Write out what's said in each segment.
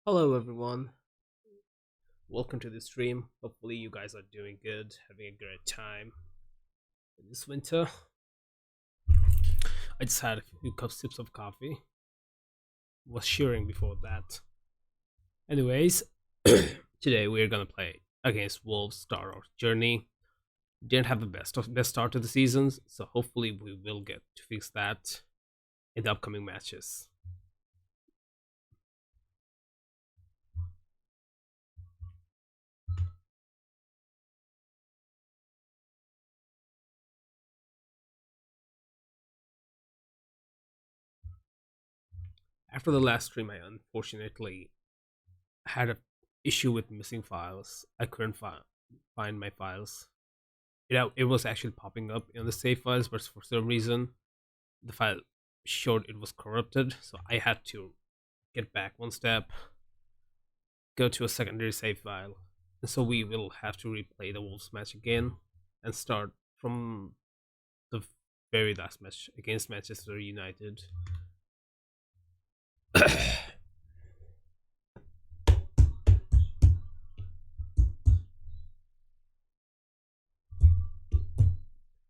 Hello, everyone. Welcome to the stream. Hopefully, you guys are doing good, having a great time in this winter. I just had a few sips of coffee. Was shearing before that. Anyways, today we're gonna play against Wolves Star Wars Journey. Didn't have the best start to the seasons, so hopefully we will get to fix that in the upcoming matches. After the last stream, I unfortunately had a issue with missing files. I couldn't find my files. It was actually popping up in the save files, but for some reason the file showed it was corrupted. So I had to get back one step, go to a secondary save file, and so we will have to replay the Wolves match again and start from the very last match against Manchester United.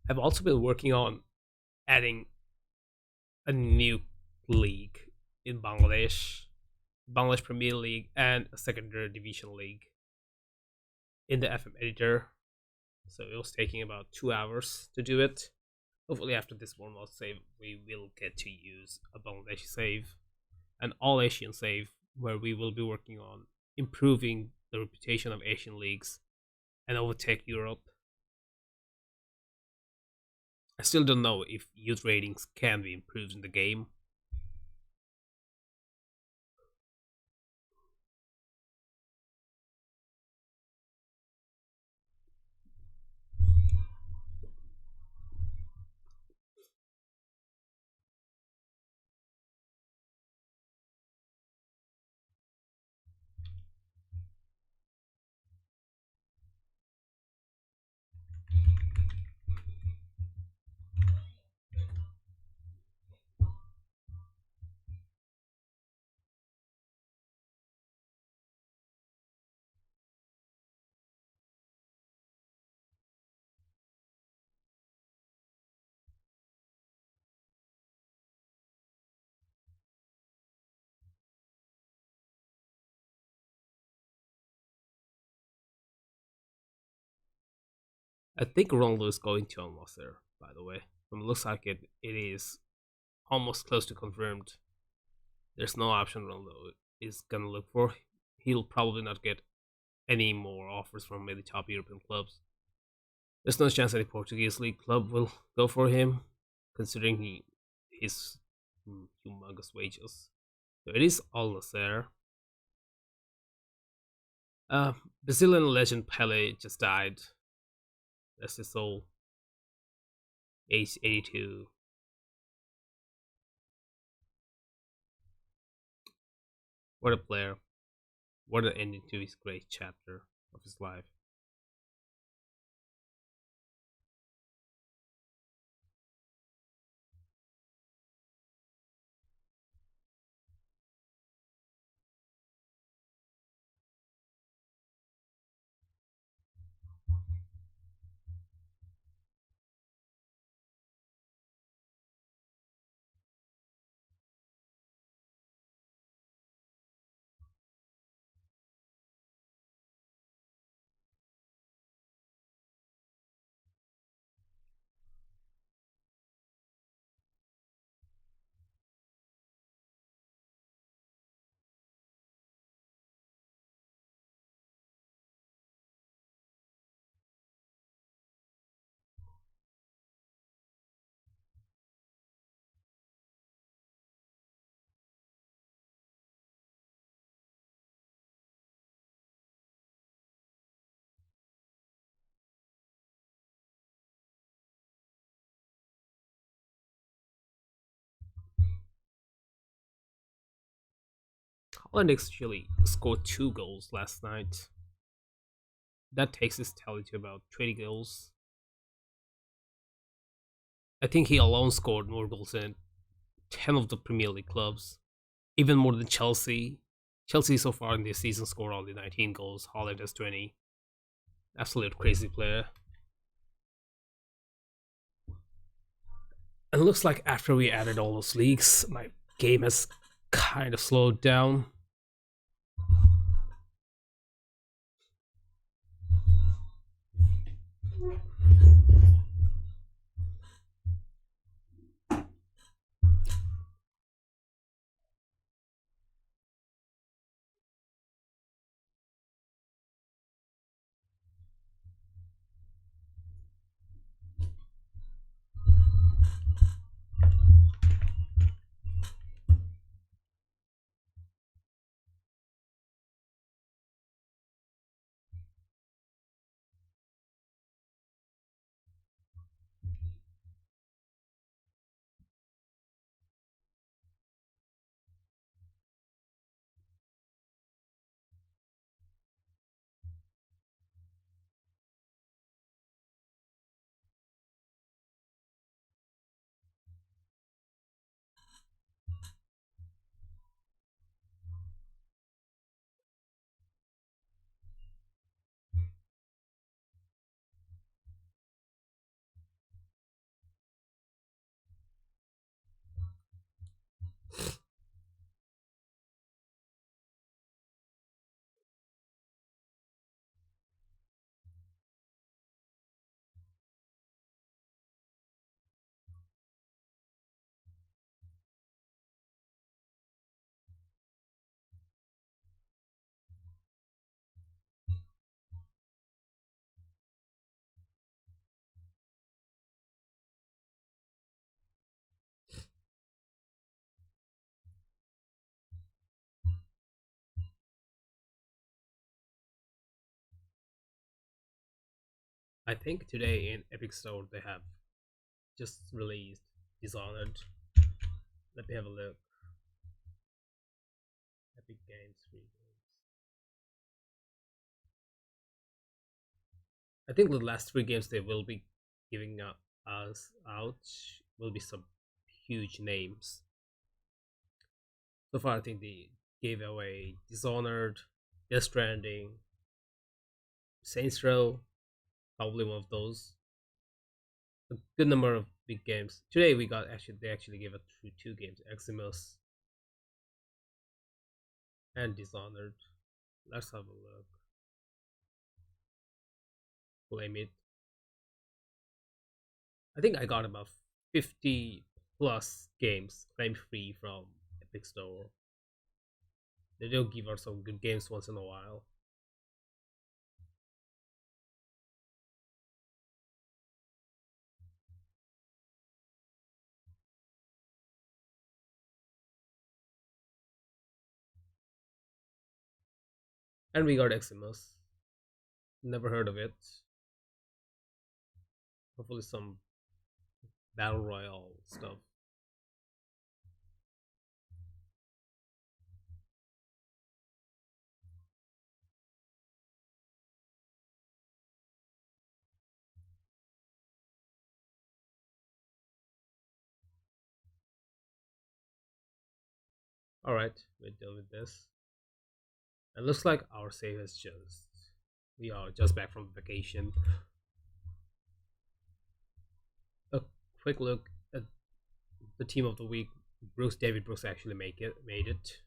I've also been working on adding a new league in Bangladesh Premier League, and a secondary division league in the FM editor. So it was taking about 2 hours to do it. Hopefully, after this one last save, we will get to use a Bangladeshi save, an all Asian save, where we will be working on improving the reputation of Asian leagues and overtake Europe. I still don't know if youth ratings can be improved in the game. I think Ronaldo is going to Al there, by the way. From looks like it is almost close to confirmed. There's no option Ronaldo is gonna look for. He'll probably not get any more offers from any top European clubs. There's no chance any Portuguese league club will go for him, considering his humongous wages. So it is Al there. Uh, Brazilian legend Pele just died. That's his soul. Age 82. What a player. What an ending to his great chapter of his life. Holland actually scored 2 goals last night. That takes his tally to about 20 goals. I think he alone scored more goals than 10 of the Premier League clubs, even more than Chelsea, Chelsea so far in this season scored only 19 goals. Holland has 20. Absolute crazy player. And it looks like after we added all those leagues, my game has kind of slowed down. I think today in Epic Store they have just released Dishonored. Let me have a look. Epic Games free games. I think the last three games they will be giving us out will be some huge names. So far, I think they gave away Dishonored, Death Stranding, Saints Row, probably one of those. A good number of big games. Today we got they actually gave us two games, Eximus and Dishonored. Let's have a look. Blame it. I think I got about 50 plus games claim free from Epic Store. They do give us some good games once in a while. And we got Eximus. Never heard of it. Hopefully some battle royale stuff. Alright, we're done with this. It looks like our save is just we are just back from vacation. A quick look at the team of the week. David Brooks actually made it.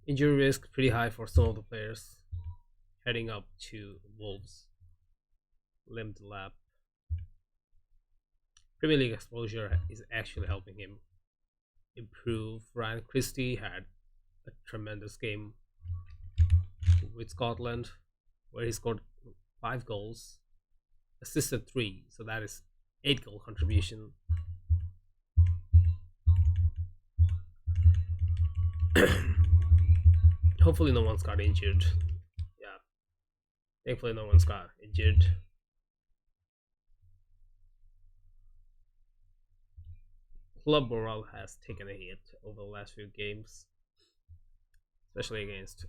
Injury risk pretty high for some of the players. Heading up to Wolves. Limped lap. Premier League exposure is actually helping him improve. Ryan Christie had a tremendous game with Scotland, where he scored 5 goals, assisted 3, so that is 8 goal contribution. Hopefully, no one's got injured. Yeah, thankfully, no one's got injured. Club morale has taken a hit over the last few games, especially against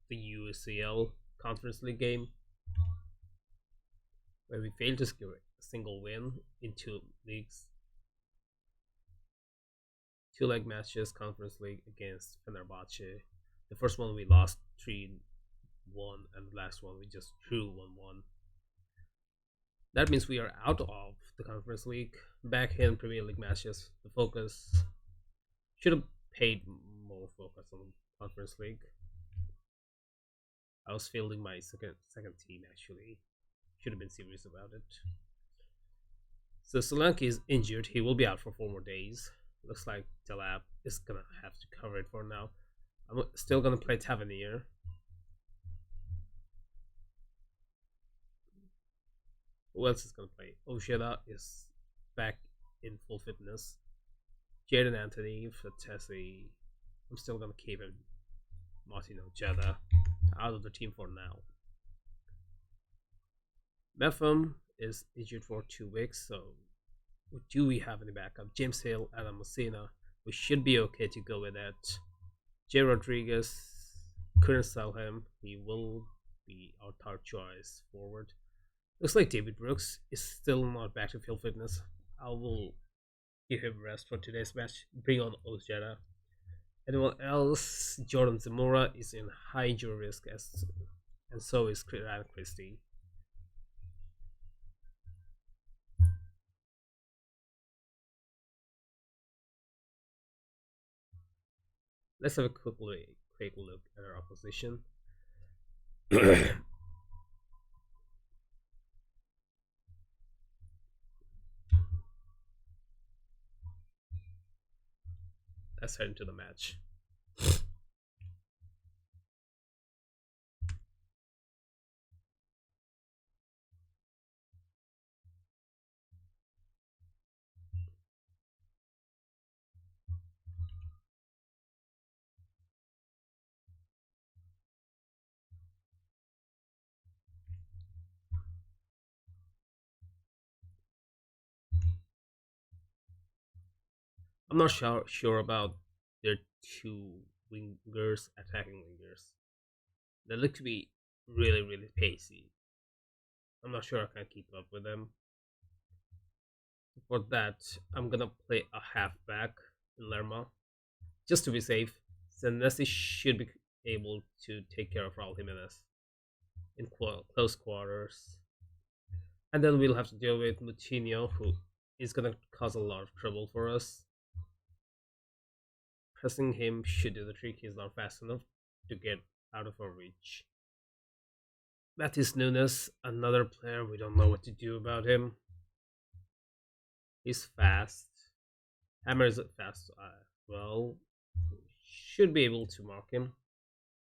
the UCL Conference League game, where we failed to secure a single win in 2 leagues. 2 leg matches, Conference League against Fenerbahce The first one we lost 3-1, and the last one we just drew 1-1. That means we are out of the Conference League. Back in Premier League matches, the focus should have paid more focus on Conference League. I was fielding my second team actually. Should have been serious about it. So Solanke is injured. He will be out for 4 more days. Looks like Delap is gonna have to cover it for now. I'm still gonna play Tavernier. Who else is gonna play? Ojeda is back in full fitness. Jaden Anthony for Tessie. I'm still gonna keep him. Martin Ojeda out of the team for now. Mepham is injured for 2 weeks, so do we have any backup? James Hill, Adam Messina. We should be okay to go with that. Jay Rodriguez, couldn't sell him. He will be our third choice forward. Looks like David Brooks is still not back to field fitness. I will give him rest for today's match. Bring on Ojeda. Anyone else? Jordan Zamora is in high injury risk, and so is Ryan Christie. Let's have a quick look at our opposition. Let's head into the match. I'm not sure about their two wingers, attacking wingers. They look to be really pacey. I'm not sure I can keep up with them. For that, I'm gonna play a halfback in Lerma, just to be safe. Senesi should be able to take care of Raul Jimenez in close quarters. And then we'll have to deal with Moutinho, who is gonna cause a lot of trouble for us. Pressing him should do the trick. He's not fast enough to get out of our reach. Mathis Nunes, another player, we don't know what to do about him. He's fast. Hammer is fast well. Should be able to mark him.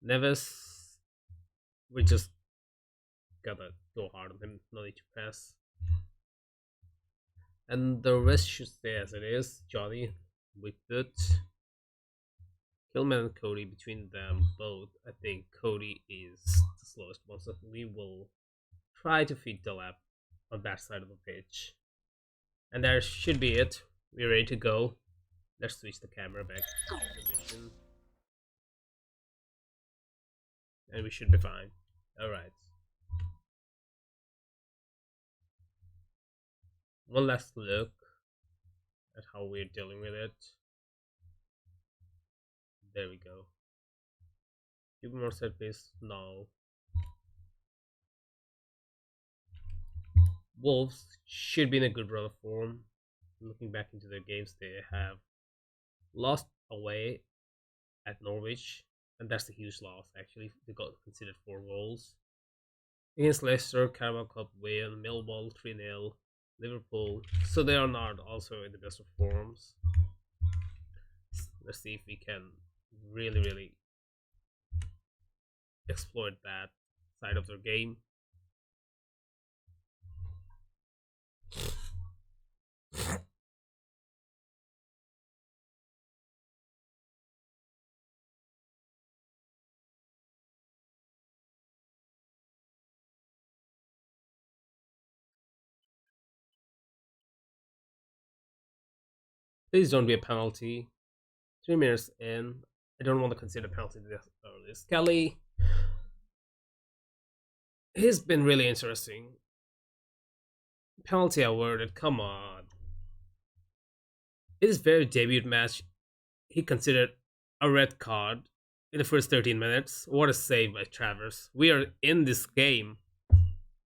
Neves, we just gotta go hard on him, no need to press. And the rest should stay as it is. Johnny, with it. Hillman and Cody, between them both, I think Cody is the slowest one, so we will try to feed Delap on that side of the pitch. And that should be it. We're ready to go. Let's switch the camera back to position. And we should be fine. Alright. One last look at how we're dealing with it. There we go. Give more set piece. No. Wolves should be in a good run of form. Looking back into their games, they have lost away at Norwich, and that's a huge loss actually. They got considered 4 goals. Against Leicester, Carabao Cup win, Millwall 3-0, Liverpool. So they are not also in the best of forms. Let's see if we can really exploit that side of their game. Please don't be a penalty. 3 minutes in. I don't want to consider penalty this early. Skelly. He's been really interesting. Penalty awarded. Come on. In his very debut match, he considered a red card in the first 13 minutes. What a save by Travers. We are in this game.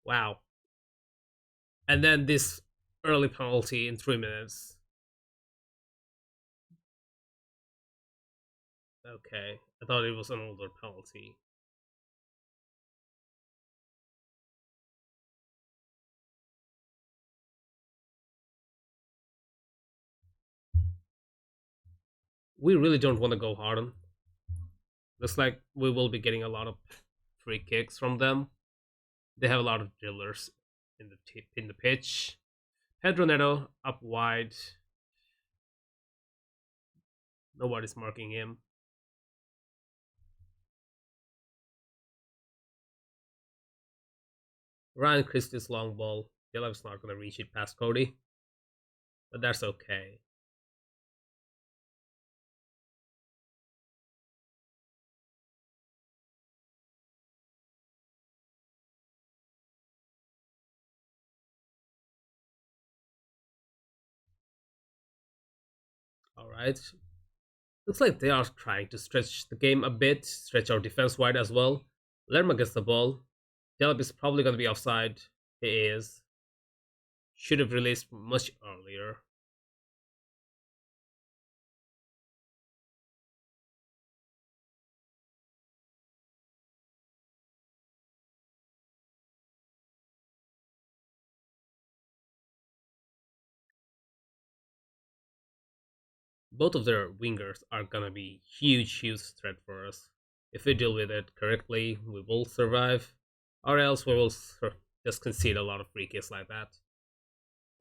Wow. And then this early penalty in 3 minutes. Okay. I thought it was an older penalty. We really don't want to go hard on. Looks like we will be getting a lot of free kicks from them. They have a lot of drillers in the pitch. Pedro Neto up wide. Nobody's marking him. Ryan Christie's long ball. Dilev's not going to reach it past Cody, but that's okay. All right. Looks like they are trying to stretch the game a bit, stretch our defense wide as well. Lerma gets the ball. Delap is probably going to be offside. He is. Should have released much earlier. Both of their wingers are gonna be huge threat for us. If we deal with it correctly, we will survive, or else we will just concede a lot of free kicks like that.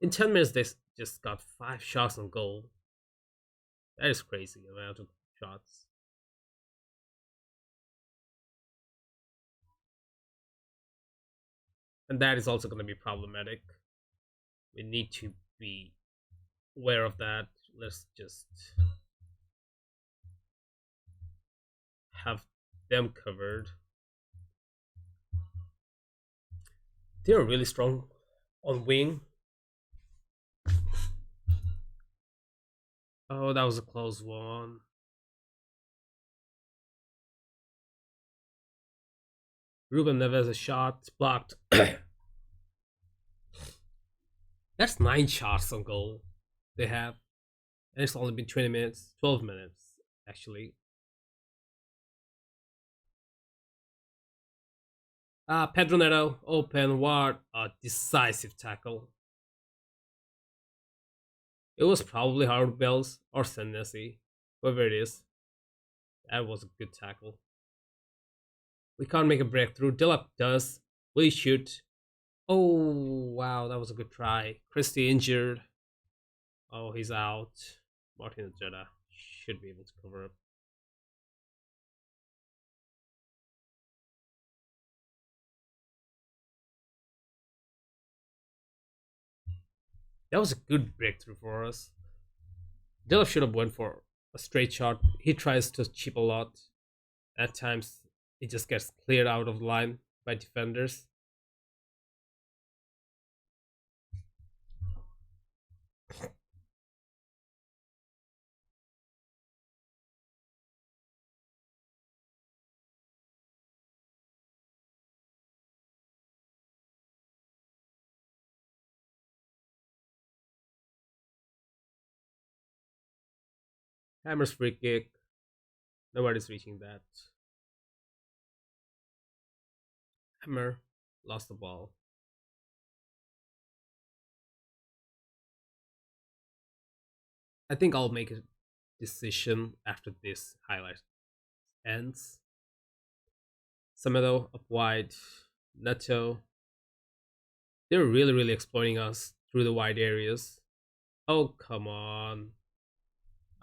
In 10 minutes, they just got 5 shots on goal. That is crazy amount of shots. And that is also going to be problematic. We need to be aware of that. Let's just have them covered. They're really strong on wing. Oh, that was a close one. Ruben Neves a shot blocked. That's 9 shots on goal they have. And it's only been 20 minutes, 12 minutes actually. Pedro Neto, open, what a decisive tackle. It was probably Howard Bells or Senesi, whoever it is. That was a good tackle. We can't make a breakthrough. Dillup does. We shoot. Oh, wow, that was a good try. Christie injured. Oh, he's out. Martin Jetta should be able to cover up. That was a good breakthrough for us. Dillup should have went for a straight shot. He tries to chip a lot. At times, it just gets cleared out of line by defenders. Hammer's free kick. Nobody's reaching that. Hammer lost the ball. I think I'll make a decision after this highlight ends. Samedo up wide. Neto. They're really exploiting us through the wide areas. Oh, come on.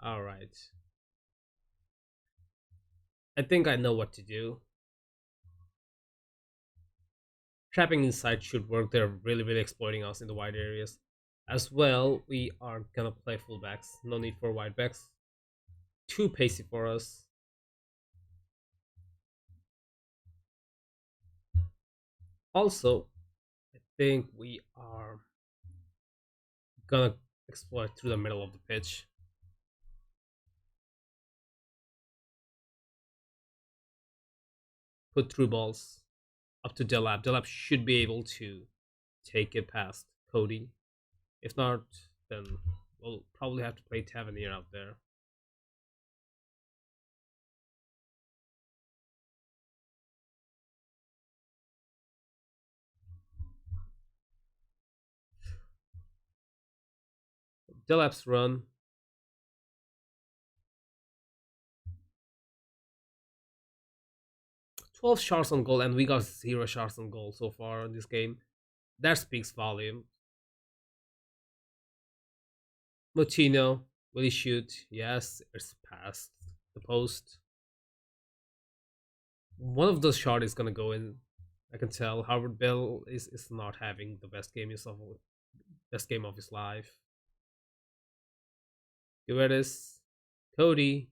Alright. I think I know what to do. Trapping inside should work. They're really exploiting us in the wide areas. As well, we are gonna play fullbacks. No need for wide backs. Too pacey for us. Also, I think we are gonna exploit through the middle of the pitch. put through balls up to Delap. Delap should be able to take it past Cody. If not, then we'll probably have to play Tavernier out there. Delap's run. 12 shots on goal, and we got 0 shots on goal so far in this game. That speaks volume. Moutinho, will he shoot? Yes, it's past the post. One of those shots is gonna go in. I can tell. Howard Bell is not having the best game of his life. Guedes, Cody,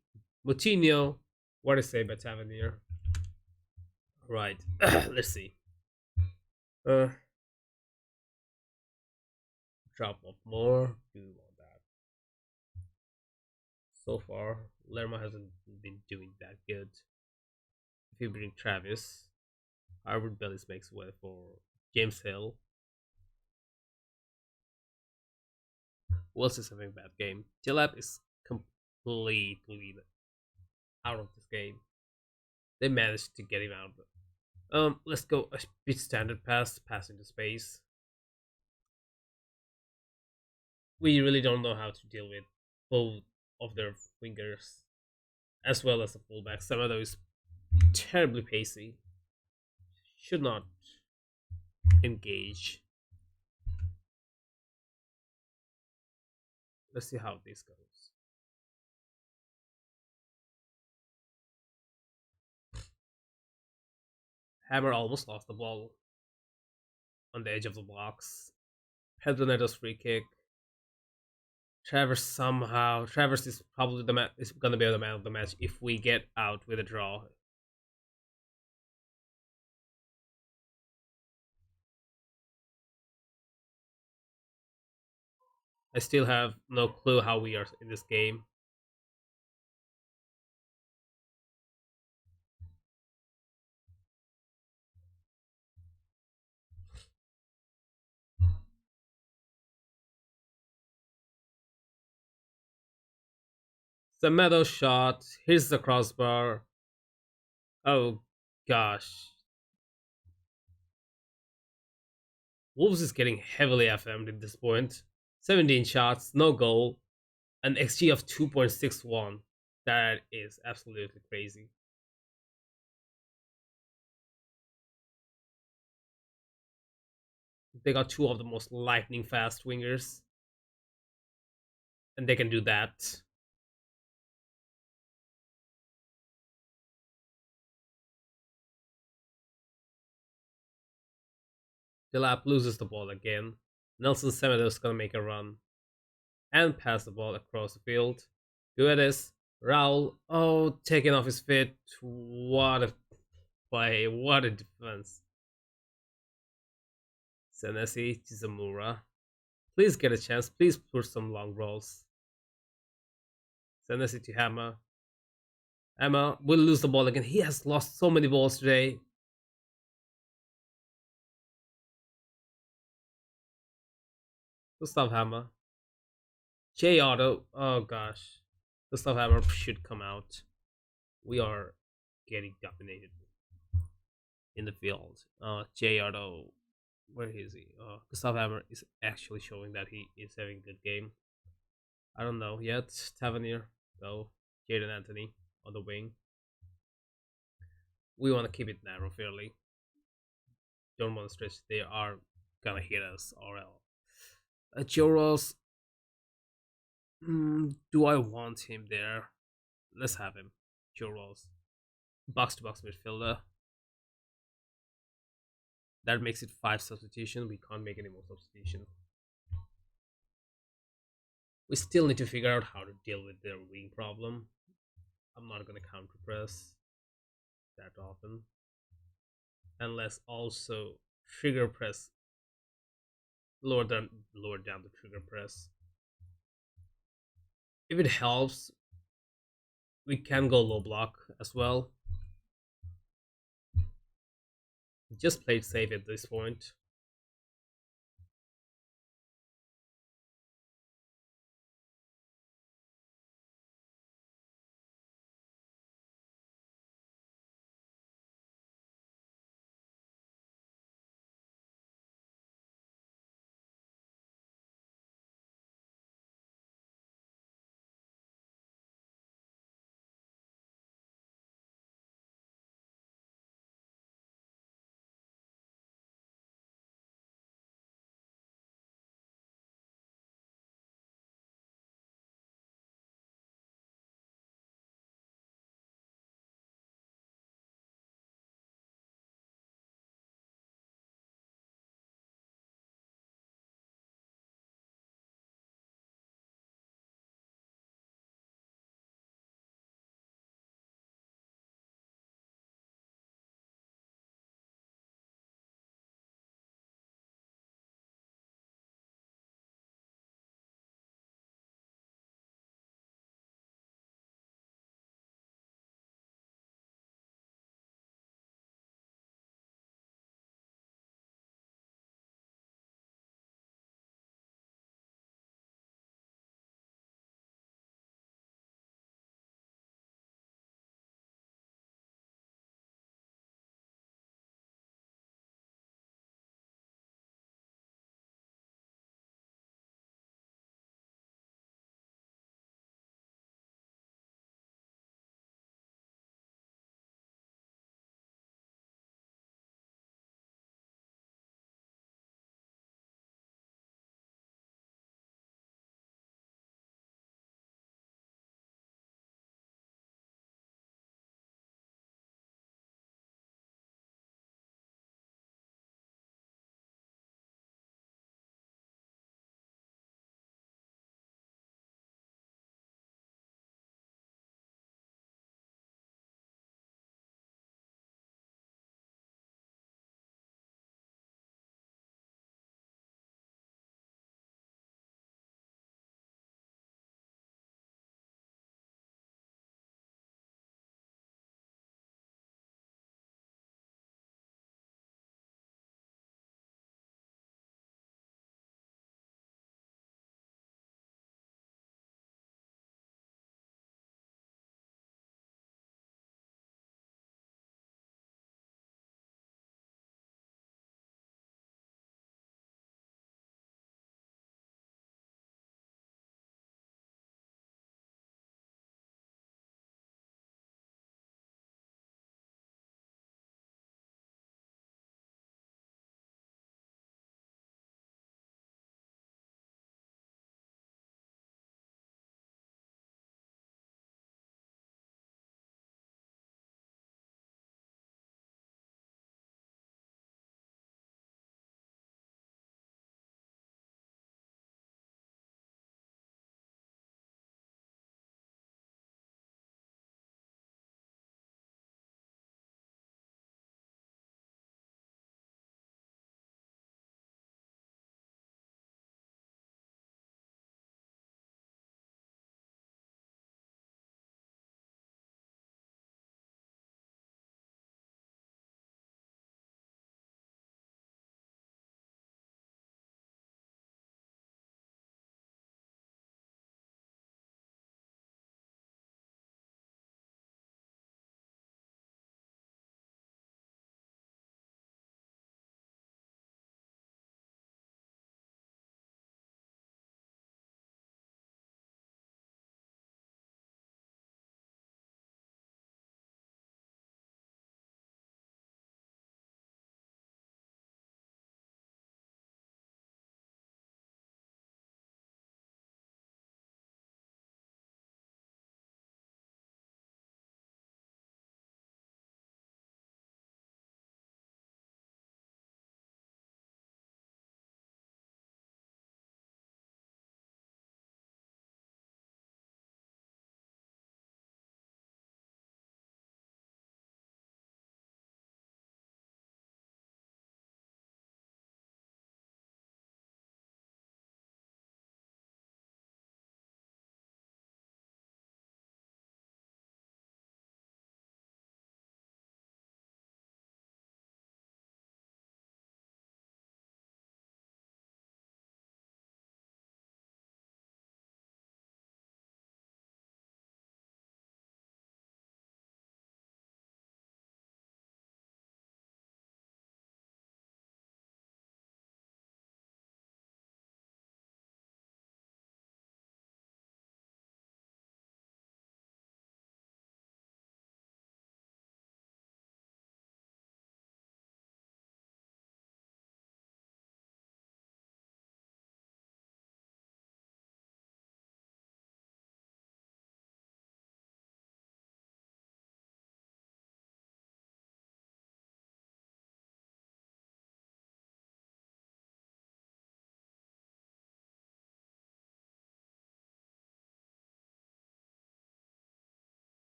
Moutinho. What I say about Tavernier? Right. Let's see. Uh, drop off more. Do we want that? So far, Lerma hasn't been doing that good. If you bring Travis, Harvard Bellis makes way for James Hill. Who else is having a bad game? Tilap is completely out of this game. They managed to get him out. Let's go a bit standard pass into space. We really don't know how to deal with both of their wingers as well as the fullback. Samado is terribly pacey. Should not engage. Let's see how this goes. Hammer almost lost the ball on the edge of the box. Pedro Neto's free kick. Travers is probably is gonna be the man of the match if we get out with a draw. I still have no clue how we are in this game. The meadow shot. Here's the crossbar. Oh gosh. Wolves is getting heavily FM'd at this point. 17 shots, no goal, an XG of 2.61. That is absolutely crazy. They got two of the most lightning fast wingers, and they can do that. Delap loses the ball again. Nelson Semedo is gonna make a run and pass the ball across the field. Guedes, Raul, oh, taking off his feet. What a play, what a defense. Senesi to Zamora. Please get a chance, please push some long rolls. Senesi to Hammer. Hammer will lose the ball again. He has lost so many balls today. Gustav Hammer. J Auto. Oh gosh. Gustav Hammer should come out. We are getting dominated in the field. J Auto. Where is he? Gustav Hammer is actually showing that he is having a good game. I don't know yet. Tavernier. Go. Jaden Anthony on the wing. We want to keep it narrow fairly. Don't want to stretch. They are gonna hit us or else. Joe Ross. Do I want him there? Let's have him. Joe Ross. Box to box midfielder. That makes it 5 substitutions. We can't make any more substitutions. We still need to figure out how to deal with their wing problem. I'm not going to counter press that often. Unless also trigger press. Lower down the trigger press. If it helps, we can go low block as well. Just played safe at this point.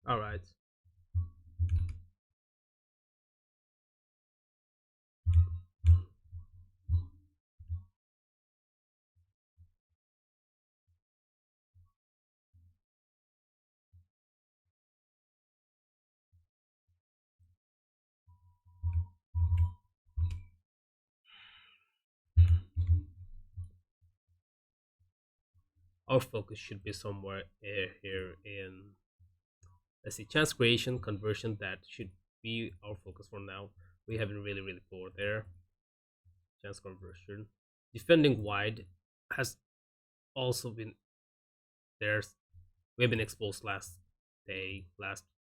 All right. Our focus should be somewhere here in, let's see, chance creation, conversion. That should be our focus for now. We have been really poor there. Chance conversion. Defending wide has also been there. We have been exposed last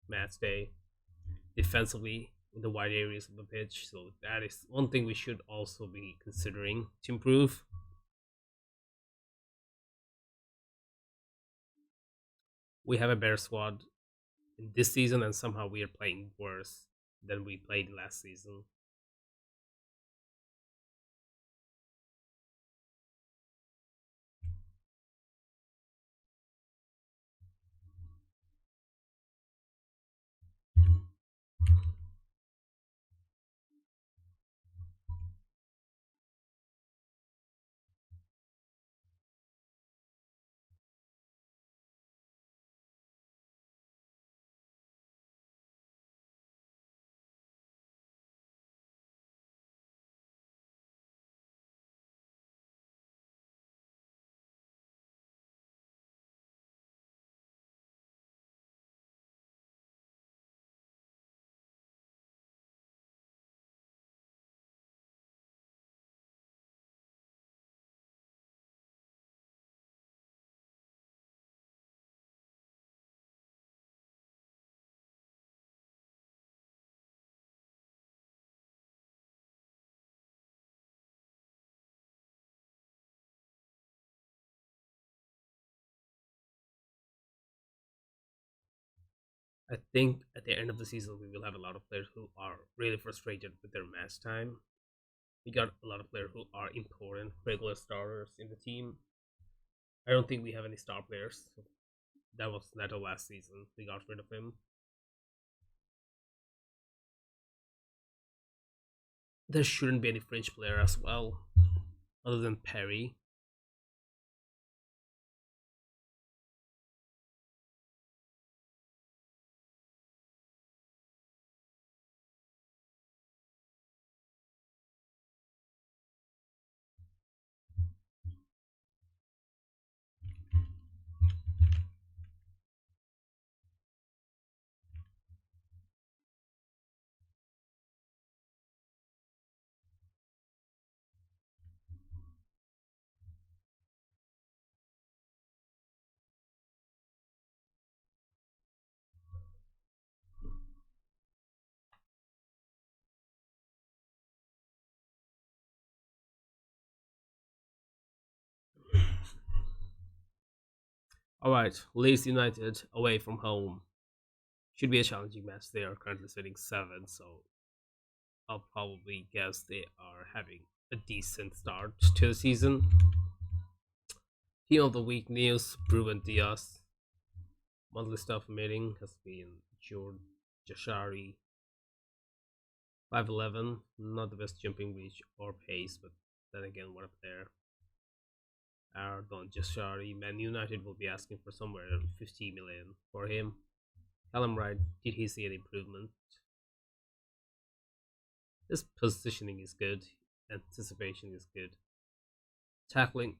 match day, defensively in the wide areas of the pitch. So that is one thing we should also be considering to improve. We have a better squad in this season, and somehow we are playing worse than we played last season. I think at the end of the season we will have a lot of players who are really frustrated with their match time. We got a lot of players who are important, regular starters in the team. I don't think we have any star players. That was Neto last season. We got rid of him. There shouldn't be any French player as well, other than Perry. All right, Leeds United away from home should be a challenging match. They are currently sitting seven, so I'll probably guess they are having a decent start to the season. Team of the week news: Ruben Diaz. Monthly staff meeting has been George Jashari. 5'11", not the best jumping reach or pace, but then again, what a player. Ardon Jashari. Man United will be asking for somewhere around 50 million for him. Callum Wright, did he see an improvement? His positioning is good, anticipation is good. Tackling,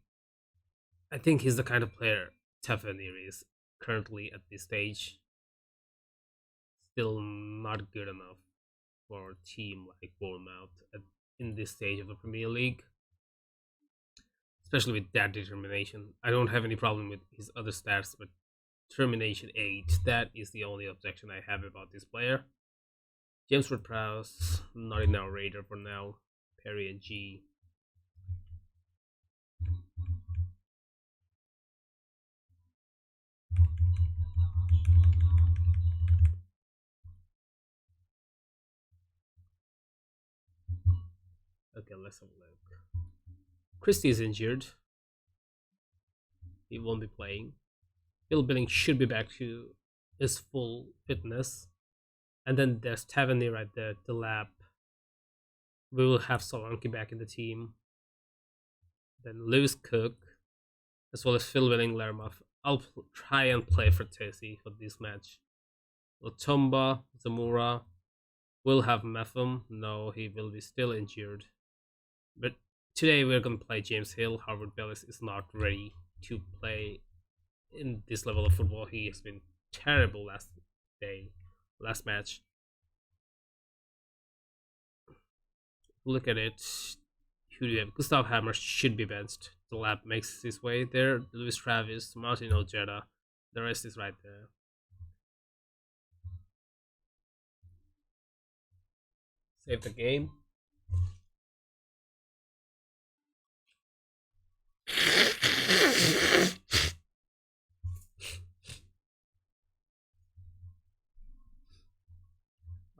I think he's the kind of player Tavernier is currently at this stage. Still not good enough for a team like Bournemouth in this stage of the Premier League, especially with that determination. I don't have any problem with his other stats, but determination 8, that is the only objection I have about this player. James Ward-Prowse, not in our radar for now. Perry and G. Okay, let's have a look. Christie is injured. He won't be playing. Bill Billing should be back too. is full fitness. And then there's Tavernier right there, the lab. We will have Solanke back in the team. Then Lewis Cook, as well as Phil Willing Lermoff. I'll try and play for Tessie for this match. Lotomba, Zamora will have Metham. No, he will be still injured. But today we're going to play James Hill. Harvard Bellis is not ready to play in this level of football. He has been terrible last match. Look at it. Who do you have? Gustav Hammer should be benched. The lab makes his way there. Luis Travis, Martin Ojeda. The rest is right there. Save the game.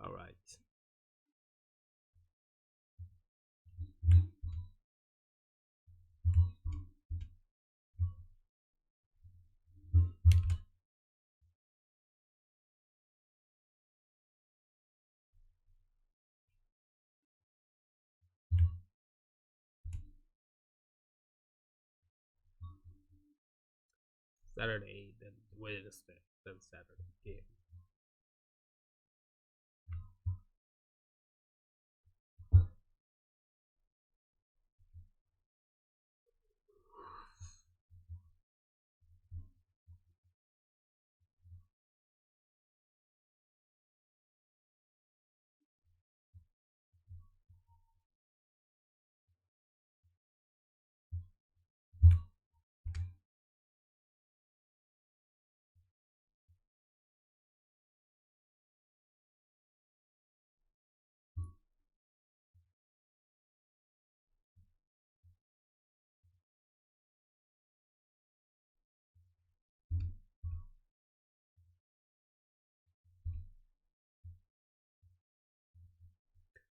All right. Saturday, then Wednesday, then Saturday game.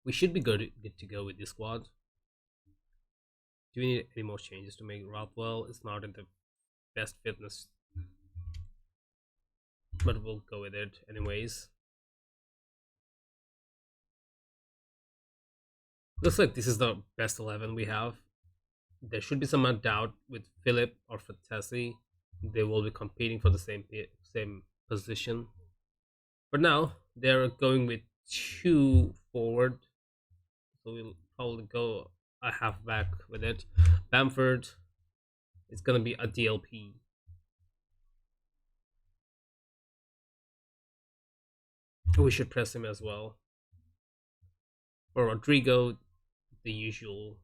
We should be good to go with this squad. Do we need any more changes to make Rothwell? It's not in the best fitness, but we'll go with it anyways. Looks like this is the best 11 we have. There should be some doubt with Philip or Fatesi. They will be competing for the same position. But now they're going with 2 forward, so we'll probably go a halfback with it. Bamford is gonna be a DLP. We should press him as well. For Rodrigo, the usual.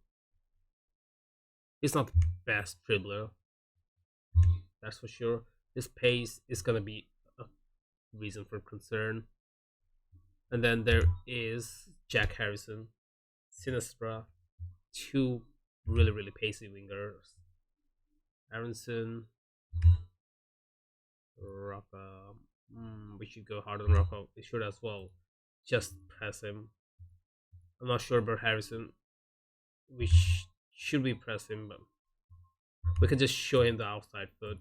He's not the best dribbler, that's for sure. His pace is gonna be a reason for concern. And then there is Jack Harrison, Sinistra, 2 really pacey wingers. Aronson, Rocca. We should go hard on Rocca. We should as well. Just press him. I'm not sure about Harrison. Should we press him? But we can just show him the outside foot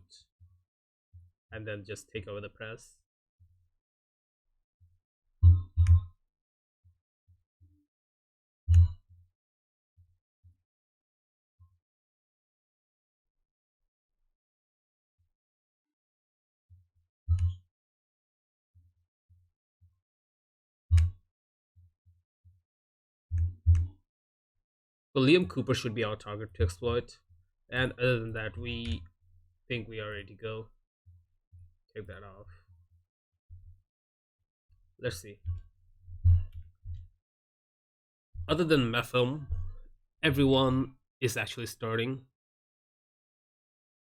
and then just take over the press. So Liam Cooper should be our target to exploit. And other than that, we think we are ready to go. Take that off. Let's see. Other than Metham, everyone is actually starting.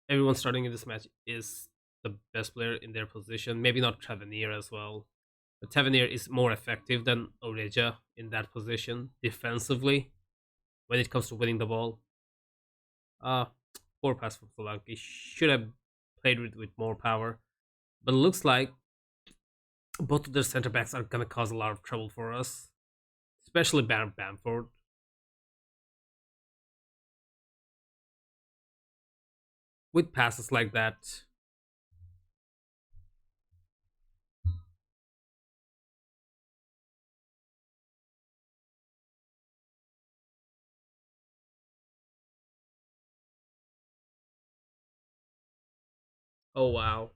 Everyone starting in this match is the best player in their position. Maybe not Tavernier as well. But Tavernier is more effective than Oreja in that position defensively when it comes to winning the ball. Poor pass from Solanke. Should have played with more power. But it looks like both of their center backs are going to cause a lot of trouble for us. Especially Bamford. With passes like that, Oh wow.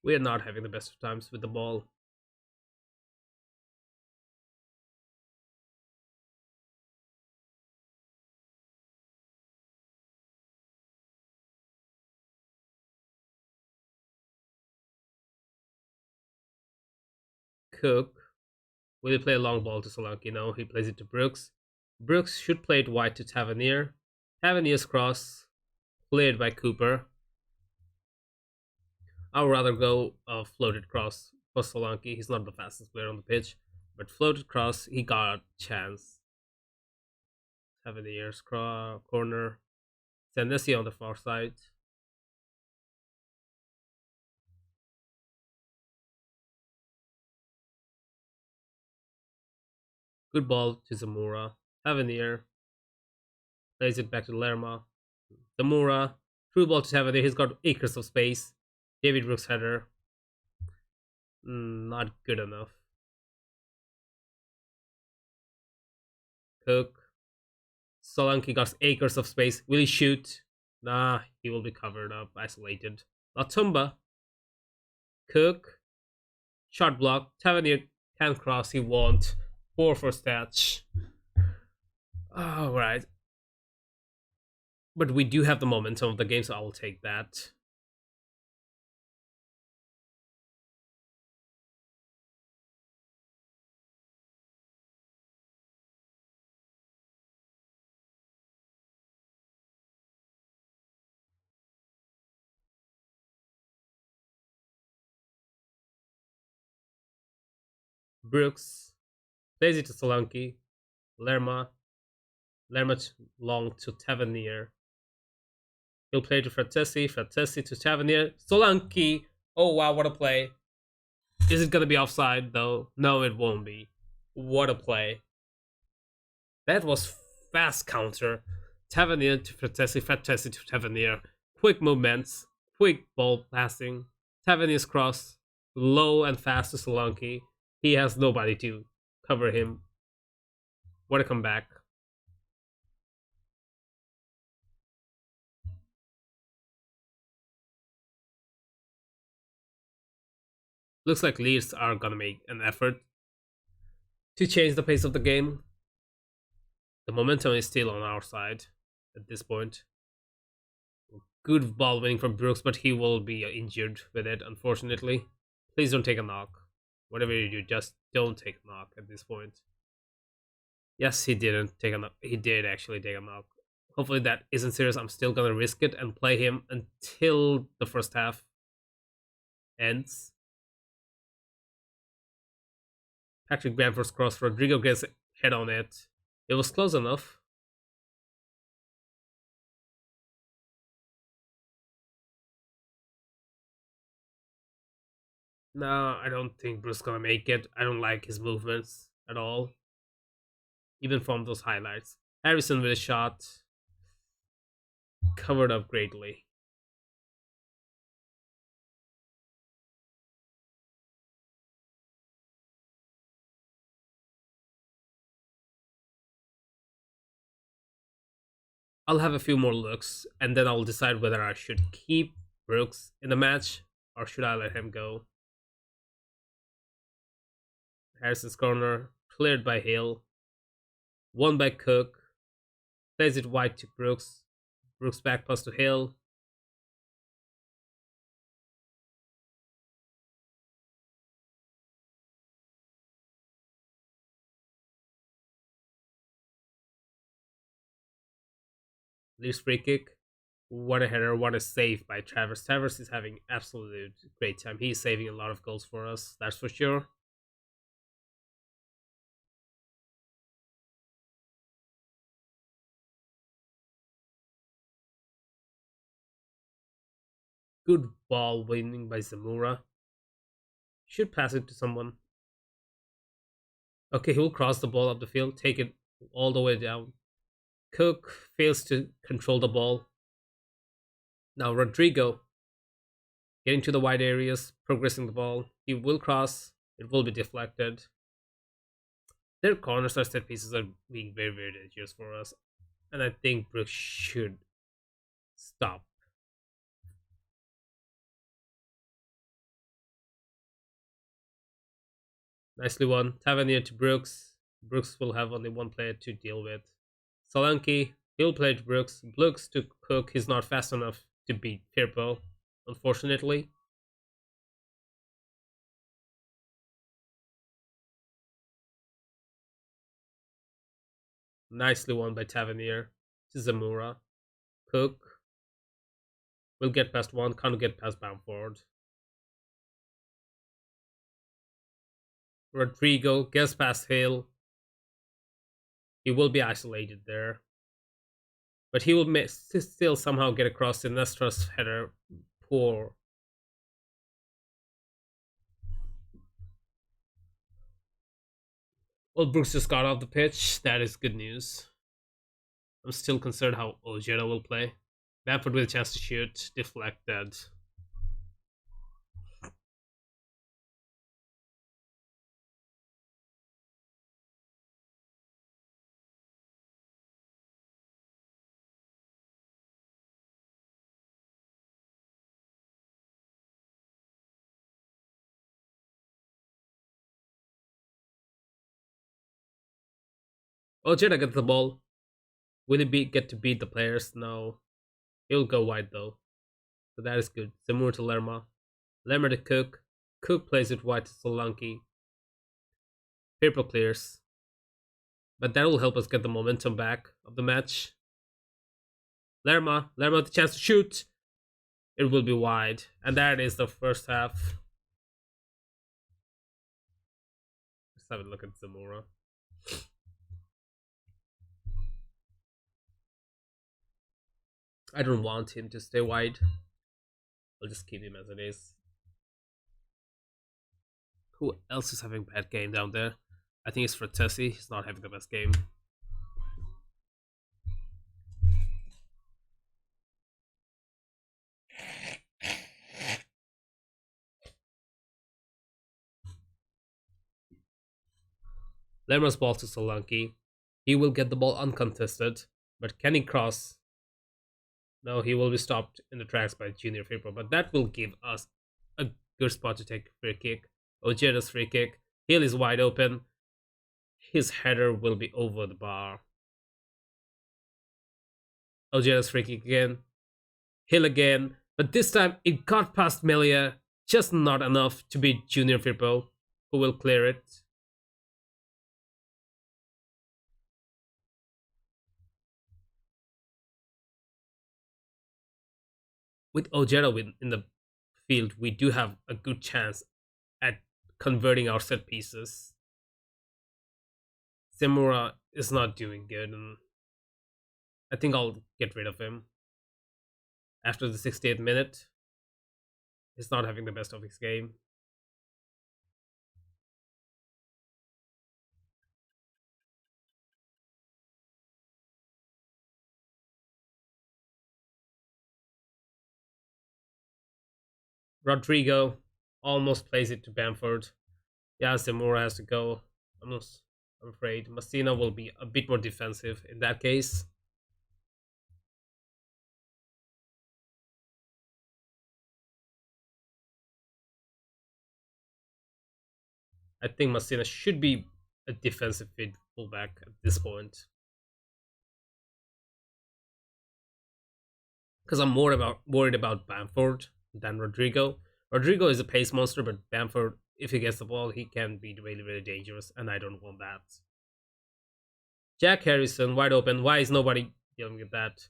We are not having the best of times with the ball. Cook. Will he play a long ball to Solanke? No, he plays it to Brooks. Brooks should play it wide to Tavernier. Tavernier's cross, cleared by Cooper. I would rather go floated cross for Solanke. He's not the fastest player on the pitch, but floated cross, he got a chance. Tavernier's corner. Senesi on the far side. Good ball to Zamora. Tavernier plays it back to Lerma. Zamora. Through ball to Tavernier. He's got acres of space. David Brooks header. Not good enough. Cook. Solanke got acres of space. Will he shoot? Nah, he will be covered up, isolated. Latumba. Cook. Shot block. Tavernier can cross. He won't. 4 for stats. Alright. But we do have the momentum of the game, so I will take that. Brooks plays it to Solanke. Lerma. Lerma long to Tavernier. He'll play to Fratesi. Fratesi to Tavernier. Solanke. Oh wow, what a play. Is it gonna be offside though? No, it won't be. What a play. That was fast counter. Tavernier to Fratesi. Fratesi to Tavernier. Quick movements. Quick ball passing. Tavernier's cross. Low and fast to Solanke. He has nobody to cover him. What a comeback. Looks like Leeds are gonna make an effort to change the pace of the game. The momentum is still on our side at this point. Good ball winning from Brooks, but he will be injured with it, unfortunately. Please don't take a knock. Whatever you do, just don't take a knock at this point. Yes, he didn't take a knock. He did actually take a knock. Hopefully that isn't serious. I'm still gonna risk it and play him until the first half ends. Patrick Bamford's cross. Rodrigo gets head on it. It was close enough. No, I don't think Bruce gonna make it. I don't like his movements at all, even from those highlights. Harrison with a shot, covered up greatly. I'll have a few more looks, and then I'll decide whether I should keep Brooks in the match or should I let him go. Harrison's corner, cleared by Hill, won by Cook, plays it wide to Brooks. Brooks back pass to Hill. Leaves free kick. What a header, what a save by Travers. Travers is having absolute great time. He's saving a lot of goals for us, that's for sure. Good ball winning by Zamora. Should pass it to someone. Okay, he'll cross the ball up the field, take it all the way down. Cook fails to control the ball. Now Rodrigo getting to the wide areas, progressing the ball. He will cross. It will be deflected. Their corners or set pieces are being very, very dangerous for us. And I think Brooks should stop. Nicely won. Tavernier to Brooks. Brooks will have only one player to deal with. Solanke, he'll play to Brooks. Brooks to Cook. He's not fast enough to beat Firpo, unfortunately. Nicely won by Tavernier to Zamora. Cook will get past one, can't get past Bamford. Rodrigo gets past Hill. He will be isolated there. But he will still somehow get across. Sinestra's header. Poor. Well, Brooks just got off the pitch. That is good news. I'm still concerned how Ojeda will play. Bamford with a chance to shoot. Deflected. Ojeda gets the ball. Will he get to beat the players? No. He'll go wide though. So that is good. Zamur to Lerma. Lerma to Cook. Cook plays it wide to Solanke. Firpo clears. But that will help us get the momentum back of the match. Lerma with the chance to shoot. It will be wide. And that is the first half. Let's have a look at Zamora. I don't want him to stay wide. I'll just keep him as it is. Who else is having a bad game down there? I think it's Fratesi. He's not having the best game. Lerma's ball to Solanke. He will get the ball uncontested. But can he cross? No, he will be stopped in the tracks by Junior Firpo. But that will give us a good spot to take a free kick. Ojeda's free kick. Hill is wide open. His header will be over the bar. Ojeda's free kick again. Hill again. But this time it got past Melia. Just not enough to beat Junior Firpo, who will clear it. With Ojeda in the field, we do have a good chance at converting our set pieces. Simura is not doing good, and I think I'll get rid of him after the 68th minute. He's not having the best of his game. Rodrigo almost plays it to Bamford. Yeah, Zamora has to go. I'm afraid Messina will be a bit more defensive in that case. I think Messina should be a defensive fullback at this point. Because I'm worried about Bamford than Rodrigo. Rodrigo is a pace monster, but Bamford, if he gets the ball, he can be really, really dangerous, and I don't want that. Jack Harrison, wide open. Why is nobody dealing with that?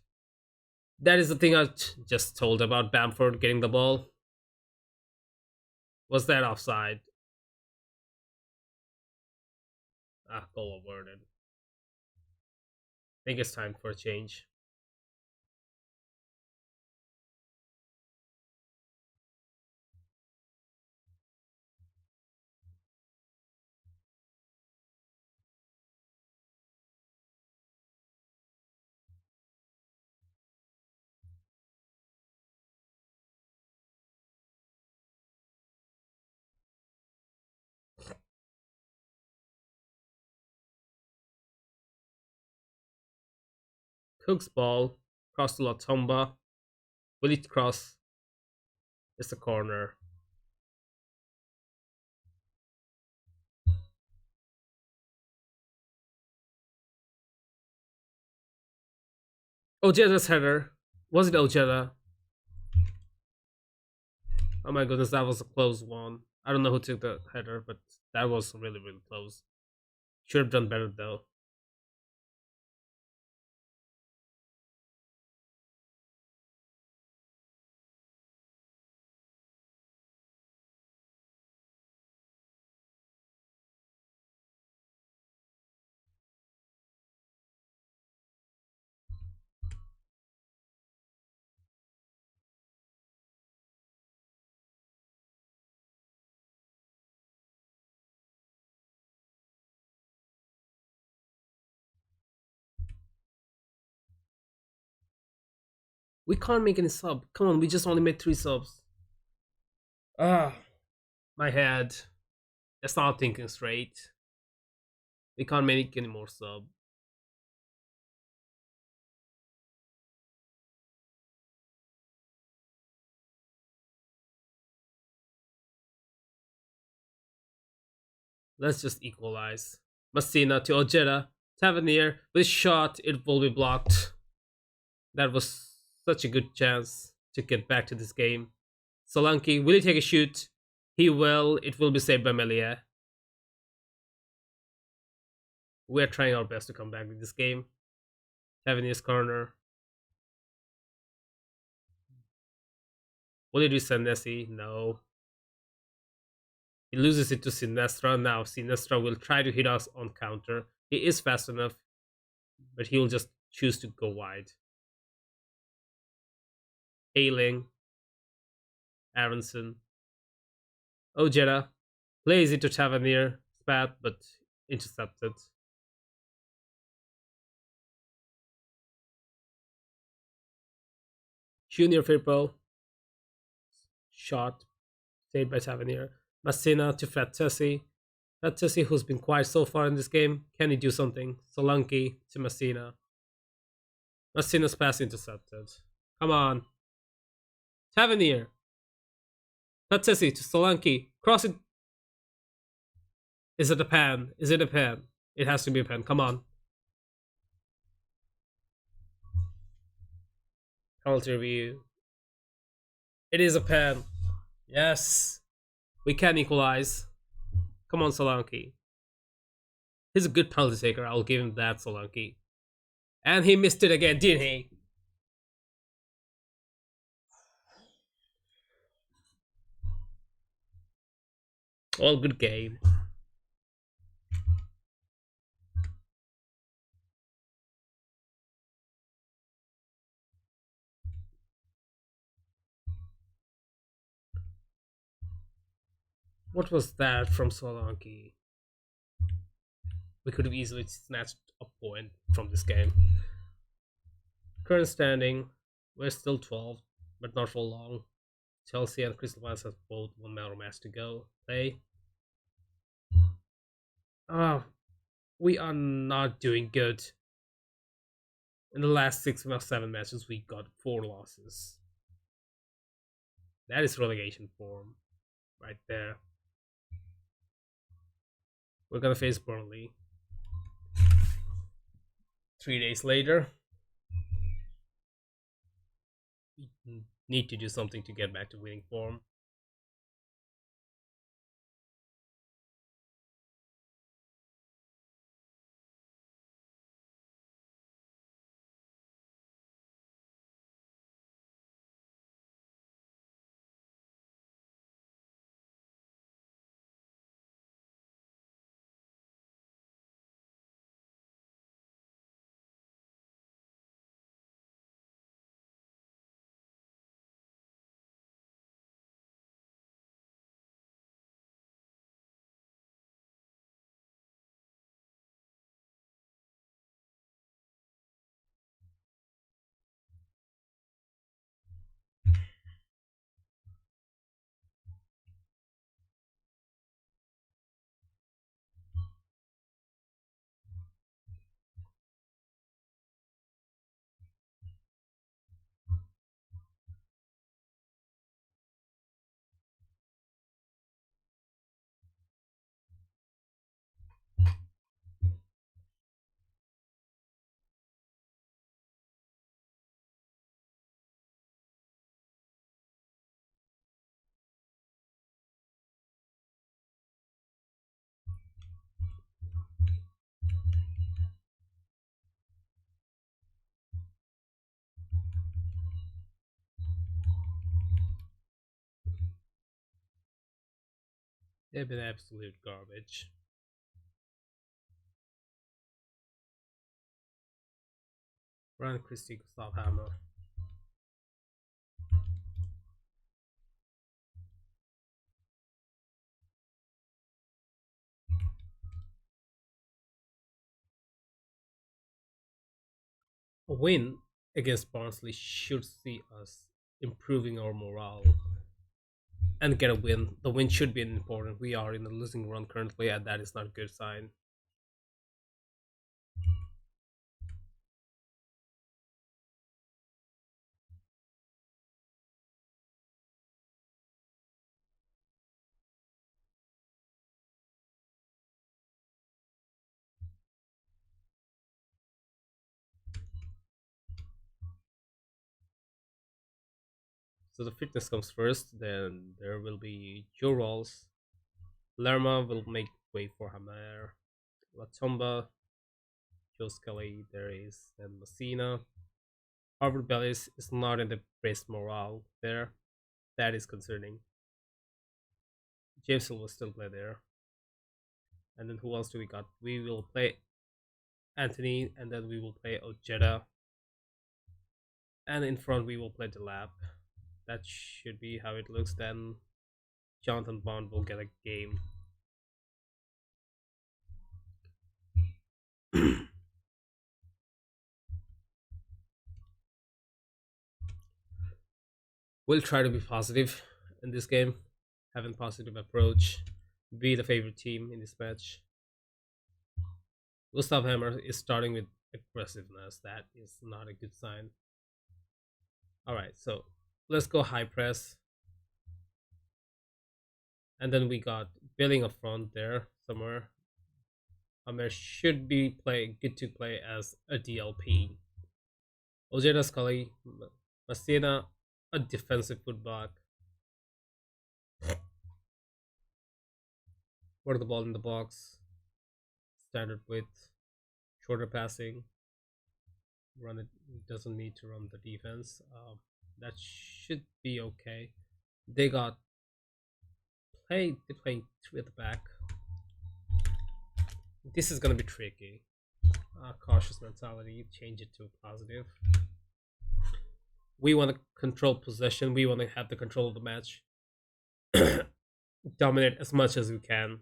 That is the thing I just told about Bamford getting the ball. Was that offside? Goal averted. I think it's time for a change. Cook's ball. Cross to Latomba. Will it cross? It's a corner. Ojeda's header. Was it Ojeda? Oh my goodness, that was a close one. I don't know who took the header, but that was really, really close. Should have done better though. We can't make any sub. Come on, we just only made 3 subs. Ah, my head. That's not thinking straight. We can't make any more sub. Let's just equalize. Messina to Ojeda. Tavernier with shot. It will be blocked. That was such a good chance to get back to this game. Solanke, will he take a shoot? He will. It will be saved by Melia. We're trying our best to come back with this game. Tavernier's corner. Will it be Senesi? No. He loses it to Sinestra. Now Sinestra will try to hit us on counter. He is fast enough, but he will just choose to go wide. Ailing. Aronson. Ojeda plays it to Tavernier. Spat, but intercepted. Junior Firpo. Shot. Saved by Tavernier. Messina to Frattesi. Frattesi, who's been quiet so far in this game. Can he do something? Solanke to Messina. Messina's pass intercepted. Come on. Tavernier. Frattesi to Solanke. Cross it. Is it a pan? Is it a pan? It has to be a pan. Come on. Penalty review. It is a pan. Yes. We can equalize. Come on, Solanke. He's a good penalty taker. I'll give him that, Solanke. And he missed it again, didn't he? All good game. What was that from Solanke? We could have easily snatched a point from this game. Current standing, we're still 12, but not for long. Chelsea and Crystal Palace have both 1 more match to go. Play. Ah, we are not doing good. In the last 6 or 7 matches, we got 4 losses. That is relegation form right there. We're gonna face Burnley 3 days later. We need to do something to get back to winning form. They've been absolute garbage. Ryan Christie, Gustav Hammer. A win against Barnsley should see us improving our morale and get a win. The win should be important. We are in a losing run currently, and that is not a good sign. So the fitness comes first, then there will be Joe Rolls. Lerma will make way for Hammer. Latomba, Joe Scully, there is, and Messina. Harvard Bellis is not in the best morale there. That is concerning. James will still play there. And then who else do we got? We will play Anthony, and then we will play Ojeda. And in front we will play the lab. That should be how it looks. Then Jonathan Bond will get a game. We'll try to be positive in this game, have a positive approach, be the favorite team in this match. Gustav Hammer is starting with aggressiveness. That is not a good sign. Alright, so let's go high press. And then we got Billing up front there somewhere. Hammer should be good to play as a DLP. Ojeda Scully, Messina, a defensive fullback. Put the ball in the box. Standard width. Shorter passing. Run it, doesn't need to run the defense. That should be okay. They playing two at the back. This is gonna be tricky. Cautious mentality, change it to positive. We want to control possession. We want to have the control of the match. Dominate as much as we can.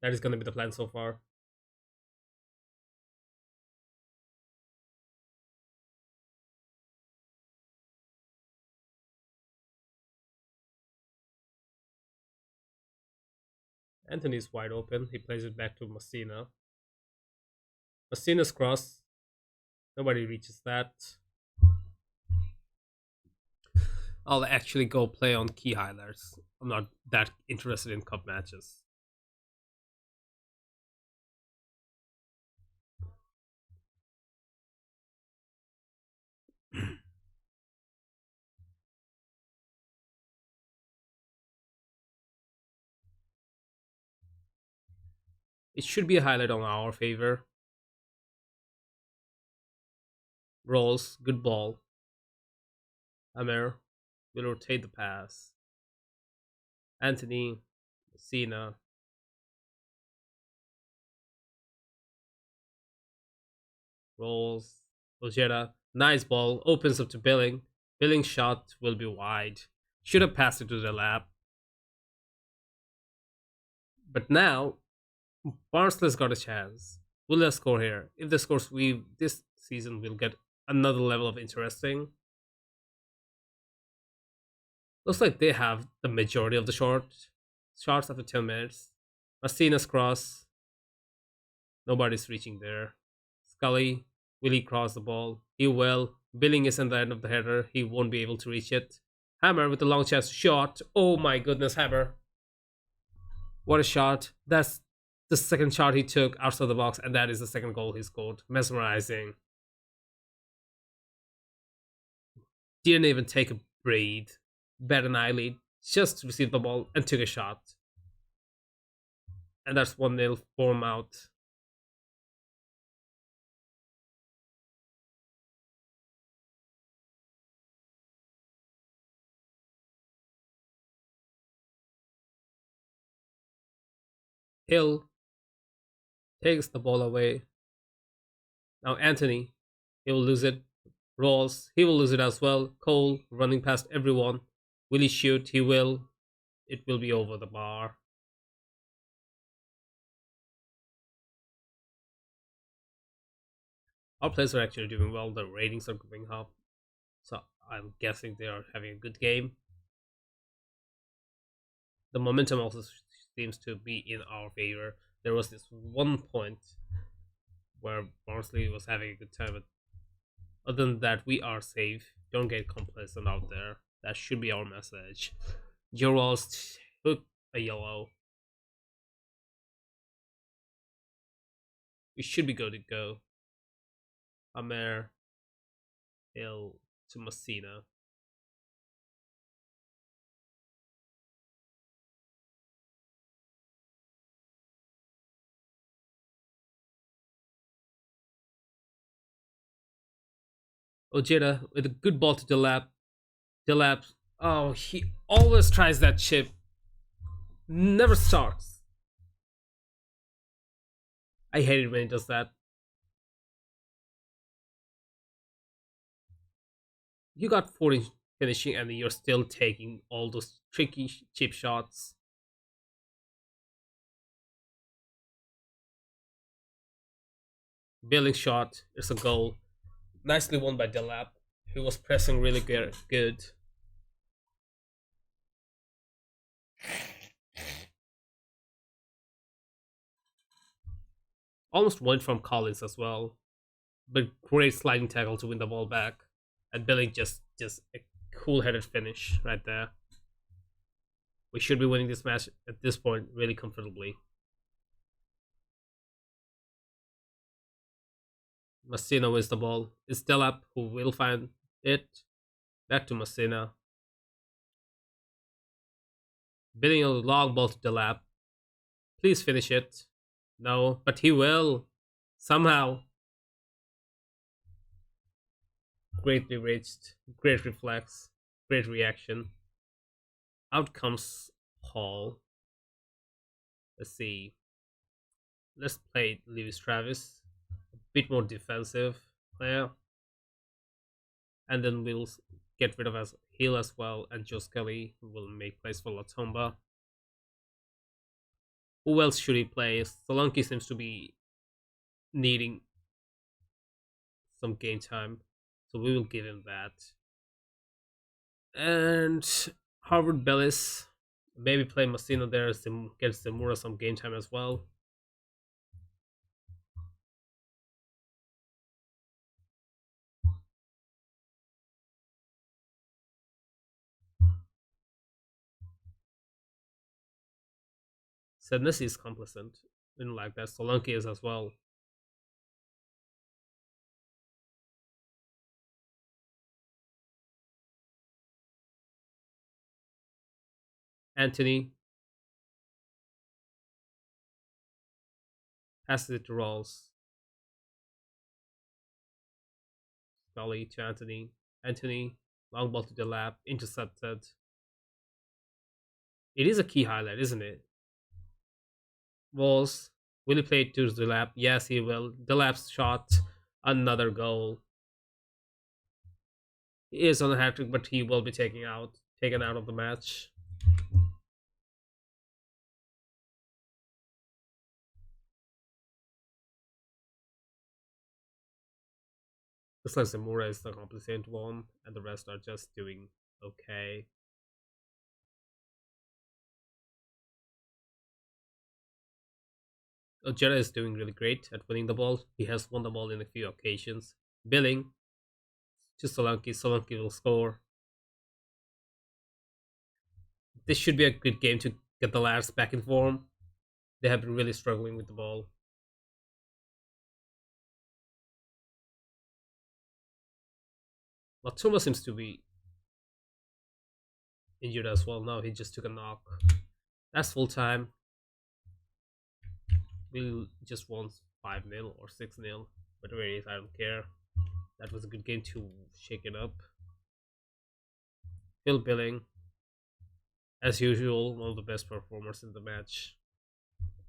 That is going to be the plan so far. Anthony's wide open. He plays it back to Messina. Messina's cross. Nobody reaches that. I'll actually go play on key highlights. I'm not that interested in cup matches. It should be a highlight on our favor. Rolls, good ball. Amer will rotate the pass. Anthony, Messina. Rolls. Ojeda. Nice ball. Opens up to Billing. Billing's shot will be wide. Should have passed it to the lap. But now, Barnsley's got a chance. Will they score here? If they score, we this season will get another level of interesting. Looks like they have the majority of the shots after 10 minutes. Messina's cross. Nobody's reaching there. Scully, will he cross the ball? He will. Billing is in the end of the header. He won't be able to reach it. Hammer with a long chance shot. Oh my goodness, Hammer. What a shot. That's the second shot he took outside the box, and that is the second goal he scored. Mesmerizing. Didn't even take a breathe. Bet an eyelid. Just received the ball and took a shot. And that's 1-0 form out. Hill takes the ball away. Now Anthony, he will lose it. Rawls, he will lose it as well. Cole running past everyone. Will he shoot? He will. It will be over the bar. Our players are actually doing well. The ratings are going up. So I'm guessing they are having a good game. The momentum also seems to be in our favor. There was this one point where Barnsley was having a good time, but other than that, we are safe. Don't get complacent out there. That should be our message. Euros took a yellow. We should be good to go. Amer Hill to Messina. Ojeda with a good ball to Delap. Delap. Oh, he always tries that chip. Never starts. I hate it when he does that. You got 40 finishing and you're still taking all those tricky chip shots. Billing shot. It's a goal. Nicely won by Delap, who was pressing really good. Almost went from Collins as well, but great sliding tackle to win the ball back, and Billing just a cool-headed finish right there. We should be winning this match at this point really comfortably. Messina wins the ball. It's Delap who will find it. Back to Messina. Billing a long ball to Delap. Please finish it. No, but he will. Somehow. Greatly reached. Great reflex. Great reaction. Out comes Hall. Let's see. Let's play Lewis Travis. A bit more defensive player. And then we'll get rid of us Hill as well, and Joe Scully will make place for Latomba. Who else should he play? Solanke seems to be needing some game time, so we will give him that. And Harvard Bellis, maybe play Messina there, get Zemura some game time as well. Sadness is complacent. Didn't like that. Solanke is as well. Anthony passes it to Rawls. Scully to Anthony. Anthony, long ball to the lap, intercepted. It is a key highlight, isn't it? Walls, will he play it to the lap? Yes, he will. The lap's shot, another goal. He is on a hat trick, but he will be taken out of the match. Looks like Zamora is the complacent one, and the rest are just doing okay. Ojeda is doing really great at winning the ball. He has won the ball in a few occasions. Billing to Solanke. Solanke will score. This should be a good game to get the lads back in form. They have been really struggling with the ball. Latuma seems to be injured as well. Now he just took a knock. That's full time. We just won 5-0 or 6-0. Whatever it is, I don't care. That was a good game to shake it up. Phil Billing, as usual, one of the best performers in the match.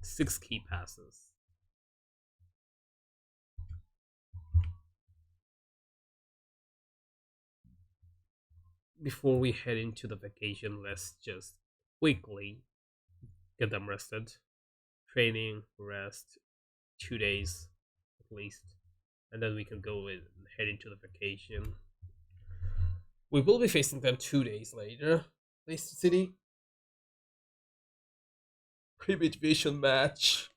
6 key passes. Before we head into the vacation, let's just quickly get them rested. Training, rest, 2 days at least, and then we can go and head into the vacation. We will be facing them 2 days later. Leicester City pre-motivation match.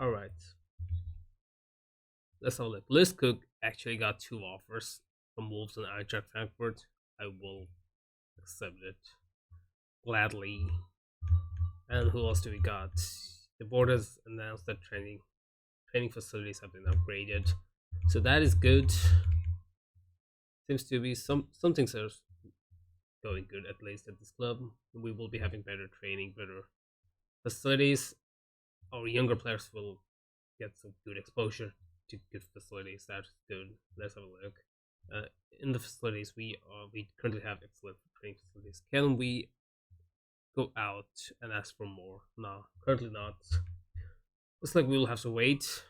All right, let's have a look. Liz Cook actually got 2 offers from Wolves and Eintracht Frankfurt. I will accept it gladly. And who else do we got? The board has announced that training facilities have been upgraded, so that is good. Seems to be some things are going good, at least at this club. We will be having better training, better facilities. Our younger players will get some good exposure to good facilities. That's good. Let's have a look. Uh, in the facilities, we currently have excellent training facilities. Can we go out and ask for more? No, currently not. Looks like we will have to wait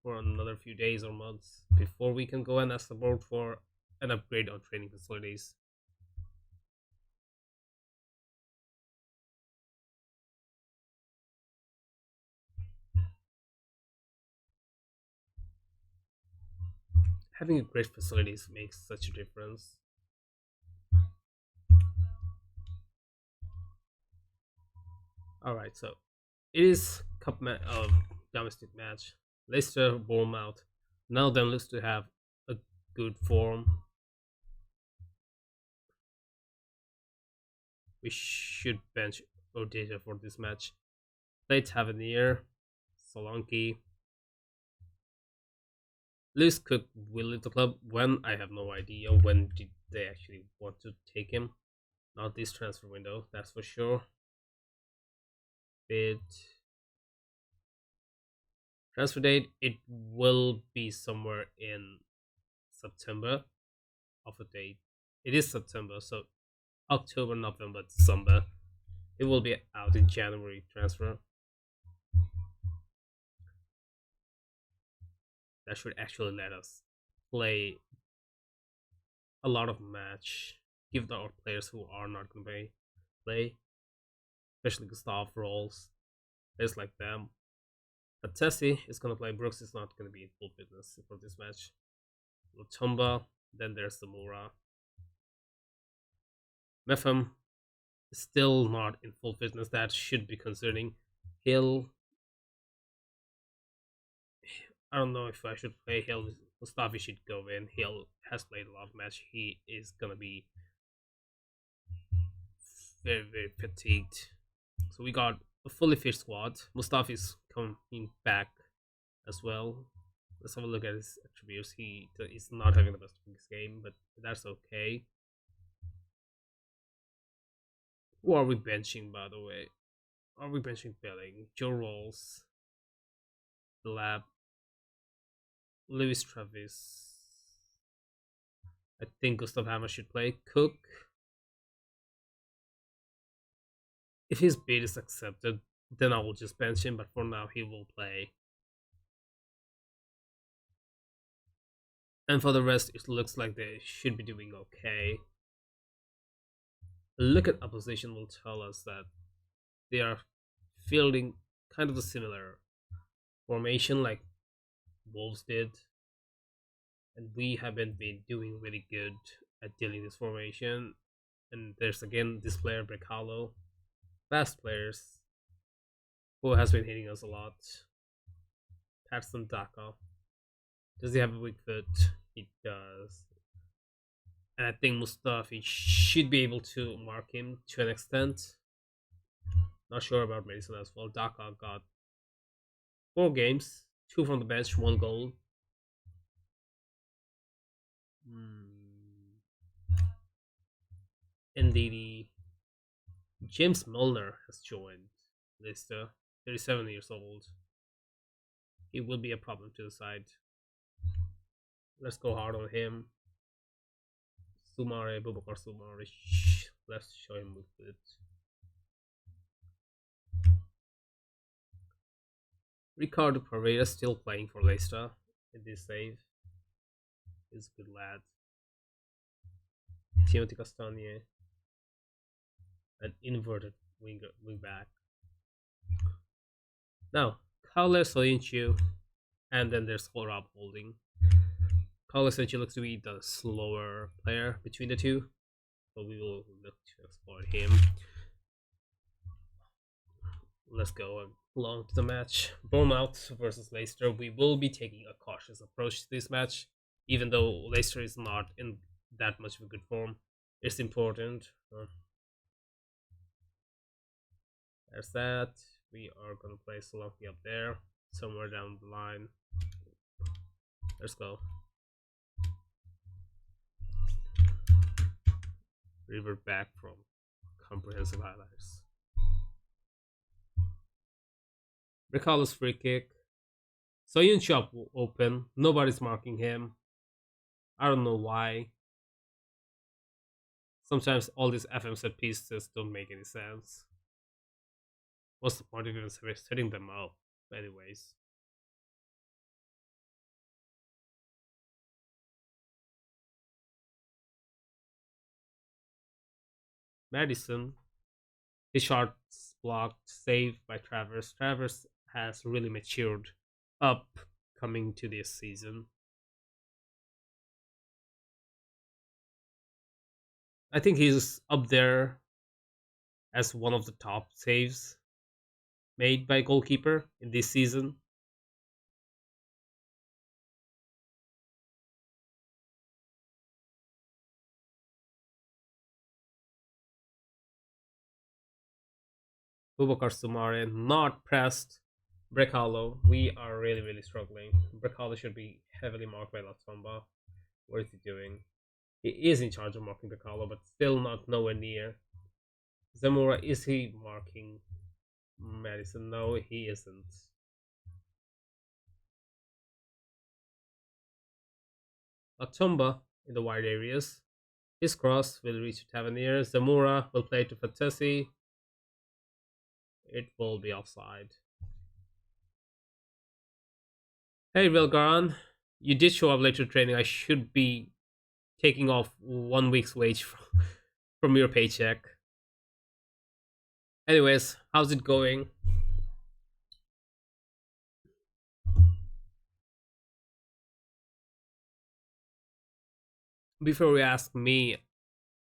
for another few days or months before we can go and ask the board for an upgrade on training facilities. Having a great facilities makes such a difference. All right, so it is domestic match. Leicester, Bournemouth. None of them looks to have a good form. We should bench Odeta for this match. Played Tavernier, Solanke. Lewis Cook will leave the club when? I have no idea. When did they actually want to take him? Not this transfer window, that's for sure. Bid. Transfer date, it will be somewhere in September of a date. It is September, so October, November, December. It will be out in January transfer. That should actually let us play a lot of match. Give our players who are not going to play, especially Gustav Rolls, players like them. But Tessie is going to play. Brooks is not going to be in full fitness for this match. Lutumba, then there's the Mura. Mefam is still not in full fitness. That should be concerning. Hill, I don't know if I should play Hill. Mustafi should go in. Hill has played a lot of match. He is going to be very, very fatigued. So we got a fully fit squad. Mustafi's coming back as well. Let's have a look at his attributes. He is not having the best of this game, but that's okay. Who are we benching, by the way? Are we benching Belling? Joe Rolls, Lab, Lewis Travis. I think Gustav Hammer should play. Cook. If his bid is accepted, then I will just bench him, but for now he will play. And for the rest, it looks like they should be doing okay. A look at opposition will tell us that they are fielding kind of a similar formation like Wolves did. and we haven't been doing really good at dealing this formation. And there's again this player, Brecalo, fast players who has been hitting us a lot. Patson Daka. Does he have a weak foot? He does. And I think Mustafi should be able to mark him to an extent. Not sure about Madison as well. Daka got 4 games, 2 from the bench, 1 goal. Hmm. Indeed, James Milner has joined Leicester, 37 years old. He will be a problem to the side. Let's go hard on him. Sumare, Bubakar Sumare. Let's show him with it. Ricardo Pereira still playing for Leicester in this save. He's a good lad. Timothy Castagne, an inverted wing back. Now, Kaule Soyuncu, and then there's Rob Holding. Kaule Soyuncu looks to be the slower player between the two, so we will look to explore him. Let's go along to the match. Bournemouth versus Leicester. We will be taking a cautious approach to this match, even though Leicester is not in that much of a good form. It's important. There's that. We are gonna play Solanke up there, somewhere down the line. Let's go. Revert back from comprehensive highlights. Recal's free kick. Soyun shop open. Nobody's marking him. I don't know why. Sometimes all these FM set pieces don't make any sense. What's the point of even setting them up? Anyways. Madison. His shot's blocked, saved by Travers. Travers has really matured up coming to this season. I think he's up there as one of the top saves made by a goalkeeper in this season. Bubakar Sumare not pressed. Brecalo, we are really struggling. Brecalo should be heavily marked by Latomba. What is he doing? He is in charge of marking Brecalo, but still not nowhere near. Zamora, is he marking Madison? No, he isn't. Latomba in the wide areas. His cross will reach Tavernier. Zamora will play to Fatesi. It will be offside. Hey, Vilgaran, you did show up late to training. I should be taking off 1 week's wage from your paycheck. Anyways, how's it going? Before we ask me,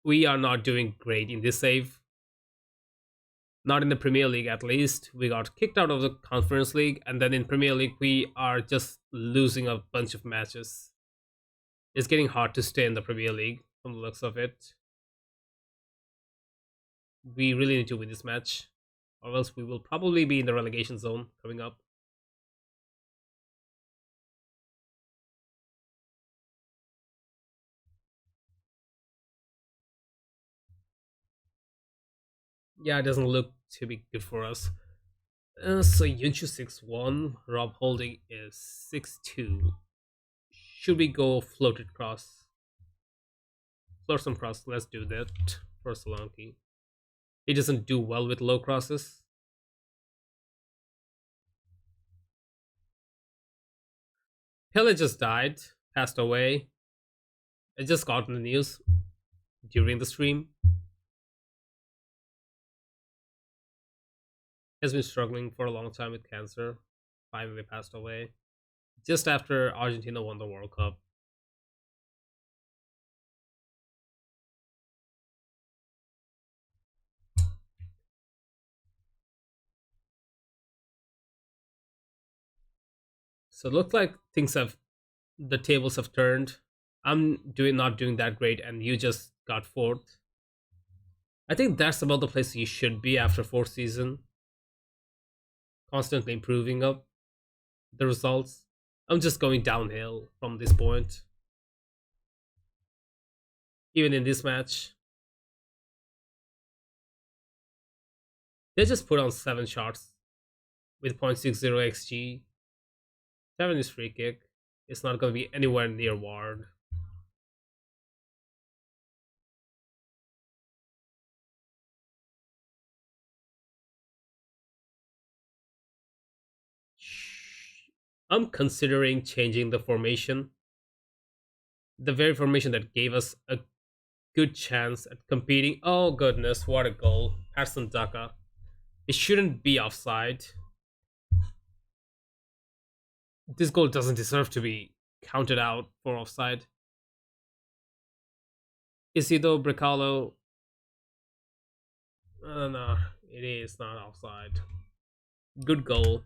we are not doing great in this save. Not in the Premier League, at least. We got kicked out of the Conference League, and then in Premier League, we are just losing a bunch of matches. It's getting hard to stay in the Premier League from the looks of it. We really need to win this match, or else we will probably be in the relegation zone coming up. Yeah, it doesn't look to be good for us. So Yunchu 6-1, Rob Holding is 6-2. Should we go floated cross? Float some cross, let's do that for Solanke. He doesn't do well with low crosses. Pele just died, passed away. I just got in the news during the stream. Has been struggling for a long time with cancer. Finally passed away. Just after Argentina won the World Cup. So it looks like things have the tables have turned. I'm doing not doing that great, and you just got fourth. I think that's about the place you should be after fourth season, constantly improving up the results. I'm just going downhill from this point. Even in this match, they just put on 7 shots with 0.60 xg. 7 is free kick. It's not going to be anywhere near Ward. I'm considering changing the formation. The very formation that gave us a good chance at competing. Oh goodness, what a goal. Patson Daka. It shouldn't be offside. This goal doesn't deserve to be counted out for offside. Isidro Bricalo. No, it is not offside. Good goal.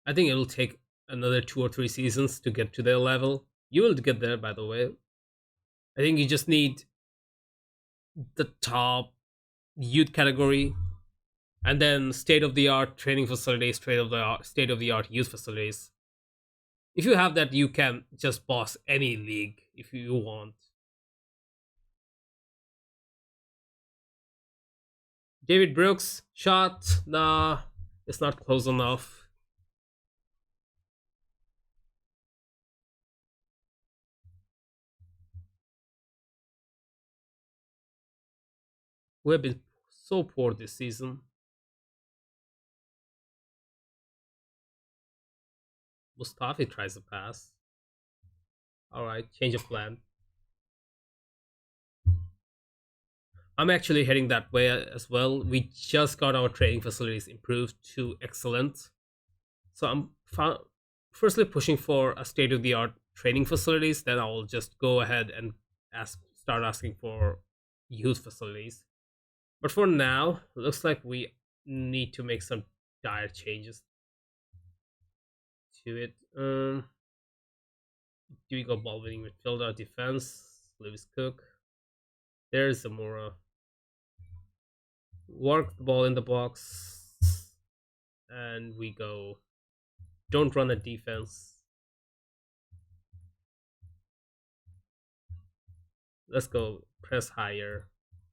I think it'll take another 2 or 3 seasons to get to their level. You will get there, by the way. I think you just need the top youth category, and then state of the art training facilities, state of the art youth facilities. If you have that, you can just boss any league if you want. David Brooks shot. Nah, it's not close enough. We have been so poor this season. Mustafi tries to pass. All right, change of plan. I'm actually heading that way as well. We just got our training facilities improved to excellent. So I'm firstly pushing for a state of the art training facilities. Then I'll just go ahead and start asking for youth facilities. But for now, looks like we need to make some dire changes to it. Do we go ball winning midfielder defense? Lewis Cook. There's Zamora. Work the ball in the box. And we go. Don't run a defense. Let's go press higher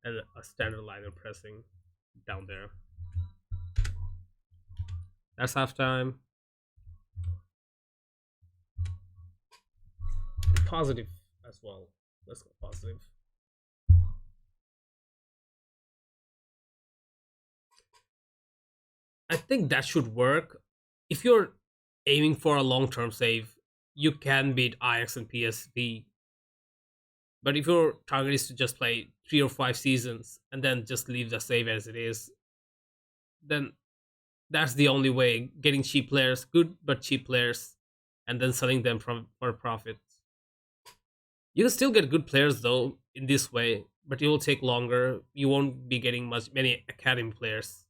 and a standard line of pressing down there. That's halftime. Positive as well. Let's go positive. I think that should work. If you're aiming for a long-term save, you can beat Ajax and PSV. But if your target is to just play 3 or 5 seasons and then just leave the save as it is, then that's the only way. Getting cheap players, good but cheap players, and then selling them for profit. You can still get good players though in this way, but it will take longer. You won't be getting many academy players.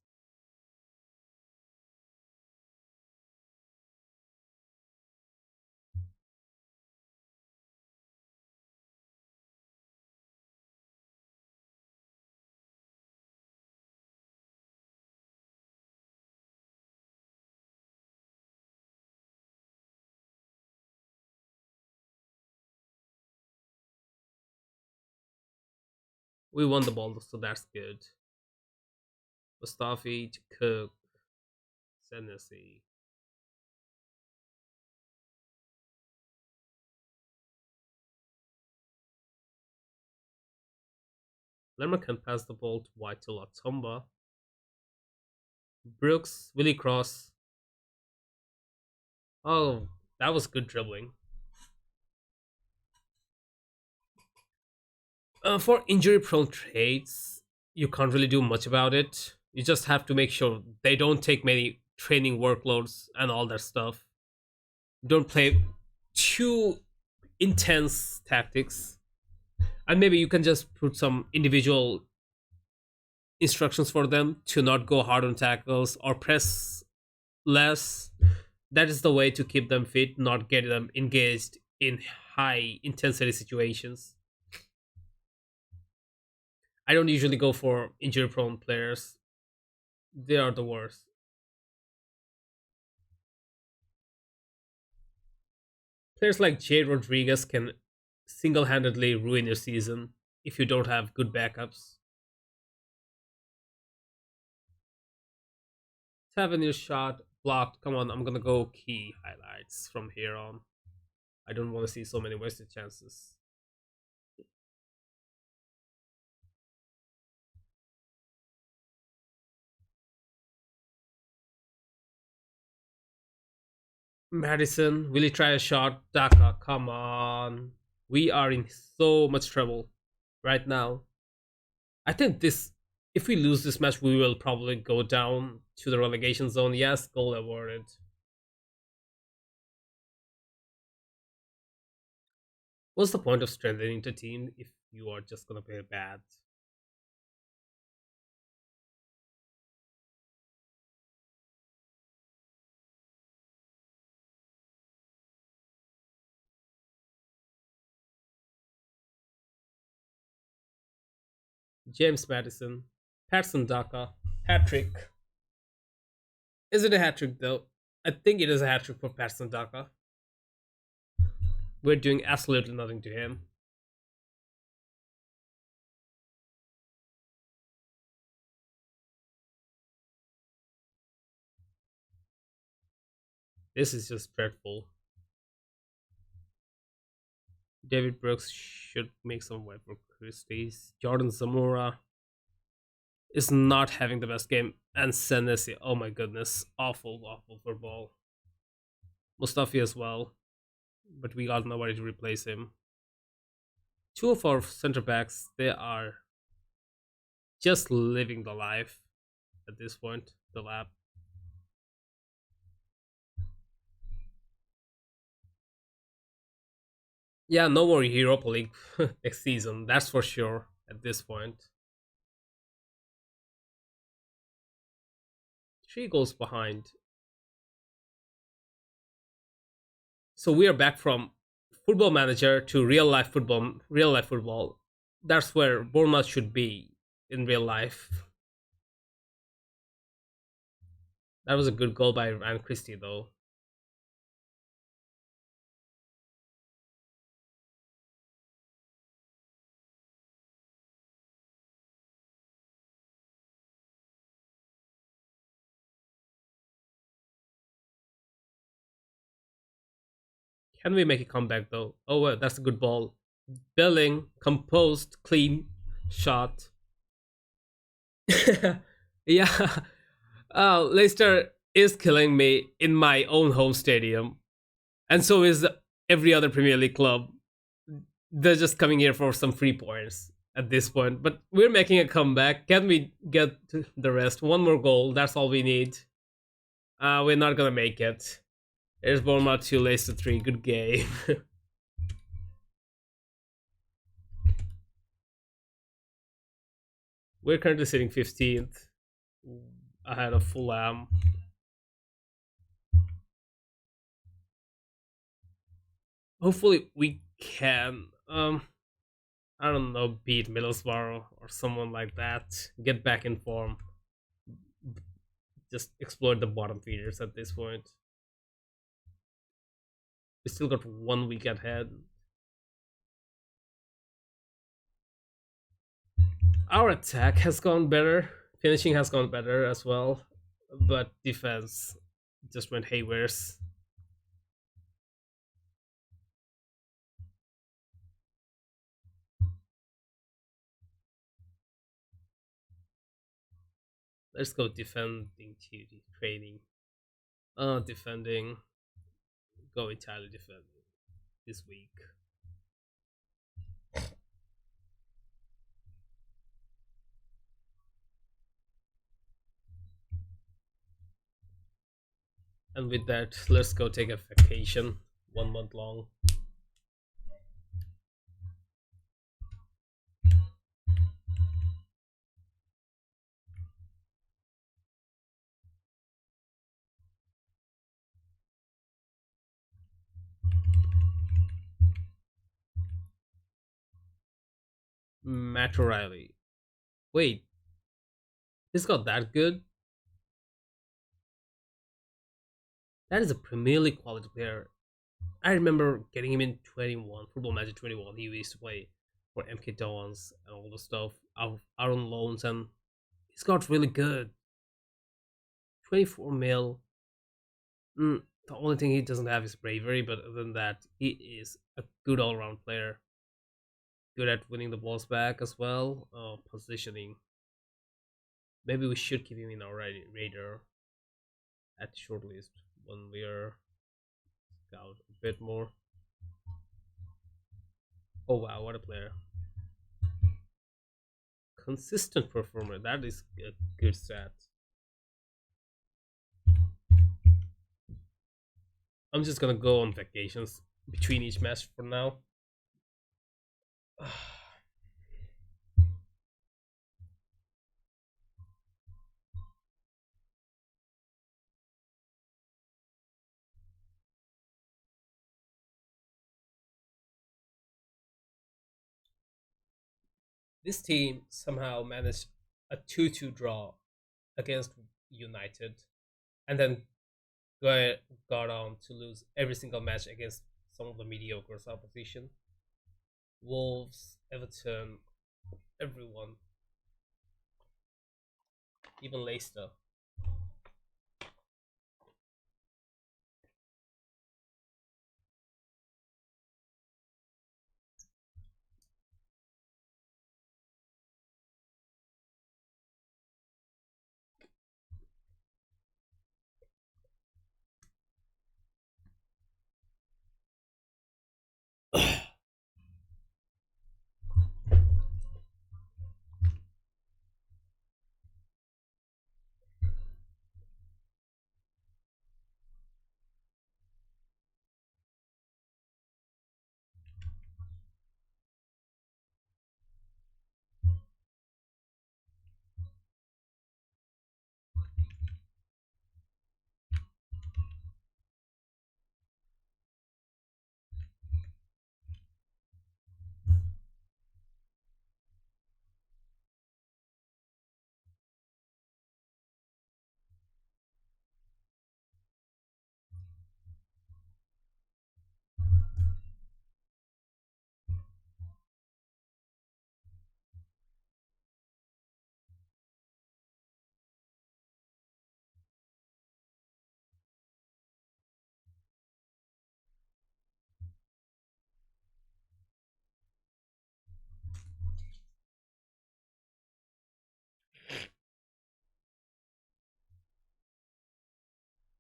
We won the ball, so that's good. Mustafi to Cook, Senesi. Lerma can pass the ball to White to Latomba. Brooks, Willie Cross. Oh, that was good dribbling. For injury prone trades, you can't really do much about it. You just have to make sure they don't take many training workloads and all that stuff. Don't play too intense tactics. And maybe you can just put some individual instructions for them to not go hard on tackles or press less. That is the way to keep them fit, not get them engaged in high intensity situations. I don't usually go for injury prone players. They are the worst. Players like Jay Rodriguez can single handedly ruin your season if you don't have good backups. 7 year shot blocked. Come on, I'm gonna go key highlights from here on. I don't want to see so many wasted chances. Madison, will he try a shot? Daka, come on. We are in so much trouble right now. I think this, if we lose this match, we will probably go down to the relegation zone. Yes, goal awarded. What's the point of strengthening the team if you are just gonna play bad? James Madison, Patson Daka, hat trick. Is it a hat trick though? I think it is a hat trick for Patson Daka. We're doing absolutely nothing to him. This is just dreadful. David Brooks should make some way for Christie's. Jordan Zamora is not having the best game. And Senesi, oh my goodness. Awful, awful for ball. Mustafi as well. But we got nobody to replace him. Two of our center backs, they are just living the life at this point. The lab. Yeah, no more Europa League next season, that's for sure at this point. 3 goals behind. So we are back from football manager to real life football. Real life football. That's where Bournemouth should be in real life. That was a good goal by Ryan Christie, though. Can we make a comeback, though? Oh, well, that's a good ball. Belling, composed, clean shot. Yeah. Leicester is killing me in my own home stadium. And so is every other Premier League club. They're just coming here for some free points at this point. But we're making a comeback. Can we get the rest? One more goal. That's all we need. We're not gonna make it. There's Bournemouth 2, Leicester 3. Good game. We're currently sitting 15th ahead of Fulham. Hopefully we can I don't know, beat Middlesbrough or someone like that. Get back in form. Just exploit the bottom feeders at this point. We still got 1 week ahead. Our attack has gone better. Finishing has gone better as well. But defense just went haywares. Let's go defending training. Defending. Go entirely defending this week. And with that, let's go take a vacation 1 month long. Matt O'Reilly. Wait, he's got that good? That is a Premier League quality player. I remember getting him in 21, Football Magic 21. He used to play for MK Dons and all the stuff out on loans, and he's got really good. 24 mil. The only thing he doesn't have is bravery, but other than that, he is a good all round player. Good at winning the balls back as well. Positioning. Maybe we should keep him in our radar at shortlist when we are scout a bit more. Oh wow, what a player! Consistent performer. That is a good stat. I'm just gonna go on vacations between each match for now. This team somehow managed a 2-2 draw against United, and then got on to lose every single match against some of the mediocre opposition. Wolves, Everton, everyone, even Leicester.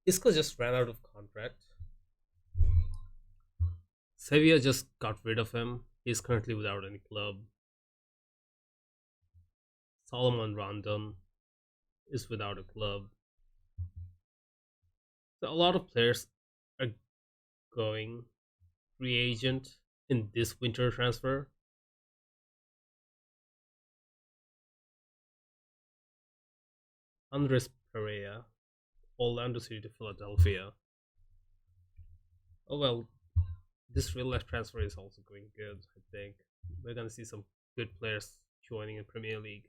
Isco just ran out of contract. Sevilla just got rid of him. He's currently without any club. Solomon Rondon is without a club. So a lot of players are going free agent in this winter transfer. Andres Pereira, Orlando City to Philadelphia. Oh well, this real life transfer is also going good. I think we're gonna see some good players joining in Premier League.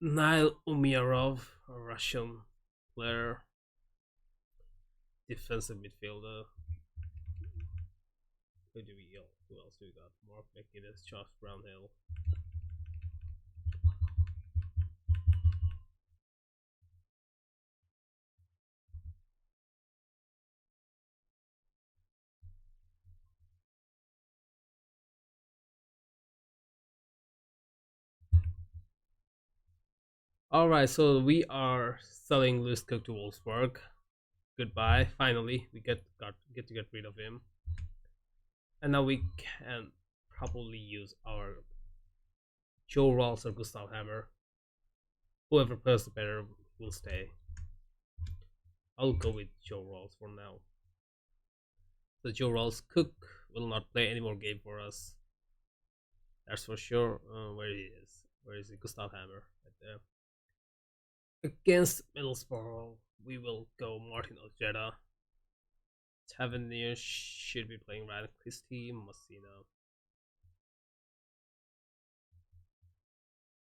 Nile Umirov, a Russian player, defensive midfielder. Who else do we got? Mark McGuinness, Josh Brownhill. All right, so we are selling Lewis Cook to Wolfsburg. Goodbye. Finally, we get to get rid of him, and now we can probably use our Joe Rolls or Gustav Hammer. Whoever plays the better will stay. I'll go with Joe Rolls for now. So Joe Rolls Cook will not play any more game for us. That's for sure. Where he is? Where is he? Gustav Hammer right there. Against Middlesbrough, we will go Martin Ojeda. Tavernier should be playing Ryan Christie, Massina,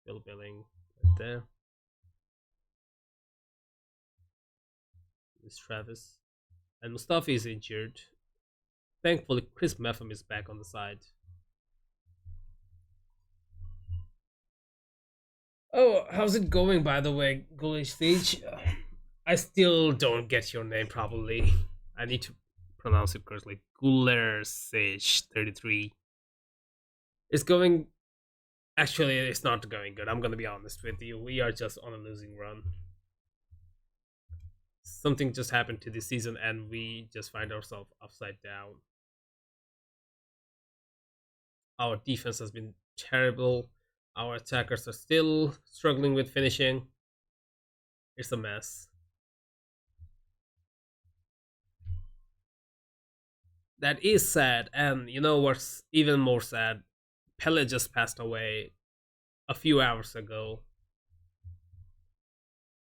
Bill Billing right there. Is Travis. And Mustafi is injured. Thankfully, Chris Meffam is back on the side. Oh, how's it going, by the way, Ghoulish Stage? I still don't get your name properly. I need to pronounce it correctly. Guler Sage 33. It's going. Actually, it's not going good. I'm gonna be honest with you. We are just on a losing run. Something just happened to this season, and we just find ourselves upside down. Our defense has been terrible. Our attackers are still struggling with finishing. It's a mess. That is sad, and you know what's even more sad? Pele just passed away a few hours ago.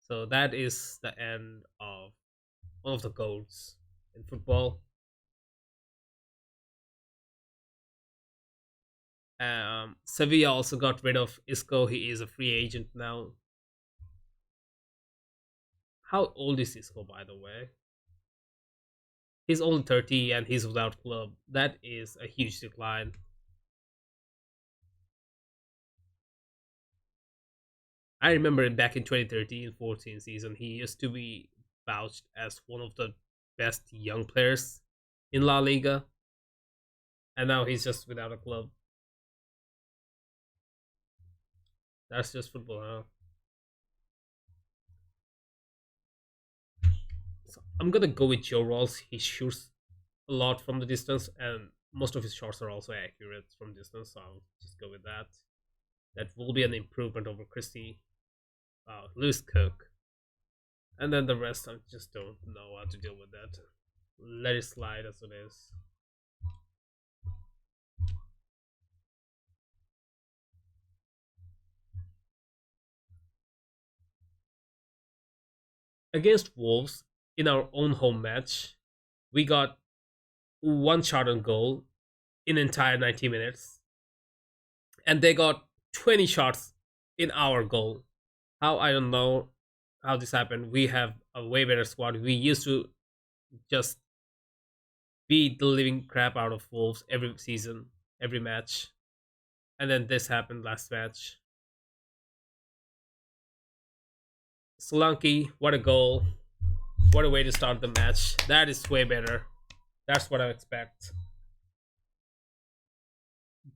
So that is the end of one of the goals in football. Sevilla also got rid of Isco. He is a free agent now. How old is Isco, by the way? He's only 30 and he's without club. That is a huge decline. I remember back in 2013-14 season, he used to be vouched as one of the best young players in La Liga, and now he's just without a club. That's just football, huh? So I'm gonna go with Joe Rolls. He shoots a lot from the distance, and most of his shots are also accurate from distance. So I'll just go with that. That will be an improvement over Christie, Lewis Cook, and then the rest I just don't know how to deal with that. Let it slide as it is. Against Wolves in our own home match, we got one shot on goal in entire 90 minutes, and they got 20 shots in our goal. How, I don't know how this happened. We have a way better squad. We used to just beat the living crap out of Wolves every season, every match, and then this happened last match. Solanke, what a goal! What a way to start the match. That is way better. That's what I expect.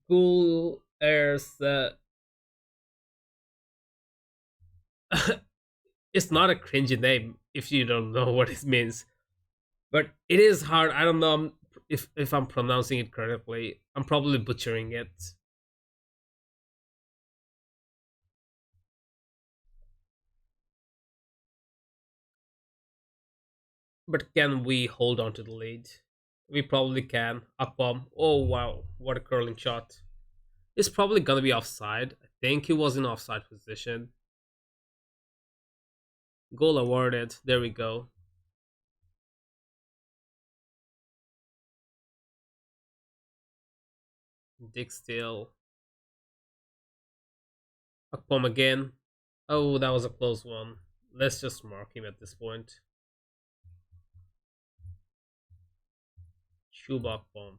Cool airs. It's not a cringy name if you don't know what it means, but it is hard. I don't know if I'm pronouncing it correctly. I'm probably butchering it. But can we hold on to the lead? We probably can. Akpom. Oh wow, what a curling shot. It's probably gonna be offside. I think he was in offside position. Goal awarded. There we go. Dick Steele. Akpom again. Oh, that was a close one. Let's just mark him at this point. Shuba Akpom.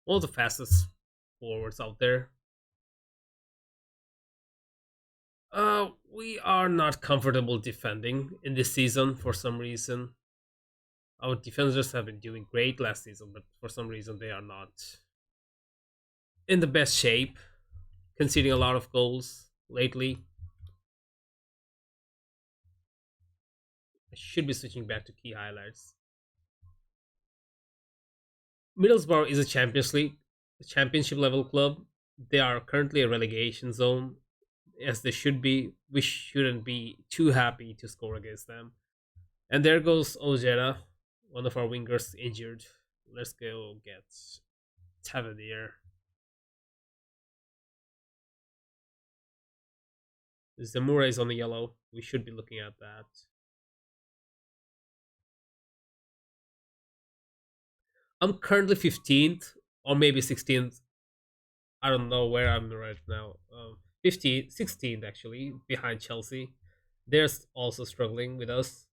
One of the fastest forwards out there. We are not comfortable defending in this season for some reason. Our defenders have been doing great last season, but for some reason they are not in the best shape, conceding a lot of goals lately. I should be switching back to key highlights. Middlesbrough is a championship level club. They are currently a relegation zone, as they should be. We shouldn't be too happy to score against them. And there goes Ojeda, one of our wingers injured. Let's go get Tavernier. Zamora is on the yellow. We should be looking at that. I'm currently 15th or maybe 16th. I don't know where I'm right now. 15th, 16th actually, behind Chelsea. They're also struggling with us.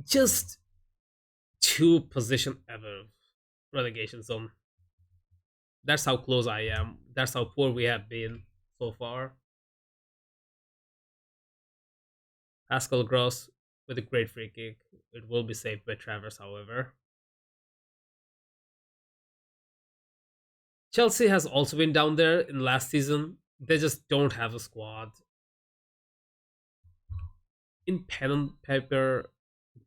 Just two position above relegation zone. That's how close I am. That's how poor we have been so far. Pascal Gross with a great free kick. It will be saved by Travers, however. Chelsea has also been down there in last season. They just don't have a squad. In pen and paper,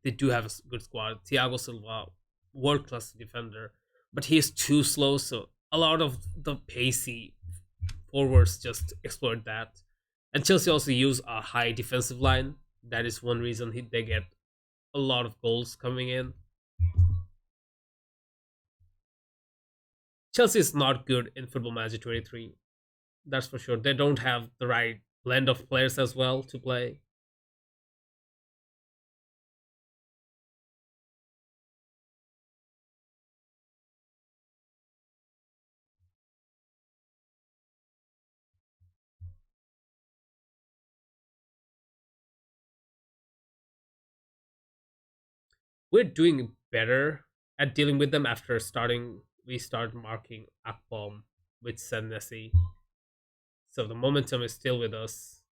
they do have a good squad. Thiago Silva, world class defender, but he is too slow. So a lot of the pacey forwards just exploit that. And Chelsea also use a high defensive line. That is one reason they get a lot of goals coming in. Chelsea is not good in Football Manager 23. That's for sure. They don't have the right blend of players as well to play. We're doing better at dealing with them after starting. We start marking Akpom with Senesi. So the momentum is still with us,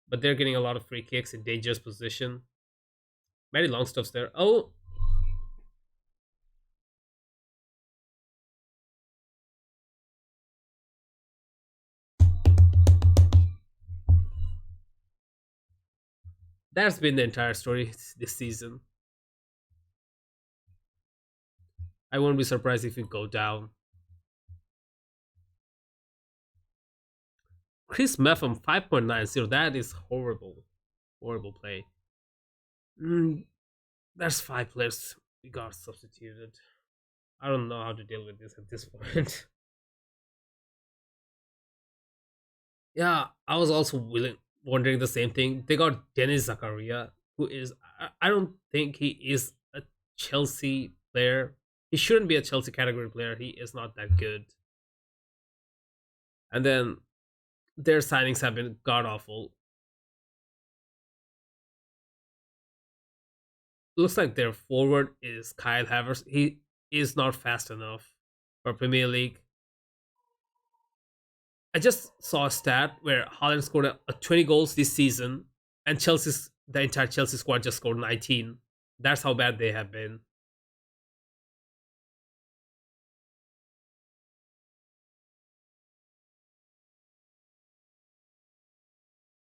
but they're getting a lot of free kicks in dangerous position. Very long stuff's there. Oh, that's been the entire story this season. I won't be surprised if we go down. Chris Meffam 5.90. That is horrible. Horrible play. Mm, there's five players we got substituted. I don't know how to deal with this at this point. Yeah, I was also wondering the same thing. They got Dennis Zakaria, who is I don't think he is a Chelsea player. He shouldn't be a Chelsea category player. He is not that good. And then their signings have been god awful. Looks like their forward is Kyle Havertz. He is not fast enough for Premier League. I just saw a stat where Haaland scored a 20 goals this season, and the entire Chelsea squad just scored 19. That's how bad they have been.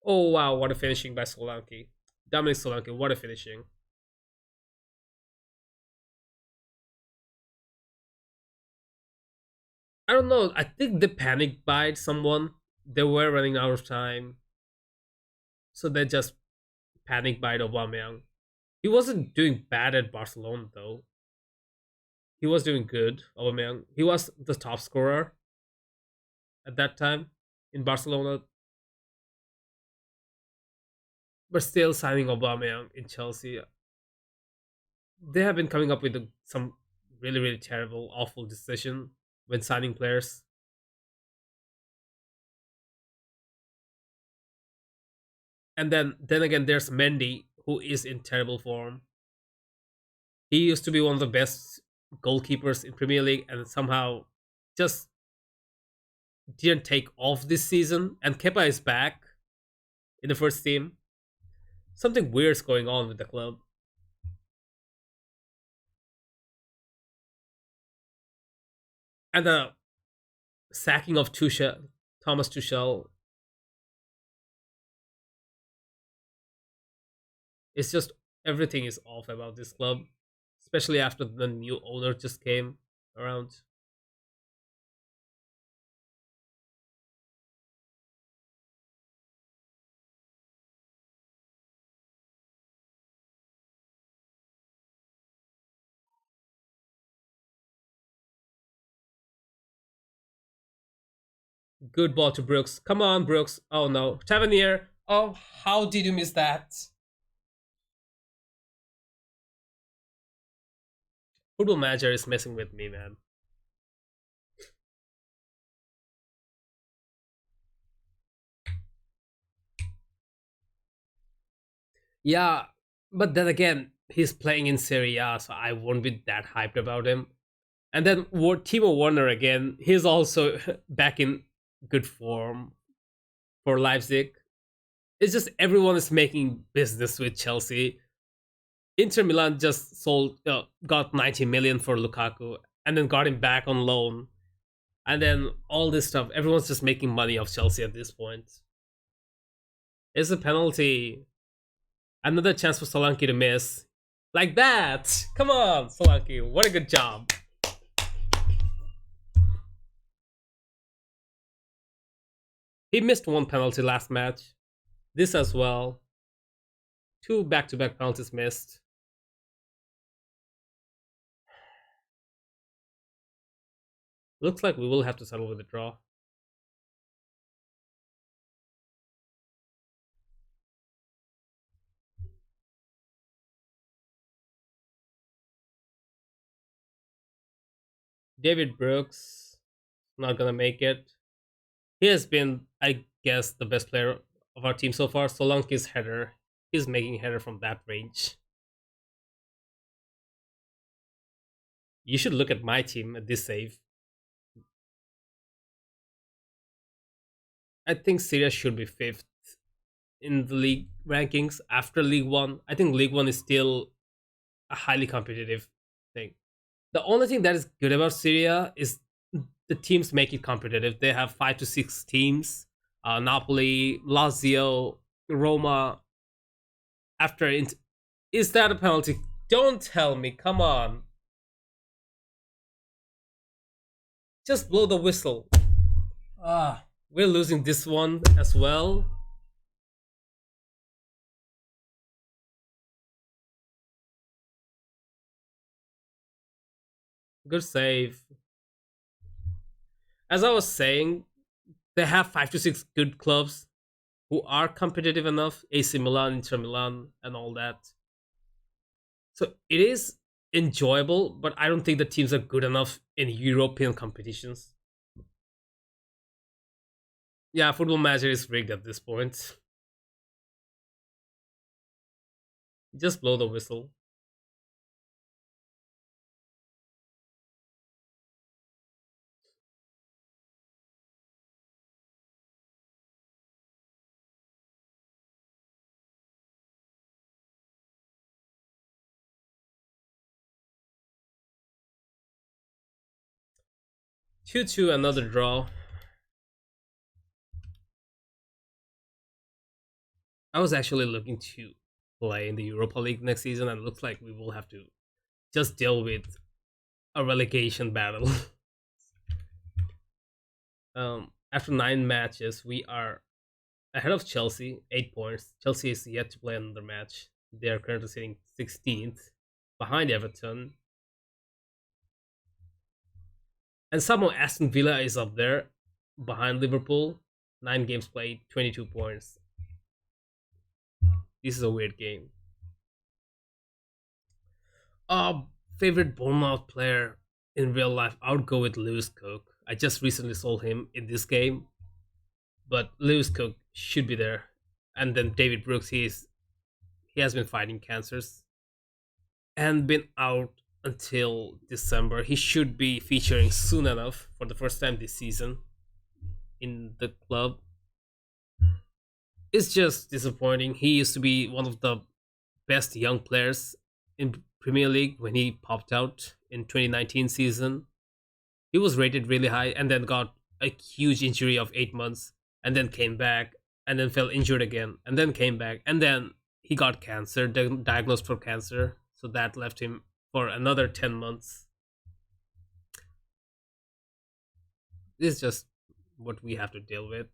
Oh wow, what a finishing by Solanke. Dominic Solanke, what a finishing. I don't know. I think they panic buyed someone. They were running out of time, so they just panic buyed Aubameyang. He wasn't doing bad at Barcelona though. He was doing good. Aubameyang. He was the top scorer at that time in Barcelona, but still signing Aubameyang in Chelsea. They have been coming up with some really really terrible, awful decision when signing players. And then again, there's Mendy, who is in terrible form. He used to be one of the best goalkeepers in Premier League, and somehow just didn't take off this season. And Kepa is back in the first team. Something weird's going on with the club. And the sacking of Thomas Tuchel, it's just everything is off about this club, especially after the new owner just came around. Good ball to Brooks. Come on, Brooks. Oh no. Tavernier. Oh, how did you miss that? Football Manager is messing with me, man. Yeah, but then again, he's playing in Serie A, so I won't be that hyped about him. And then Timo Werner again, he's also back in good form for Leipzig. It's just everyone is making business with Chelsea. Inter Milan just got 90 million for Lukaku, and then got him back on loan, and then all this stuff. Everyone's just making money off Chelsea at this point. It's a penalty. Another chance for Solanke to miss. Like that. Come on, Solanke. What a good job. He missed one penalty last match. This as well. Two back-to-back penalties missed. Looks like we will have to settle with a draw. David Brooks, not gonna make it. He has been, I guess, the best player of our team so far. Solanke's header. He's making header from that range. You should look at my team at this save. I think Syria should be fifth in the league rankings after League One. I think League One is still a highly competitive thing. The only thing that is good about Syria is the teams make it competitive. They have 5 to 6 teams. Napoli, Lazio, Roma. Is that a penalty? Don't tell me. Come on. Just blow the whistle. We're losing this one as well. Good save. As I was saying, they have 5 to 6 good clubs who are competitive enough. AC Milan, Inter Milan, and all that. So it is enjoyable, but I don't think the teams are good enough in European competitions. Yeah, Football Manager is rigged at this point. Just blow the whistle. 2-2, another draw. I was actually looking to play in the Europa League next season, and it looks like we will have to just deal with a relegation battle. After 9 matches, we are ahead of Chelsea, 8 points. Chelsea is yet to play another match. They are currently sitting 16th, behind Everton, and somehow Aston Villa is up there, behind Liverpool. 9 games played, 22 points. This is a weird game. Uh, Favorite Bournemouth player in real life, I would go with Lewis Cook. I just recently sold him in this game, but Lewis Cook should be there. And then David Brooks, he has been fighting cancers and been out until December. He should be featuring soon enough for the first time this season in the club. It's just disappointing. He used to be one of the best young players in Premier League when he popped out in 2019 season. He was rated really high and then got a huge injury of 8 months and then came back and then fell injured again and then came back and then he got cancer, diagnosed for cancer. So that left him for another 10 months. This is just what we have to deal with.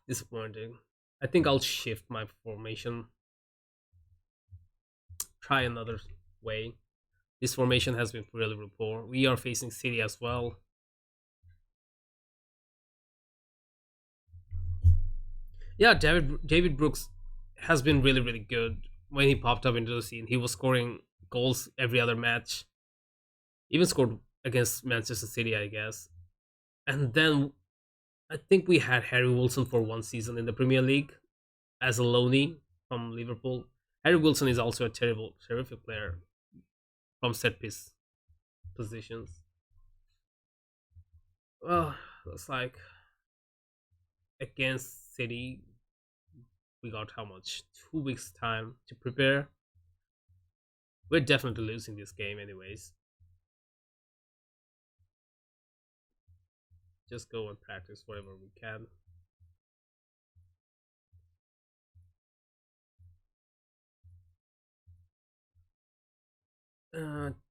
Disappointing. I think I'll shift my formation. Try another way. This formation has been really poor. We are facing City as well. Yeah, David Brooks has been really really good when he popped up into the scene. He was scoring goals every other match. Even scored against Manchester City, I guess. And then I think we had Harry Wilson for one season in the Premier League as a loanee from Liverpool. Harry Wilson is also a terrific player from set piece positions. Well, it's like against City, we got how much? 2 weeks time to prepare. We're definitely losing this game, anyways. Just go and practice whatever we can.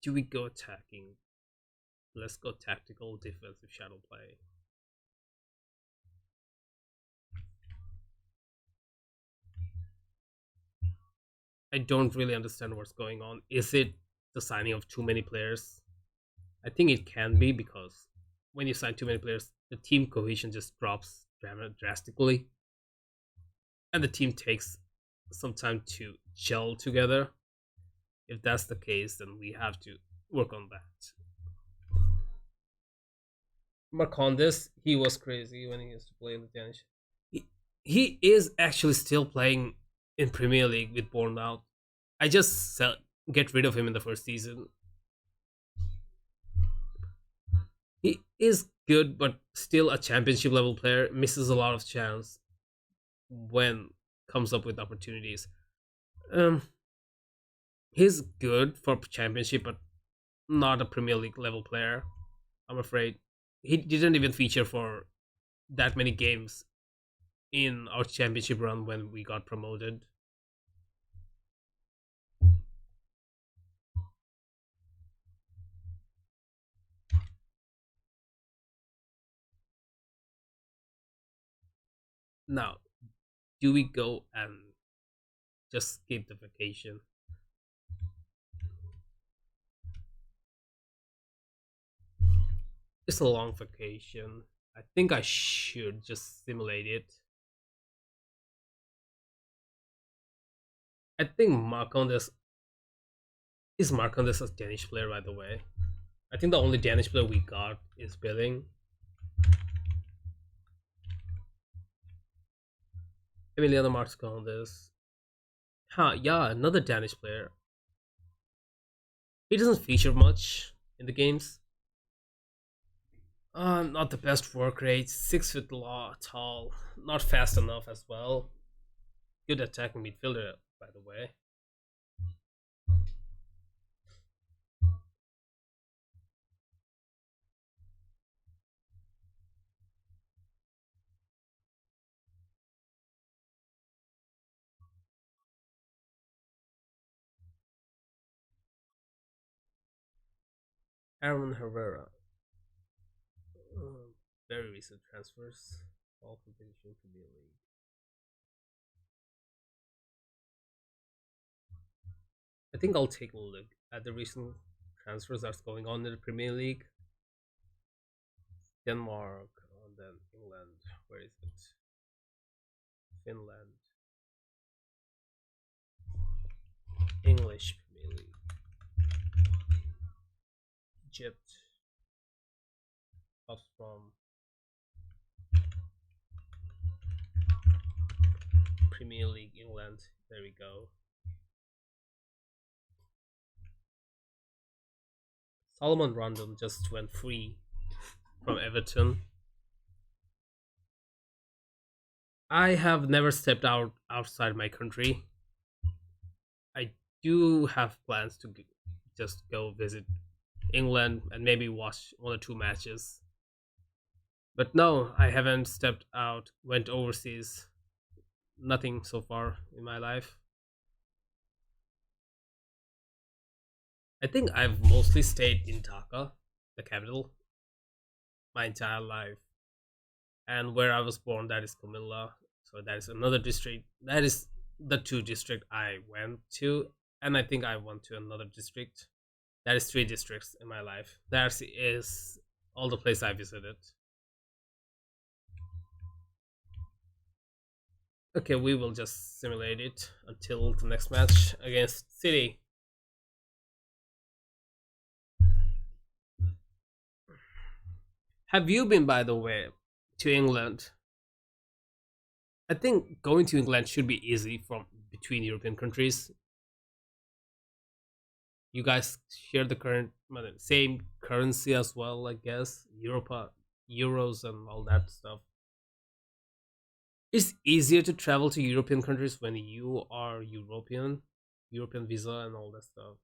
Do we go attacking? Let's go tactical defensive shadow play. I don't really understand what's going on. Is it the signing of too many players? I think it can be because when you sign too many players, the team cohesion just drops drastically, and the team takes some time to gel together. If that's the case, then we have to work on that. Marcondes, he was crazy when he used to play in the Danish. He is actually still playing in Premier League with Bournemouth. I just get rid of him in the first season. He is good, but still a championship level player. Misses a lot of chance when comes up with opportunities. Um, he's good for championship, but not a Premier League level player. I'm afraid he didn't even feature for that many games in our championship run when we got promoted. Now, do we go and just skip the vacation? It's a long vacation. I think I should just simulate it. I think Marcondes is Marcondes a Danish player, by the way. I think the only Danish player we got is Billing. Emiliano Marcondes. Huh, yeah, another Danish player. He doesn't feature much in the games. Not the best work rate. 6 foot tall. Not fast enough as well. Good attacking midfielder, by the way. Aaron Herrera. Very recent transfers. All competition Premier League. I think I'll take a look at the recent transfers that's going on in the Premier League. Denmark, and then England. Where is it? Finland. English Premier League. Egypt. Comes from Premier League England. There we go. Solomon Rondon just went free from Everton. I have never stepped outside my country. I do have plans to just go visit England and maybe watch 1 or 2 matches. But no, I haven't stepped out, went overseas. Nothing so far in my life. I think I've mostly stayed in Dhaka, the capital, my entire life. And where I was born, that is Kumilla. So that is another district. That is the two district I went to, and I think I went to another district. That is 3 districts in my life. That is all the place I visited. Okay, we will just simulate it until the next match against City. Have you been, by the way, to England? I think going to England should be easy from between European countries. You guys share the current same currency as well, I guess. Europa, euros, and all that stuff. It's easier to travel to European countries when you are European visa and all that stuff.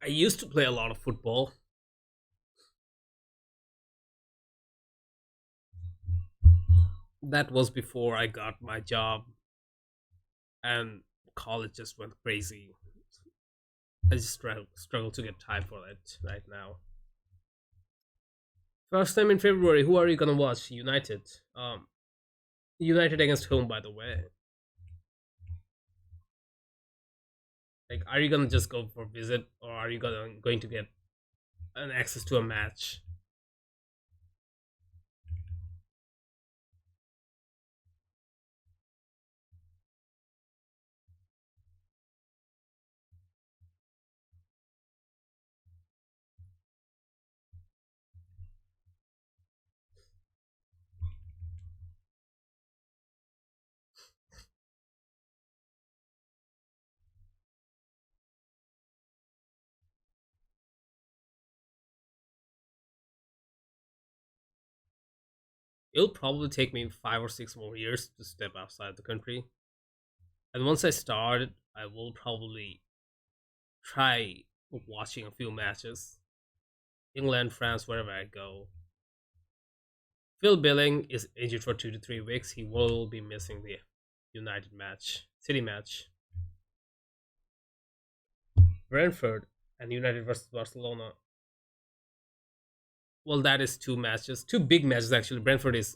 I used to play a lot of football. That was before I got my job and college just went crazy. I just struggle to get time for it right now. First time in February. Who are you gonna watch? United. United against whom, by the way? Like, are you gonna just go for visit, or are you going to get an access to a match? It'll probably take me 5 or 6 more years to step outside the country, and once I start, I will probably try watching a few matches. England, France, wherever I go. Phil Billing is injured for 2 to 3 weeks. He will be missing the United match, City match. Brentford and United versus Barcelona. Well, that is 2 matches, 2 big matches actually. Brentford is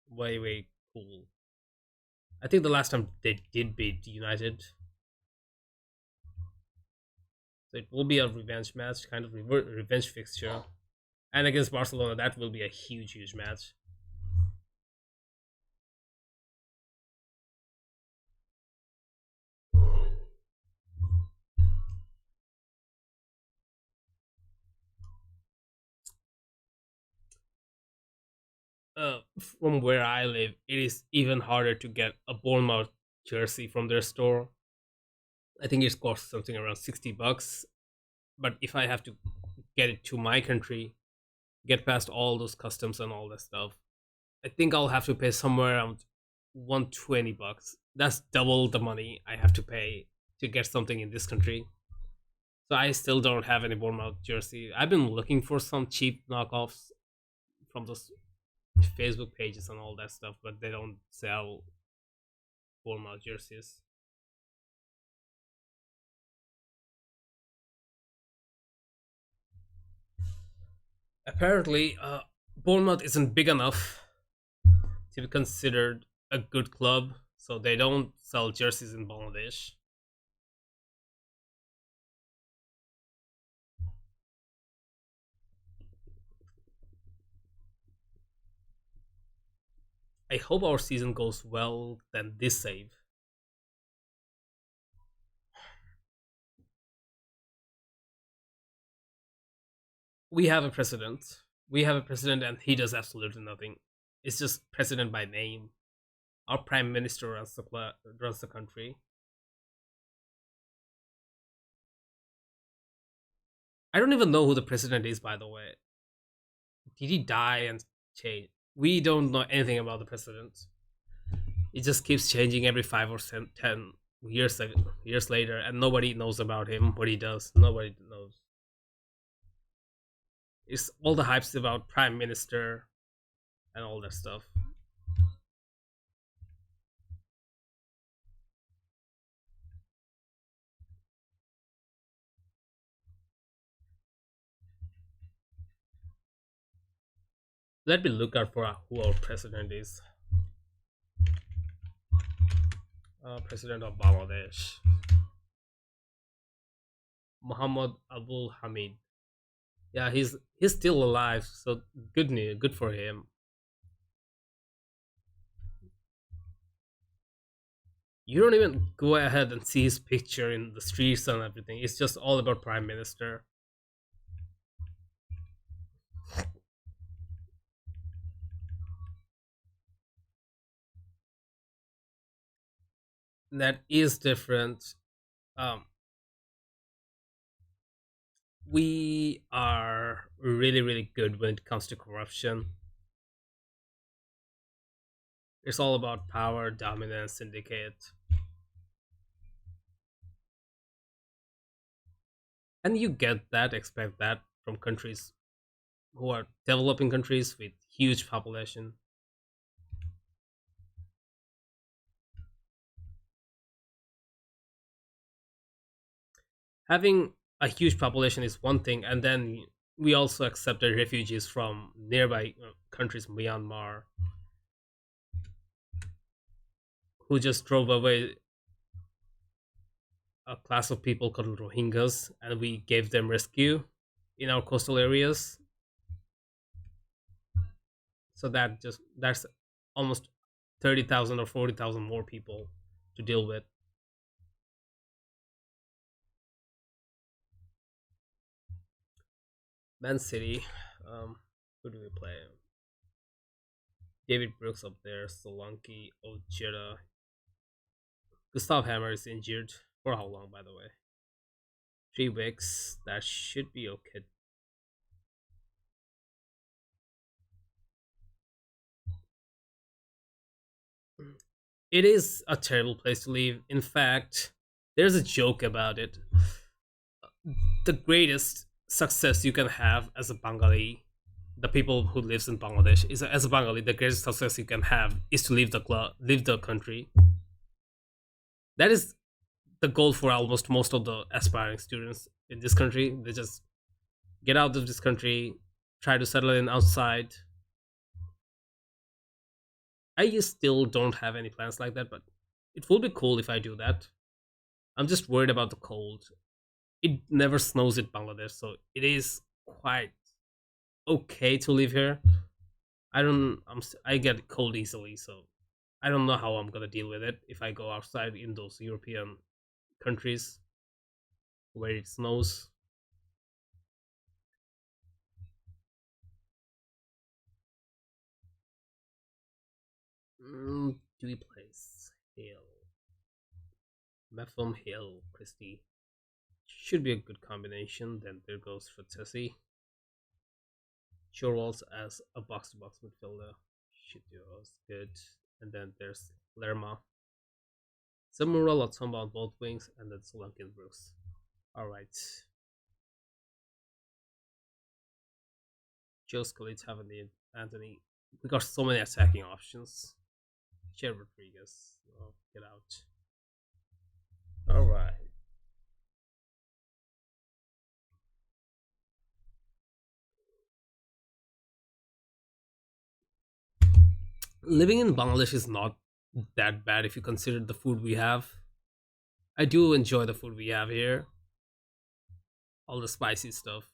way cool. I think the last time they did beat United, so it will be a revenge match, kind of revenge fixture. And against Barcelona, that will be a huge match. From where I live, it is even harder to get a Bournemouth jersey from their store. I think it costs something around $60. But if I have to get it to my country, get past all those customs and all that stuff, I think I'll have to pay somewhere around $120. That's double the money I have to pay to get something in this country. So I still don't have any Bournemouth jersey. I've been looking for some cheap knockoffs from those Facebook pages and all that stuff, but they don't sell Bournemouth jerseys. Apparently, Bournemouth isn't big enough to be considered a good club, so they don't sell jerseys in Bangladesh. I hope our season goes well than this save. We have a president. We have a president, and he does absolutely nothing. It's just president by name. Our prime minister runs the country. I don't even know who the president is, by the way. Did he die and change? We don't know anything about the president. It just keeps changing every 5 or 10 years years later, and nobody knows about him. What he does, nobody knows. It's all the hypes about prime minister and all that stuff. Let me look out for who our president is. President of Bangladesh. Muhammad Abul Hamid. Yeah, he's still alive, so good news, good for him. You don't even go ahead and see his picture in the streets and everything. It's just all about prime minister. That is different. Um, we are really really good when it comes to corruption. It's all about power, dominance, syndicate, and you get that, expect that from countries who are developing countries with huge population. Having a huge population is one thing, and then we also accepted refugees from nearby countries, Myanmar, who just drove away a class of people called Rohingyas, and we gave them rescue in our coastal areas. So that's almost 30,000 or 40,000 more people to deal with. Man City, who do we play? David Brooks up there, Solanke, Ojeda. Gustav Hammer is injured. For how long, by the way? 3 weeks. That should be okay. It is a terrible place to live. In fact, there's a joke about it. The greatest success you can have as a Bengali, the people who lives in Bangladesh, is as a Bengali, the greatest success you can have is to leave leave the country. That is the goal for almost most of the aspiring students in this country. They just get out of this country, try to settle in outside. I just still don't have any plans like that, but it will be cool if I do that. I'm just worried about the cold. It never snows in Bangladesh, so it is quite okay to live here. I get cold easily, so I don't know how I'm gonna deal with it if I go outside in those European countries where it snows. Dewey Place, Hill, Mepham Hill, Christie. Should be a good combination. Then there goes Fatesi. Chorwals as a box to box midfielder. Should do us good. And then there's Lerma. Zamura Latomba on both wings, and then Solanke Brooks. Alright. Joe Scully, Tavernier, Anthony. We got so many attacking options. Che Rodriguez. Oh, get out. Alright. Living in Bangladesh is not that bad if you consider the food we have. I do enjoy the food we have here, all the spicy stuff,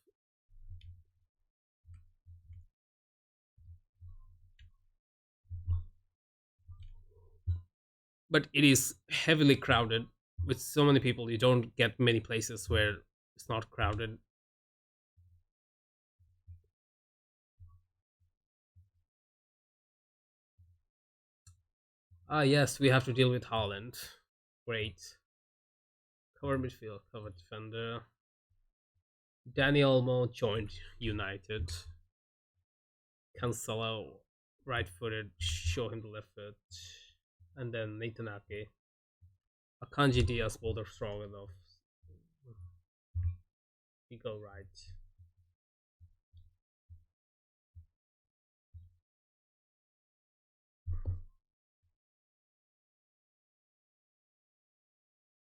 but it is heavily crowded with so many people. You don't get many places where it's not crowded. Ah, yes, we have to deal with Holland. Great. Cover midfield, cover defender. Danny Olmo joined United. Cancelo, right footed, show him the left foot. And then Nathan Ake. Akanji Diaz, both are strong enough. He go right.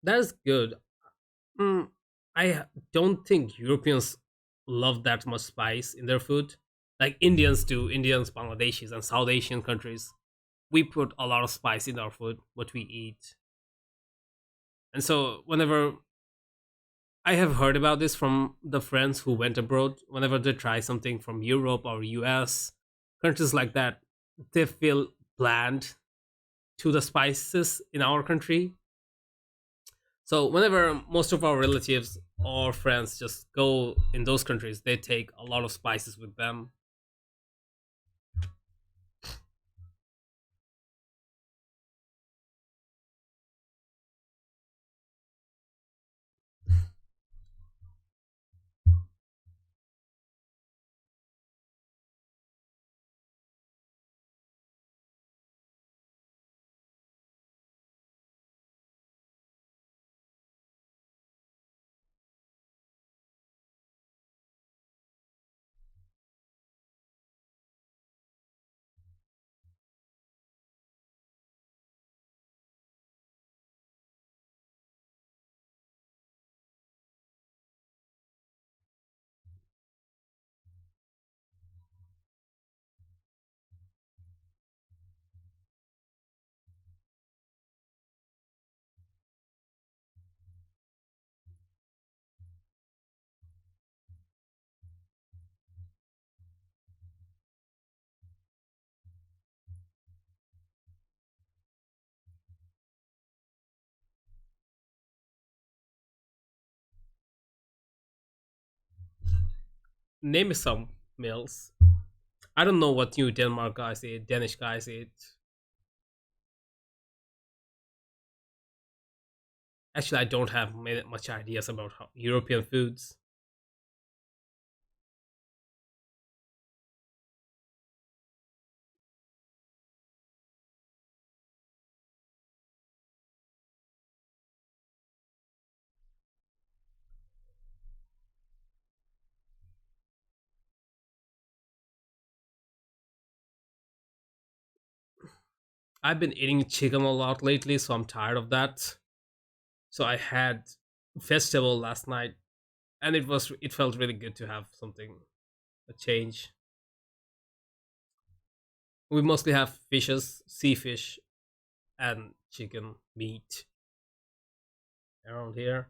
That's good. Mm, I don't think Europeans love that much spice in their food. Like Indians do, Indians, Bangladeshis, and South Asian countries. We put a lot of spice in our food, what we eat. And so whenever I have heard about this from the friends who went abroad. Whenever they try something from Europe or US, countries like that, they feel bland to the spices in our country. So whenever most of our relatives or friends just go in those countries, they take a lot of spices with them. Name me some meals. I don't know what you Denmark guys eat, Danish guys eat. Actually, I don't have much ideas about European foods. I've been eating chicken a lot lately, so I'm tired of that. So I had festival last night, and it felt really good to have something a change. We mostly have fishes, sea fish, and chicken meat around here.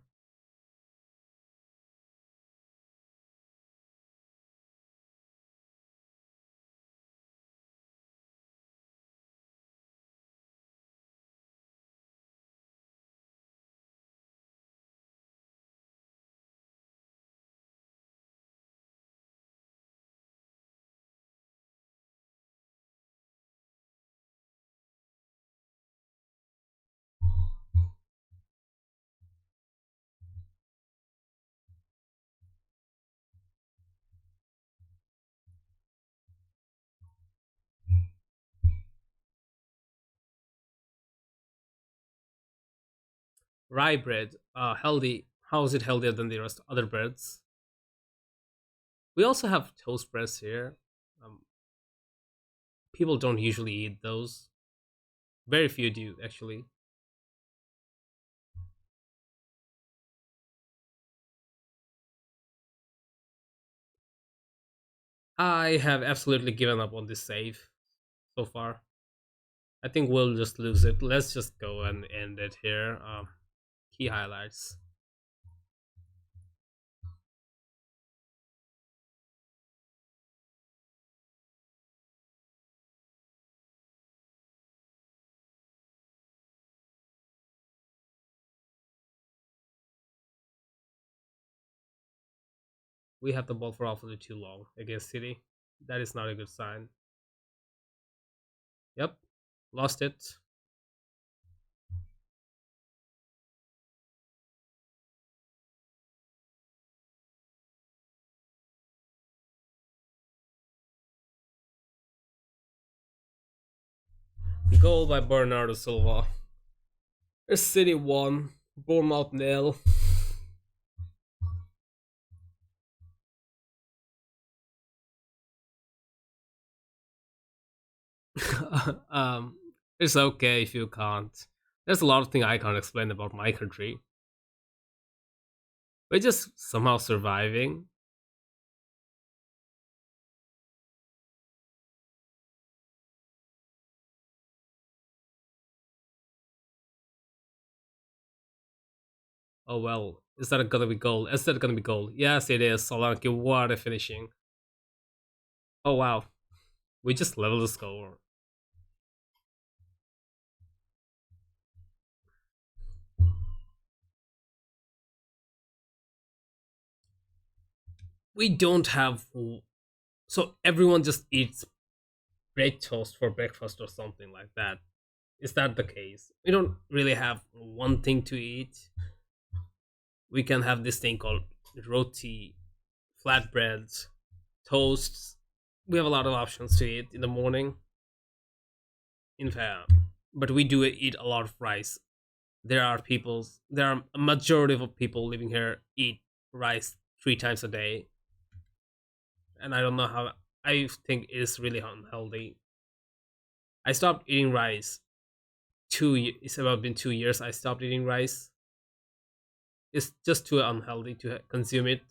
Rye bread, healthy. How is it healthier than the rest other breads? We also have toast breads here. Um, People don't usually eat those. Very few do actually. I have absolutely given up on this save so far. I think we'll just lose it. Let's just go and end it here. Key highlights. We have the ball for awfully too long against City. That is not a good sign. Yep, lost it. Goal by Bernardo Silva. City won. Bournemouth nil. um, it's okay if you can't. There's a lot of things I can't explain about my country. We're just somehow surviving. Oh well, is that gonna be goal? Is that gonna be goal? Yes, it is. Solanke, what a finishing! Oh wow, we just leveled the score. We don't have, so everyone just eats bread toast for breakfast or something like that. Is that the case? We don't really have one thing to eat. We can have this thing called roti, flatbreads, toasts. We have a lot of options to eat in the morning. In fact, but we do eat a lot of rice. There are a majority of people living here eat rice 3 times a day, and I don't know how. I think it is really unhealthy. I stopped eating rice. It's about been 2 years. I stopped eating rice. It's just too unhealthy to consume it.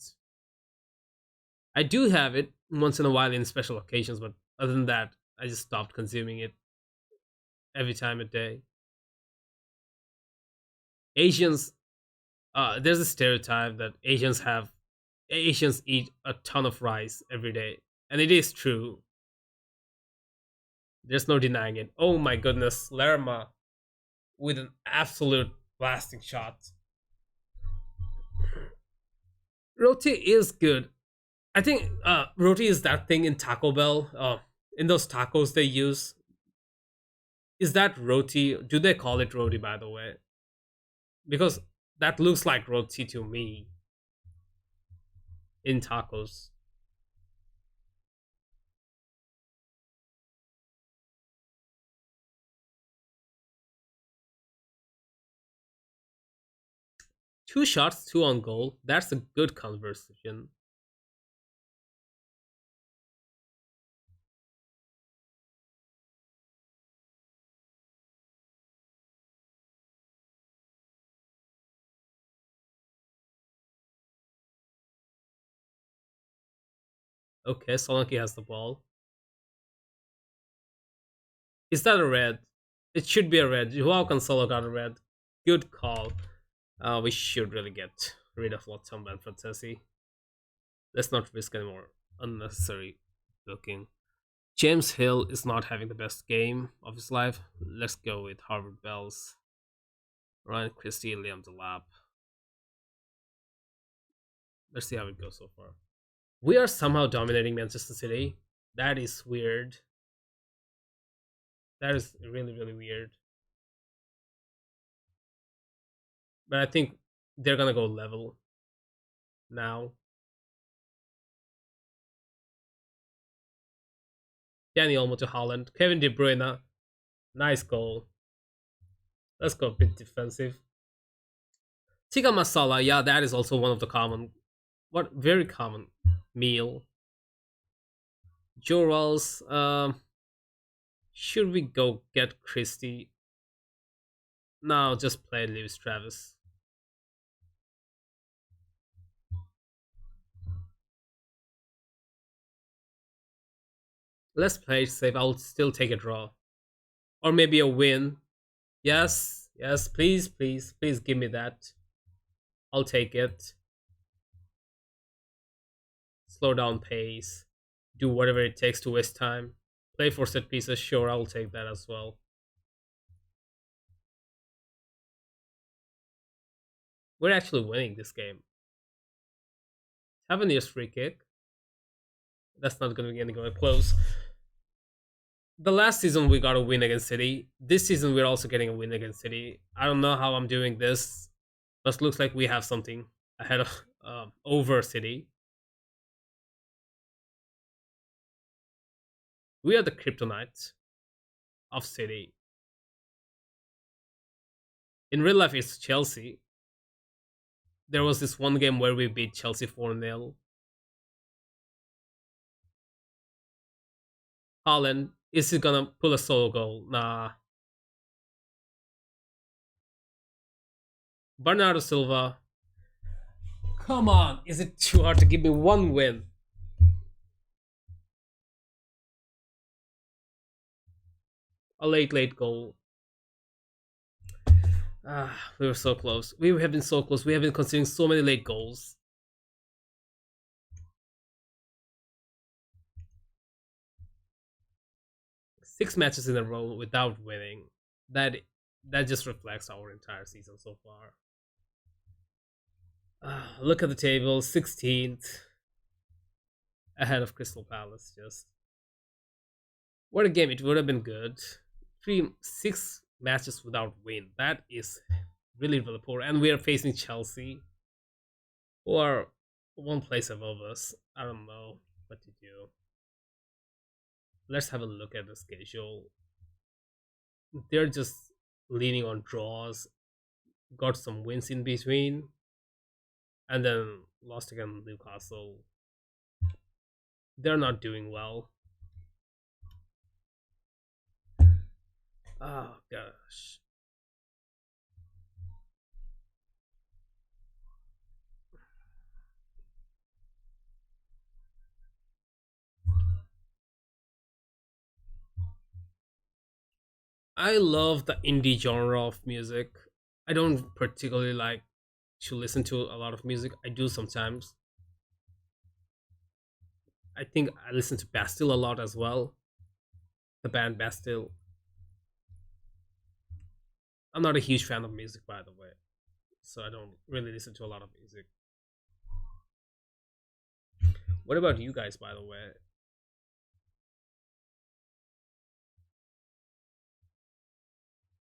I do have it once in a while in special occasions, but other than that, I just stopped consuming it every time a day. Asians, there's a stereotype that Asians eat a ton of rice every day, and it is true. There's no denying it. Oh my goodness, Lerma with an absolute blasting shot. Roti is good. I think roti is that thing in Taco Bell. In those tacos they use. Is that roti? Do they call it roti, by the way? Because that looks like roti to me in tacos. Two shots, two on goal. That's a good conversation. Okay, Solanke has the ball. Is that a red? It should be a red. Joao Cancelo got a red. Good call. We should really get rid of Lotomba and Francesi. Let's not risk any more unnecessary booking. James Hill is not having the best game of his life. Let's go with Harvard Bells. Ryan Christie, Liam Delap. Let's see how it goes so far. We are somehow dominating Manchester City. That is weird. That is really, really weird. But I think they're gonna go level now. Danny Olmo to Holland. Kevin De Bruyne. Nice goal. Let's go a bit defensive. Tikka masala. Yeah, that is also one of the common, what very common meal. Joe Rolls. Should we go get Christie? No, just play Lewis Travis. Let's play it safe. I'll still take a draw. Or maybe a win. Yes, yes, please, please, please give me that. I'll take it. Slow down pace. Do whatever it takes to waste time. Play for set pieces, sure, I'll take that as well. We're actually winning this game. 7 years free kick. That's not going to be anywhere close. The last season we got a win against City. This season we're also getting a win against City. I don't know how I'm doing this, but looks like we have something ahead of over City. We are the kryptonite of City. In real life, it's Chelsea. There was this one game where we beat Chelsea 4-0. Haaland, is he gonna pull a solo goal? Nah. Bernardo Silva. Come on, is it too hard to give me one win? A late goal. We were so close. We have been so close. We have been conceding so many late goals. 6 matches in a row without winning. That that just reflects our entire season so far. Look at the table, 16th, ahead of Crystal Palace. Just what a game! It would have been good. 6 matches without win. That is really poor. And we are facing Chelsea, who are one place above us. I don't know what to do. Let's have a look at the schedule. They're just leaning on draws, got some wins in between, and then lost against Newcastle. They're not doing well. Oh gosh. I love the indie genre of music. I don't particularly like to listen to a lot of music. I do sometimes. I think I listen to Bastille a lot as well. The band Bastille. I'm not a huge fan of music, by the way, so I don't really listen to a lot of music. What about you guys, by the way?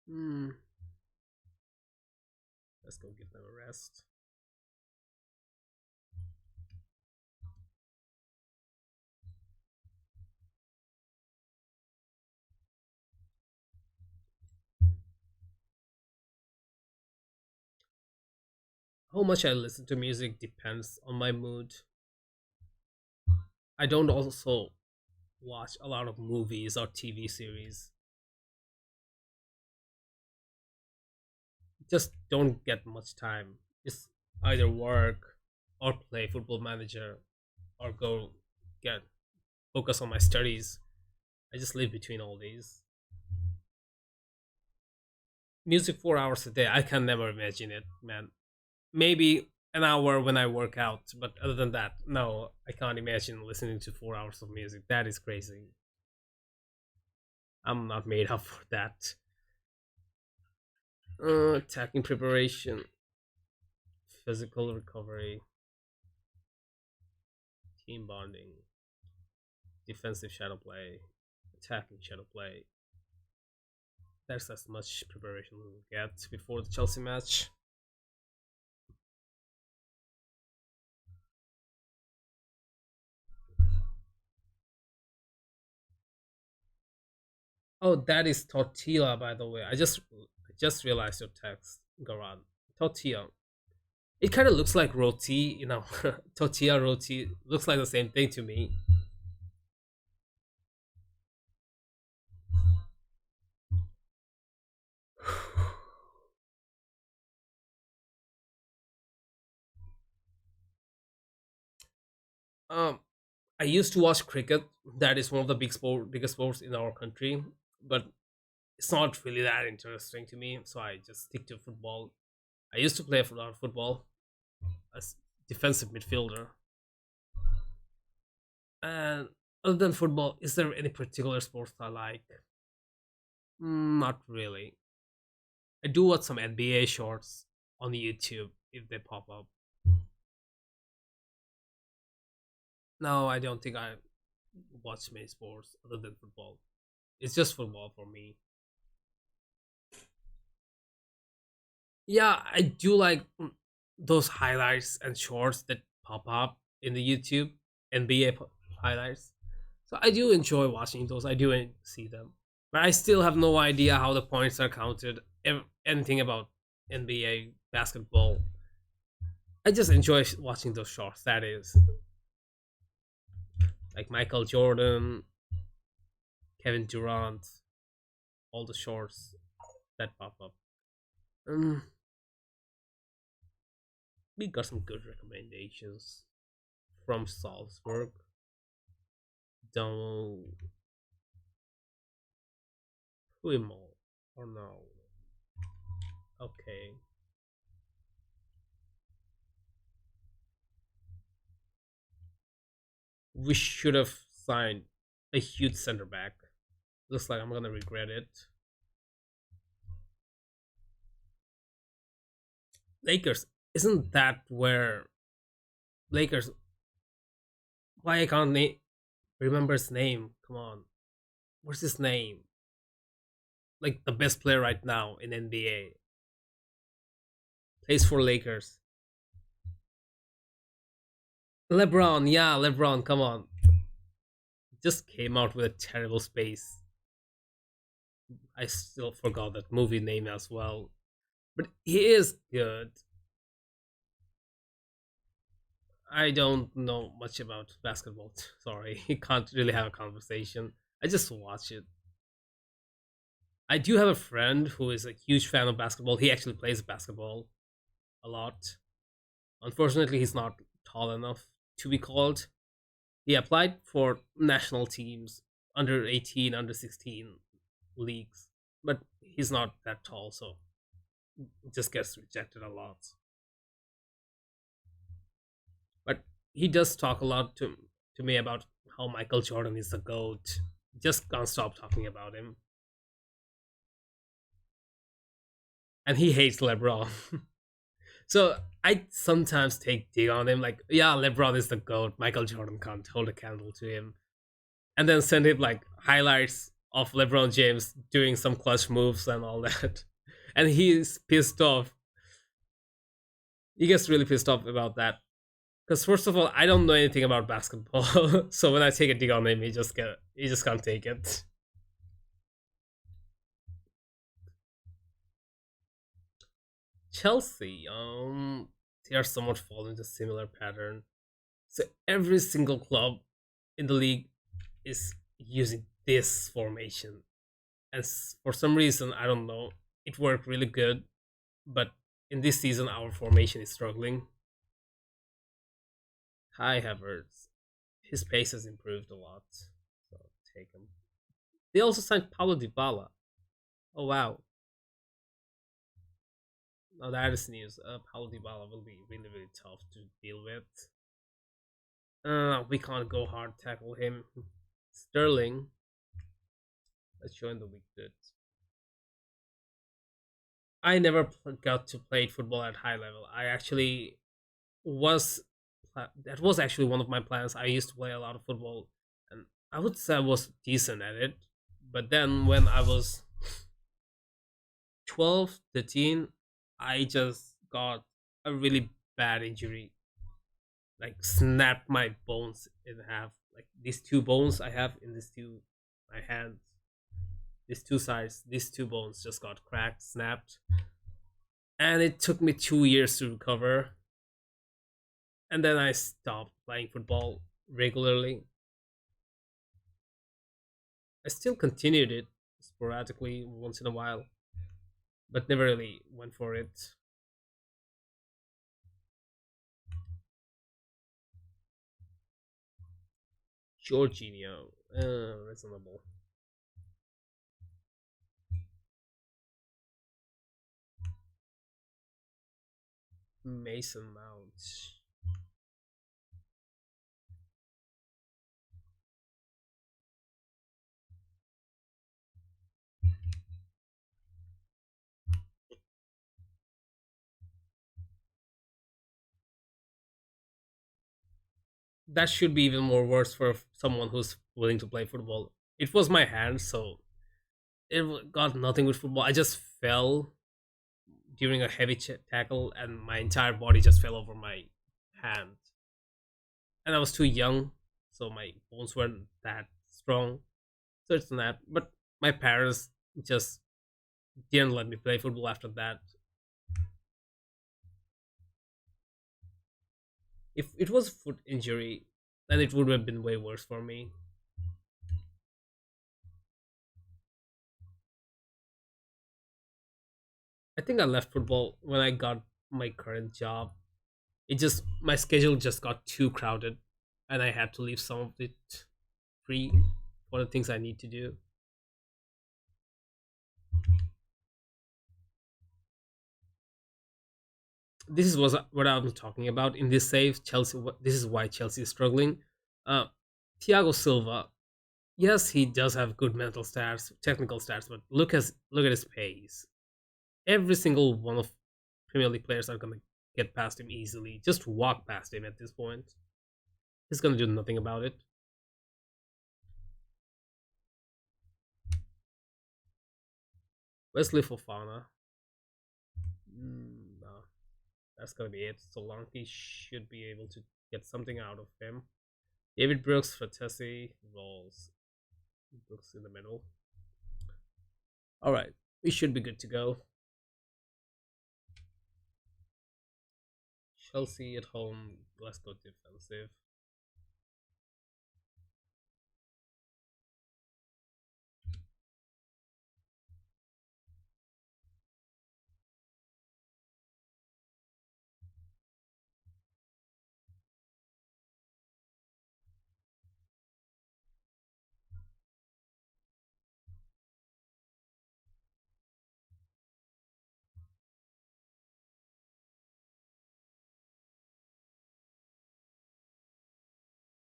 Hmm. Let's go give them a rest. How much I listen to music depends on my mood. I don't also watch a lot of movies or TV series. Just don't get much time. Just either work or play Football Manager or go get focus on my studies. I just live between all these. Music 4 hours a day, I can never imagine it, man. Maybe an hour when I work out, but other than that, no, I can't imagine listening to 4 hours of music. That is crazy. I'm not made up for that. Attacking preparation, physical recovery, team bonding, defensive shadow play, attacking shadow play. That's as much preparation we will get before the Chelsea match. Oh, that is tortilla, by the way. I just realized your text, Garan. Tortilla. It kind of looks like roti, tortilla roti looks like the same thing to me. Um, I used to watch cricket. That is one of the biggest sports in our country, but it's not really that interesting to me. So I just stick to football. I used to play a lot of football as defensive midfielder. And other than football, is there any particular sports I like? Not really. I do watch some NBA shorts on YouTube if they pop up. No, I don't think I watch many sports other than football. It's just football for me. Yeah, I do like those highlights and shorts that pop up in the YouTube NBA highlights. So I do enjoy watching those. I do see them, but I still have no idea how the points are counted. Anything about NBA basketball. I just enjoy watching those shorts. That is like Michael Jordan, Kevin Durant, all the shorts that pop up. Um, we got some good recommendations from Salzburg. Don't Huimo or no? Okay. We should have signed a huge center back. Looks like I'm gonna regret it. Lakers, isn't that where Lakers? Why I can't remember his name? Come on, what's his name? Like the best player right now in NBA plays for Lakers. LeBron, yeah, LeBron. Come on, just came out with a terrible space. I still forgot that movie name as well, but he is good. I don't know much about basketball. Sorry, can't really have a conversation. I just watch it. I do have a friend who is a huge fan of basketball. He actually plays basketball a lot. Unfortunately, he's not tall enough to be called. He applied for national teams, under 18, under 16 leagues, but he's not that tall, so just gets rejected a lot. But he does talk a lot to me about how Michael Jordan is the GOAT. Just can't stop talking about him. And he hates LeBron. So I sometimes take dig on him, like, yeah, LeBron is the GOAT. Michael Jordan can't hold a candle to him. And then send him like highlights of LeBron James doing some clutch moves and all that. And he's pissed off. He gets really pissed off about that. Because first of all, I don't know anything about basketball. So when I take a dig on him, he just can't take it. Chelsea, they are somewhat following a similar pattern. So every single club in the league is using this formation, and for some reason I don't know, it worked really good. But in this season, our formation is struggling. Kai Havertz, his pace has improved a lot, so take him. They also signed Paulo Dybala. Oh wow, now that is news. Paulo Dybala will be really really tough to deal with. We can't go hard tackle him. Sterling, let's join the weak foot. I never got to play football at high level. I actually was that was actually one of my plans. I used to play a lot of football, and I would say I was decent at it. But then when I was 12, 13, I just got a really bad injury, like snapped my bones in half. Like these two bones I have in these two my hands, these two sides, these two bones just got cracked, snapped, and it took me 2 years to recover. And then I stopped playing football regularly. I still continued it sporadically once in a while, but never really went for it. Jorginho, reasonable. Mason Mount. That should be even more worse for someone who's willing to play football. It was my hand, so it got nothing with football. I just fell during a heavy tackle, and my entire body just fell over my hand. And I was too young, so my bones weren't that strong. So it's not. But my parents just didn't let me play football after that. If it was foot injury, then it would have been way worse for me. I think I left football when I got my current job. It just my schedule just got too crowded, and I had to leave some of it free for the things I need to do. this is was what I'm talking about in this save. Chelsea. This is why Chelsea is struggling. Uh, Thiago Silva. Yes, he does have good mental stats, technical stats, but look at his pace. Every single one of Premier League players are gonna get past him easily. Just walk past him at this point. He's gonna do nothing about it. Wesley Fofana. No, that's gonna be it. Solanke should be able to get something out of him. David Brooks, Fatesi, Rolls. Brooks in the middle. All right, we should be good to go. Chelsea at home. Let's go defensive.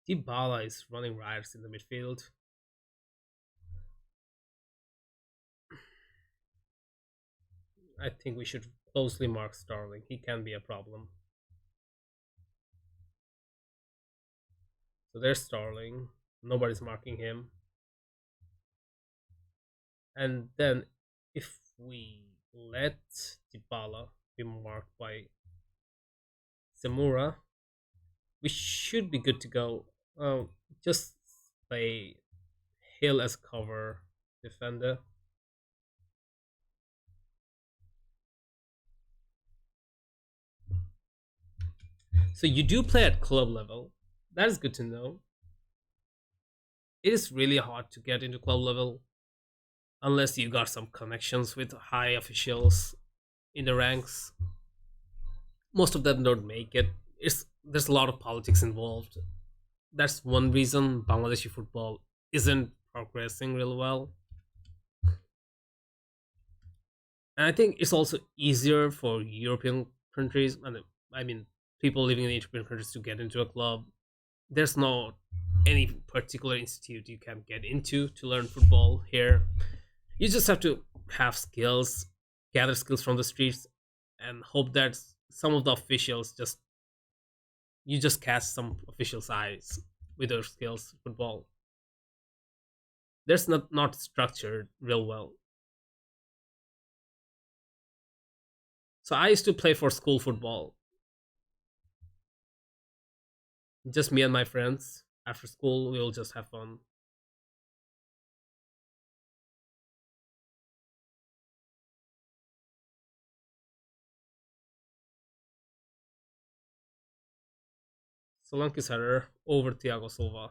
Dybala is running riots in the midfield. I think we should closely mark Starling. He can be a problem. So there's Starling. Nobody's marking him. And then if we let Dybala be marked by Zamora, we should be good to go. Just play Hill as cover defender. So you do play at club level. That is good to know. It is really hard to get into club level unless you got some connections with high officials in the ranks. Most of them don't make it. There's a lot of politics involved. That's one reason Bangladeshi football isn't progressing real well. And I think it's also easier for European countries, and I mean people living in European countries, to get into a club. There's no any particular institute you can get into to learn football here. You just have to have skills, gather skills from the streets, and hope that some of the officials just you just catch some officials' eyes with your skills. Football, there's not structured real well. So I used to play for school football, just me and my friends. After school, we'll just have fun. Solanke's header over Thiago Silva.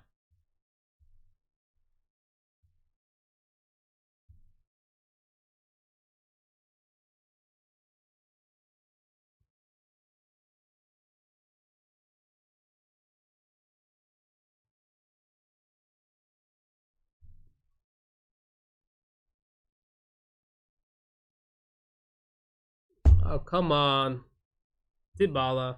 Oh come on, Dybala.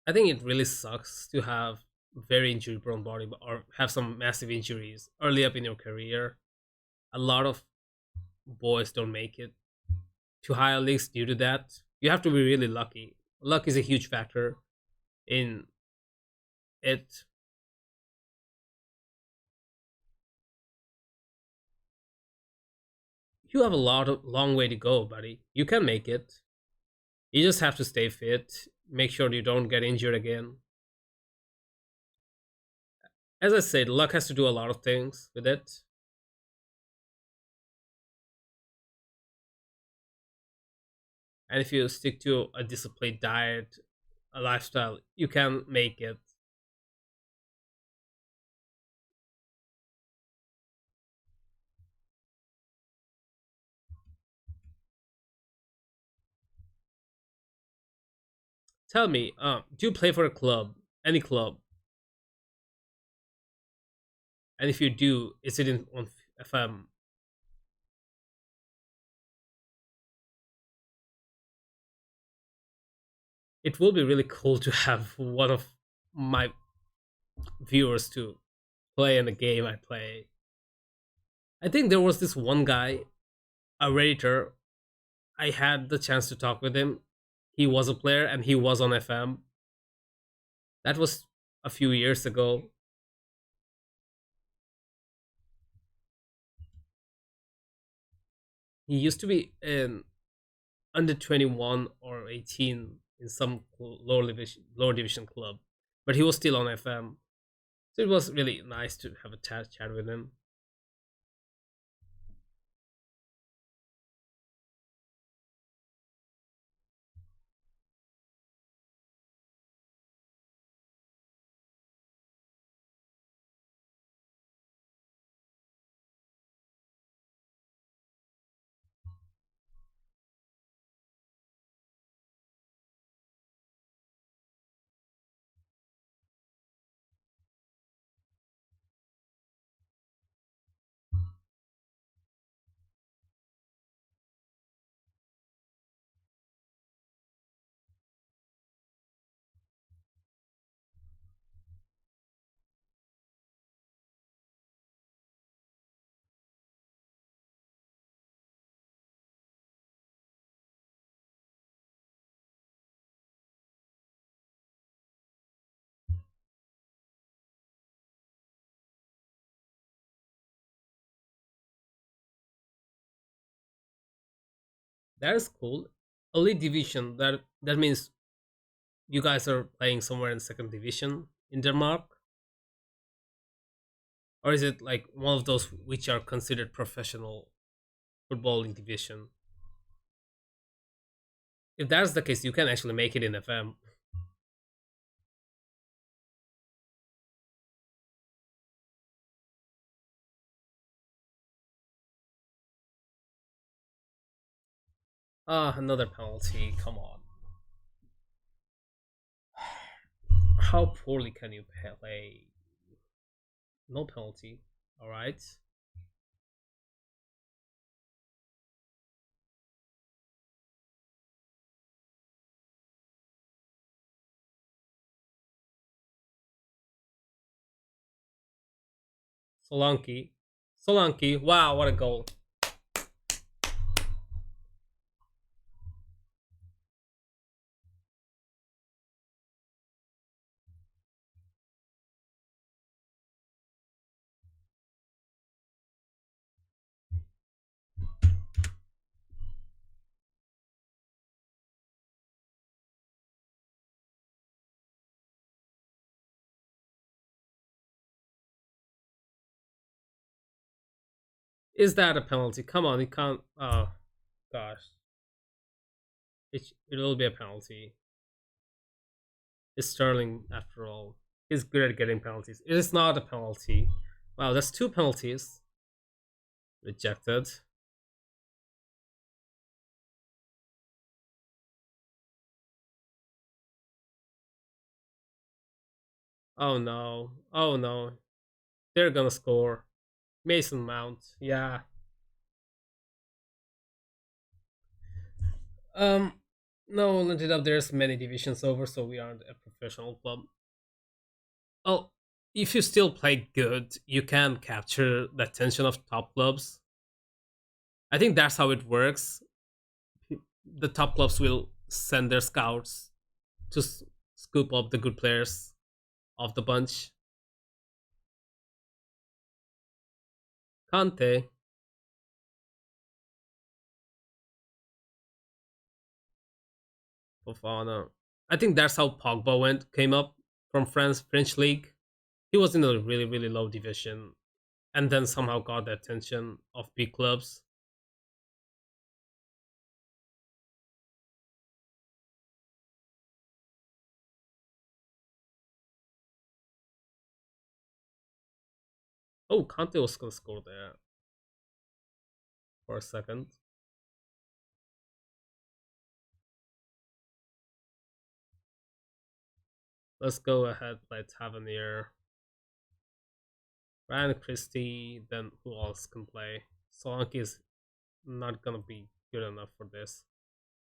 I think it really sucks to have very injury prone body or have some massive injuries early up in your career. A lot of boys don't make it to higher leagues due to that. You have to be really lucky. Luck is a huge factor in it. You have a long way to go, buddy. You can make it. You just have to stay fit. Make sure you don't get injured again. As I said, luck has to do a lot of things with it. And if you stick to a disciplined diet, a lifestyle, you can make it. Tell me, do you play for a club? Any club? And if you do, is it in on FM? It will be really cool to have one of my viewers to play in the game I play. I think there was this one guy, a redditor. I had the chance to talk with him. He was a player and he was on FM. That was a few years ago. He used to be in under 21 or 18 in some lower division club, but he was still on FM. So it was really nice to have a chat with him. That is cool. Elite division. That means you guys are playing somewhere in second division in Denmark, or is it like one of those which are considered professional footballing division? If that's the case, you can actually make it in FM. Ah, another penalty. Come on. How poorly can you play? No penalty. All right. Solanke. Solanke. Wow, what a goal. Is that a penalty? Come on, it can't. Oh, gosh. It will be a penalty. It's Sterling, after all. He's good at getting penalties. It is not a penalty. Wow, that's two penalties. Rejected. Oh no. Oh no. They're gonna score. Mason Mount. Yeah. Um. No, ended up there's many divisions over, so we aren't a professional club. Oh, if you still play good, you can capture the attention of top clubs. I think that's how it works. The top clubs will send their scouts to scoop up the good players of the bunch. Kante, Fofana. I think that's how Pogba came up from French league. He was in a really low division, and then somehow got the attention of big clubs. Oh, Kante was gonna score there for a second. Let's go ahead. Let's have a near Ryan Christie. Then who else can play? Solanke is not gonna be good enough for this.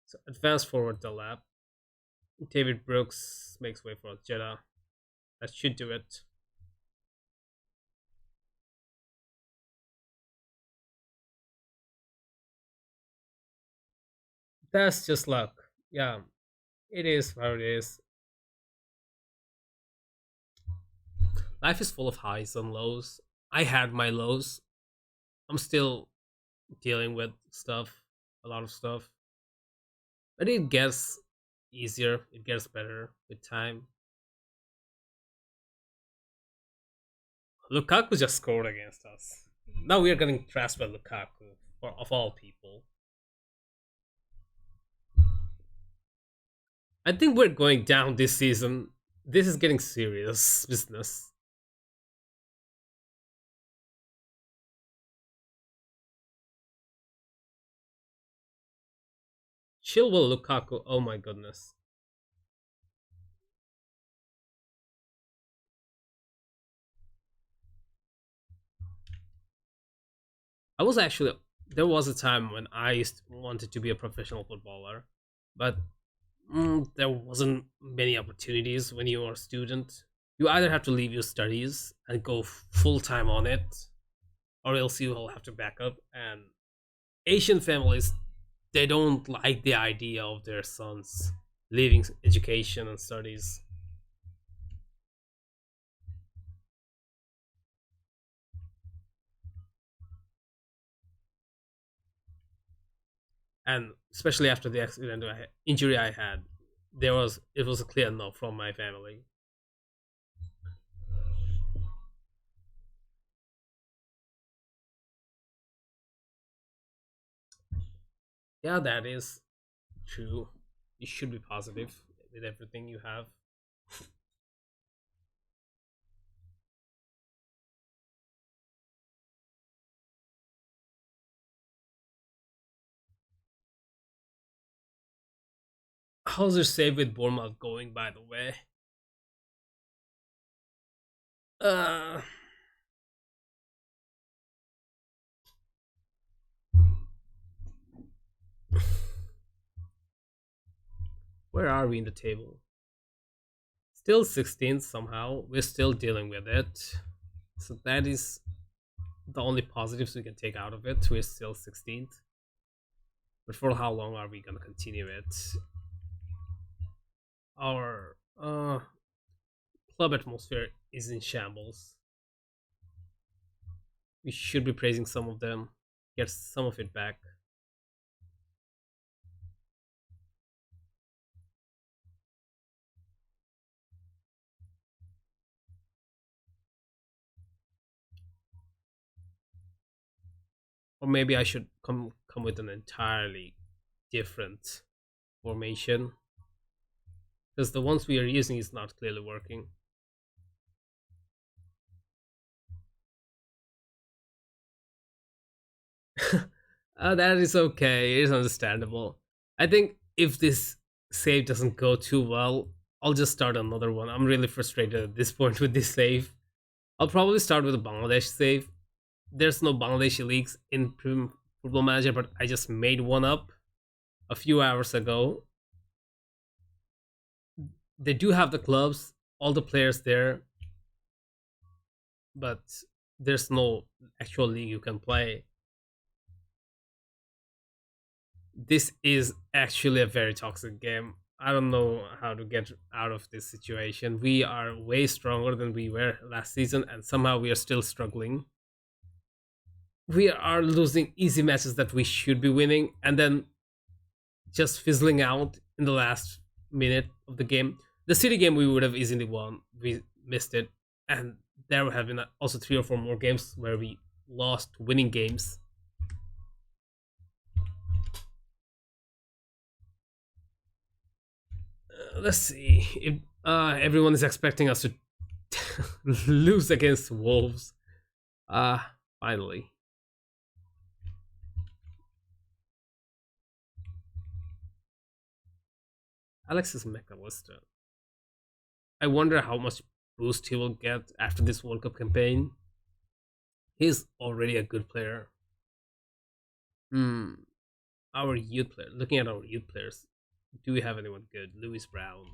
So advance forward the lap. David Brooks makes way for Jeddah. That should do it. That's just luck. Yeah, it is what it is. Life is full of highs and lows. I had my lows. I'm still dealing with stuff, a lot of stuff. But it gets easier, it gets better with time. Lukaku just scored against us. Now we are getting thrashed by Lukaku, of all people. I think we're going down this season. This is getting serious business. Chilwell Lukaku, oh my goodness. I was actually there was a time when wanted to be a professional footballer, but there wasn't many opportunities when you are a student. You either have to leave your studies and go full time on it, or else you will have to back up. And Asian families, they don't like the idea of their sons leaving education and studies, and especially after the injury I had, it was a clear no from my family. Yeah, that is true. You should be positive with everything you have. How's your save with Bournemouth going, by the way? Uh, where are we in the table? Still 16th somehow. We're still dealing with it. So that is the only positives we can take out of it. We're still 16th. But for how long are we gonna continue it? Our club atmosphere is in shambles. We should be praising some of them, get some of it back. Or maybe I should come with an entirely different formation, because the ones we are using is not clearly working. That is okay. It is understandable. I think if this save doesn't go too well, I'll just start another one. I'm really frustrated at this point with this save. I'll probably start with a Bangladesh save. There's no Bangladeshi leagues in Football Manager, but I just made one up a few hours ago. They do have the clubs, all the players there, but there's no actual league you can play. This is actually a very toxic game. I don't know how to get out of this situation. We are way stronger than we were last season, and somehow we are still struggling. We are losing easy matches that we should be winning, and then just fizzling out in the last minute of the game. The City game we would have easily won. We missed it, and there have been also 3 or 4 more games where we lost winning games. Let's see if everyone is expecting us to lose against Wolves. Finally, Alexis McAllister. I wonder how much boost he will get after this World Cup campaign. He's already a good player. Hmm. Our youth player. Looking at our youth players, do we have anyone good? Lewis Brown.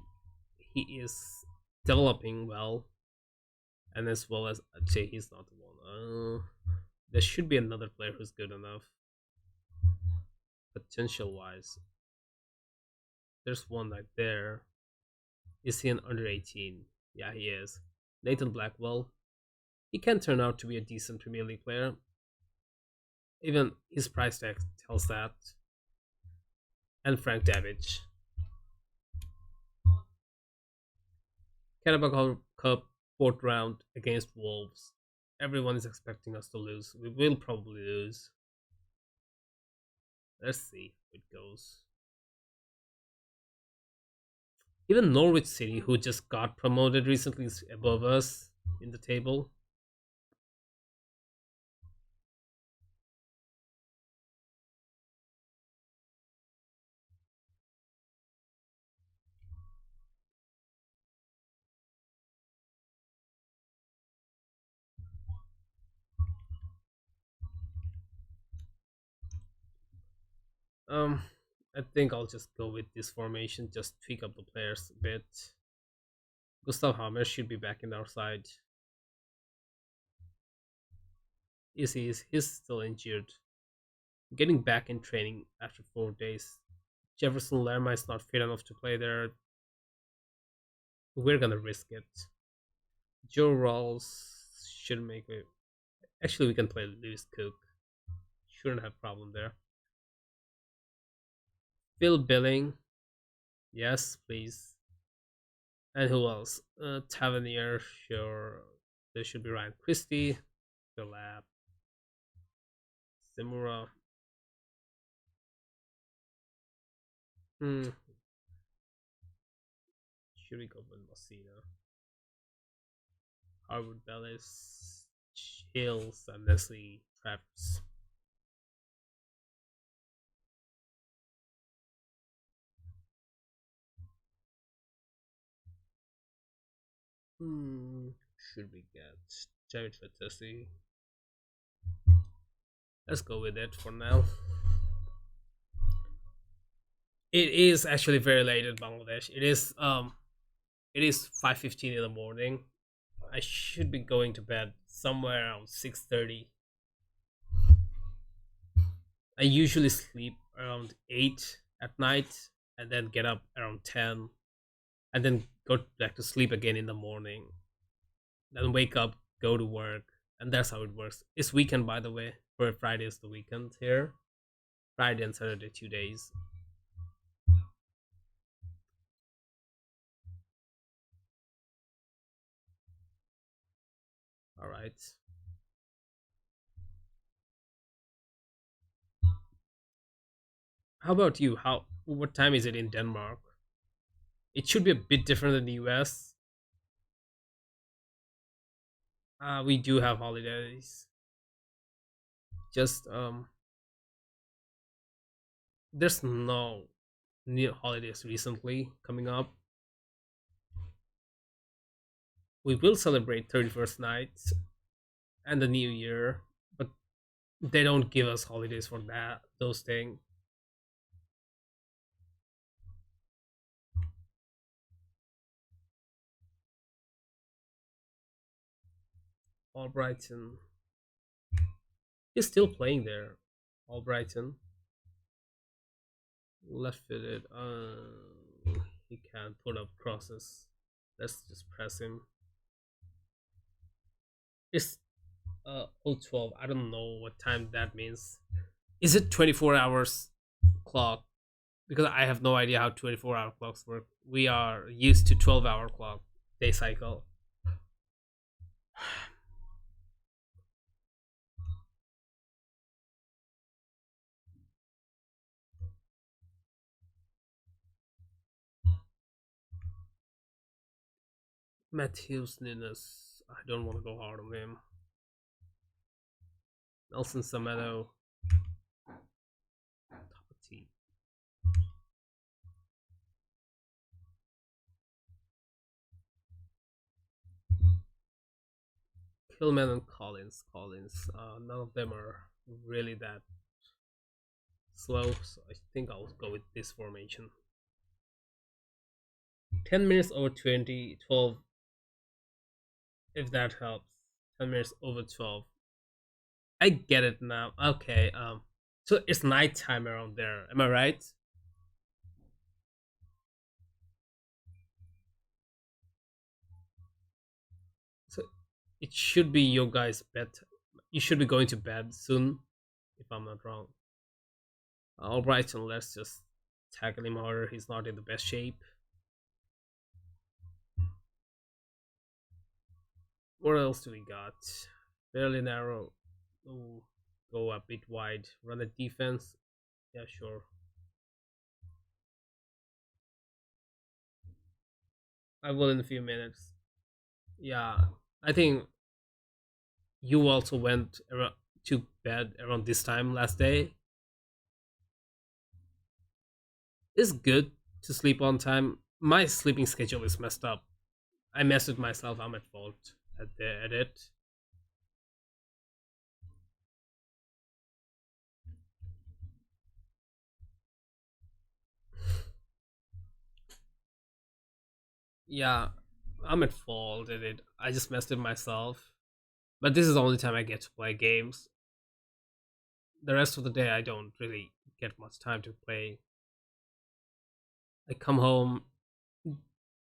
He is developing well, and as well as I'd say he's not the one. There should be another player who's good enough, potential wise. There's one right there. Is he an under 18? Yeah, he is. Nathan Blackwell. He can turn out to be a decent Premier League player. Even his price tag tells that. And Frank Davidge. Carabao Cup fourth round against Wolves. Everyone is expecting us to lose. We will probably lose. Let's see how it goes. Even Norwich City, who just got promoted recently, is above us in the table. Um, I think I'll just go with this formation, just tweak up the players a bit. Gustav Hammer should be back in our side. He's still injured. Getting back in training after 4 days. Jefferson Lerma is not fit enough to play there. We're gonna risk it. Joe Rawls should make it. Actually, we can play Lewis Cook. Shouldn't have problem there. Phil Billing. Yes, please. And who else? Tavernier, sure. There should be Ryan Christie, Philap, Simura. Hmm. Should we go with Messina? Harwood Bellis, Hills, and Leslie Travers. Hmm. Should we get Jared Fatesi? Let's go with it for now. It is actually very late in Bangladesh. It is 5:15 in the morning. I should be going to bed somewhere around 6:30. I usually sleep around 8 at night and then get up around 10 and then go back to sleep again in the morning. Then wake up, go to work, and that's how it works. It's weekend, by the way. For Friday is the weekend here. Friday and Saturday 2 days. All right. How about you? How what time is it in Denmark? It should be a bit different than the US. We do have holidays. Just there's no new holidays recently coming up. We will celebrate 31st night and the New Year, but they don't give us holidays for that those things. Albrighton is still playing there. Albrighton left footed. He can't put up crosses. Let's just press him. It's 012. I don't know what time that means. Is it 24 hours clock? Because I have no idea how 24-hour clocks work. We are used to 12-hour clock day cycle. Matthews Nunes. I don't want to go hard on him. Nelson Semedo. Totti. Tillman and Collins. None of them are really that slow, so I think I'll go with this formation. 10 minutes over 20, 12, if that helps. 10 minutes over 12. I get it now. Okay, so it's nighttime around there. Am I right? So it should be your guys' bed. You should be going to bed soon, if I'm not wrong. Alright, so let's just tackle him harder. He's not in the best shape. What else do we got? Fairly narrow. Ooh, go a bit wide. Run a defense. Yeah, sure. I will in a few minutes. Yeah, I think you also went to bed around this time last day. It's good to sleep on time. My sleeping schedule is messed up. I messed with myself. I'm at fault at it. Yeah, I'm at fault at it. I just messed with myself. But this is the only time I get to play games. The rest of the day, I don't really get much time to play. I come home,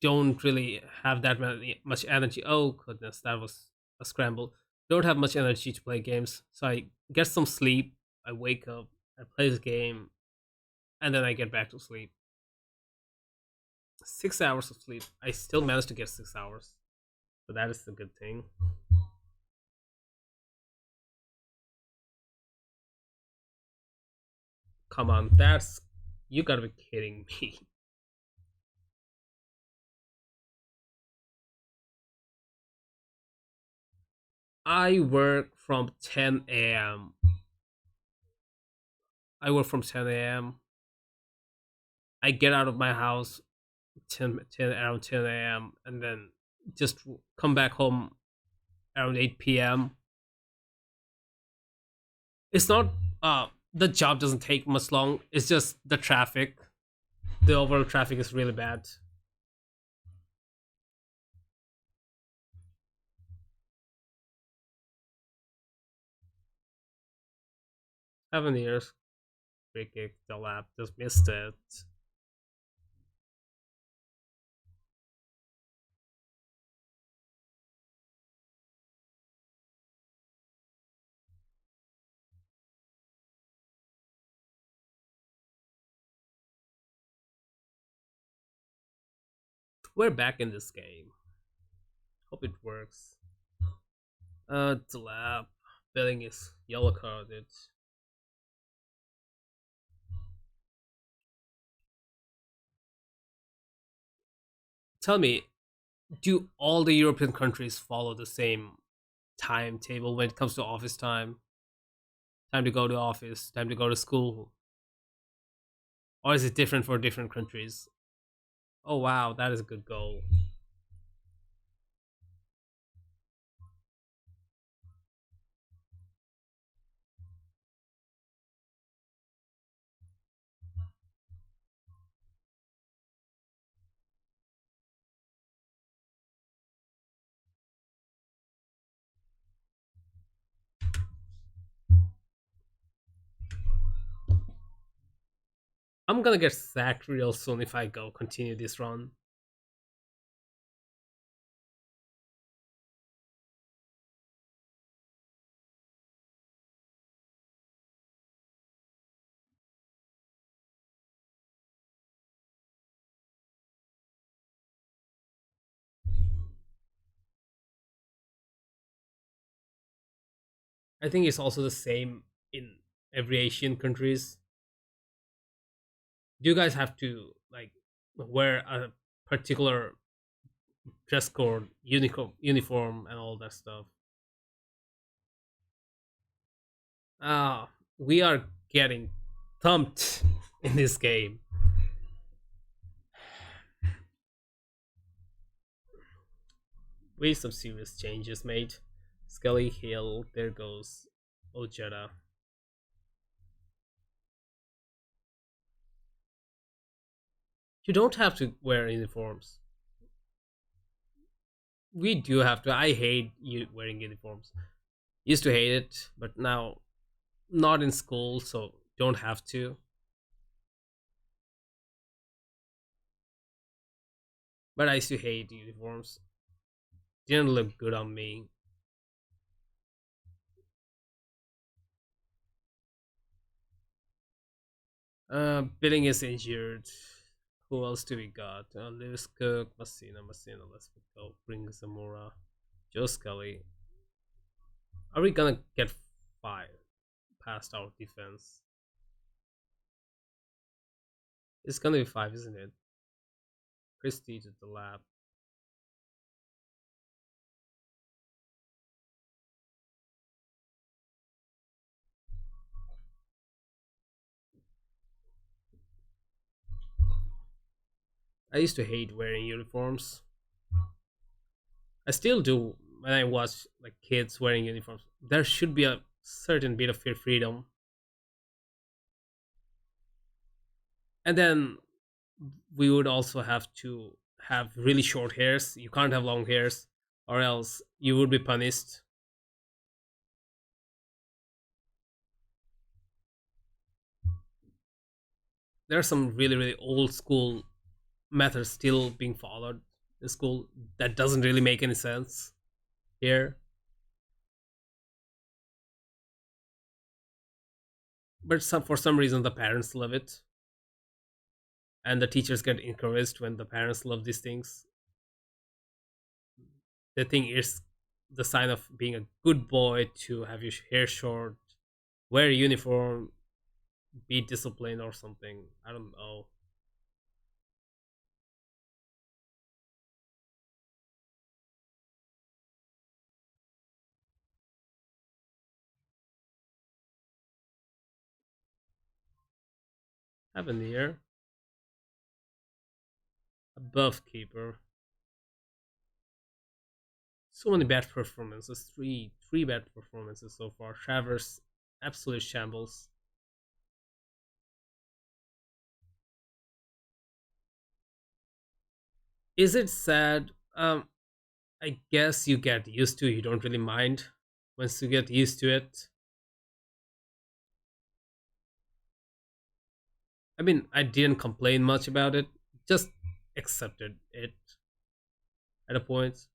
don't really have that much energy. Oh goodness, that was a scramble. Don't have much energy to play games, so I get some sleep. I wake up, I play the game, and then I get back to sleep. 6 hours of sleep. I still managed to get 6 hours, so that is the good thing. Come on, that's you gotta be kidding me. I work from 10 a.m. I work from 10 a.m. I get out of my house 10 around 10 a.m. and then just come back home around 8 p.m. It's not the job doesn't take much long. It's just the traffic. The overall traffic is really bad. 7 years. Free kick, the lap, just missed it. We're back in this game. Hope it works. The lap. Billing is yellow carded. Tell me, do all the European countries follow the same timetable when it comes to office time? Time to go to office, time to go to school, or is it different for different countries? Oh wow, that is a good goal. I'm gonna get sacked real soon if I go continue this run. I think it's also the same in every Asian countries. Do you guys have to like wear a particular dress code, uniform, and all that stuff? Ah, we are getting thumped in this game. We some serious changes made. Skelly Hill. There goes Ojeda. You don't have to wear uniforms. We do have to. I hate you wearing uniforms. Used to hate it, but now not in school, so don't have to. But I used to hate uniforms. Didn't look good on me. Billing is injured. Who else do we got? Lewis Cook, Messina. Let's go. Bring Zamora. Joe Scully. Are we gonna get five past our defense? It's gonna be five, isn't it? Christie to the lab. I used to hate wearing uniforms. I still do when I watch like kids wearing uniforms. There should be a certain bit of freedom. And then we would also have to have really short hairs. You can't have long hairs, or else you would be punished. There are some really old school methods still being followed in school that doesn't really make any sense here. But for some reason the parents love it, and the teachers get encouraged when the parents love these things. They think it's the sign of being a good boy to have your hair short, wear a uniform, be disciplined or something. I don't know. Happened here. Above keeper. So many bad performances. Three bad performances so far. Travers, absolute shambles. Is it sad? I guess you get used to it. You don't really mind once you get used to it. I mean, I didn't complain much about it. Just accepted it at a point.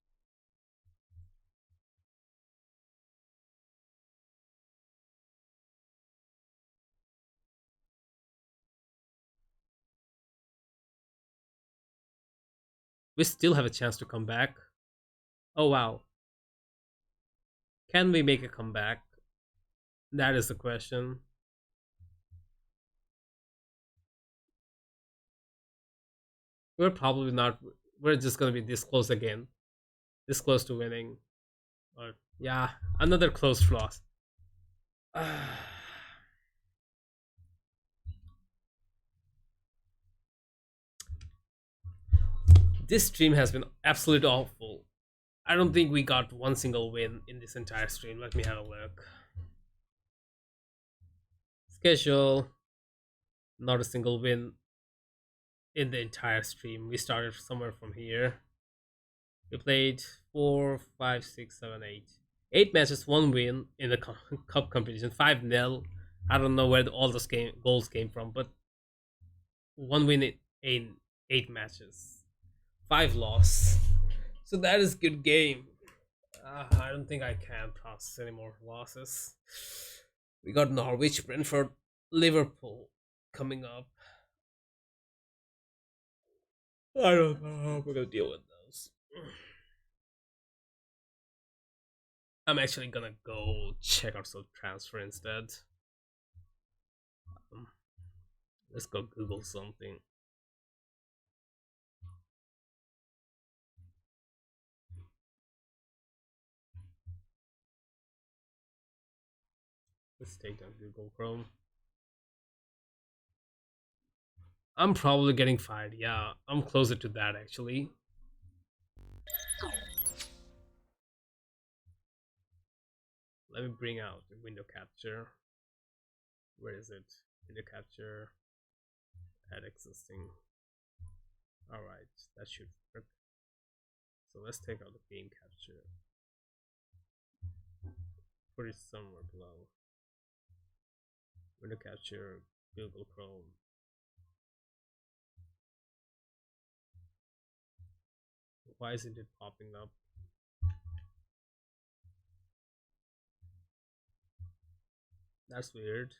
We still have a chance to come back. Oh wow. Can we make a comeback? That is the question. We're probably not. We're just gonna be this close again. This close to winning. Or yeah, another close loss. This stream has been absolutely awful. I don't think we got one single win in this entire stream. Let me have a look. Schedule. Not a single win in the entire stream. We started somewhere from here. We played four, five, six, seven, eight. 8 matches, one win in the cup competition. 5-0. I don't know where all those goals came from, but one win in 8 matches. 5 loss. So that is good game. I don't think I can process any more losses. We got Norwich, Brentford, Liverpool coming up. I don't know how we're gonna deal with those. I'm actually gonna go check out some transfer instead. Um, let's go Google something. Let's take down Google Chrome. I'm probably getting fired. Yeah, I'm closer to that actually. Let me bring out the window capture. Where is it? Window capture. Add existing. Alright, that should work. So let's take out the game capture. Put it somewhere below. Window capture, Google Chrome. Why isn't it popping up? That's weird.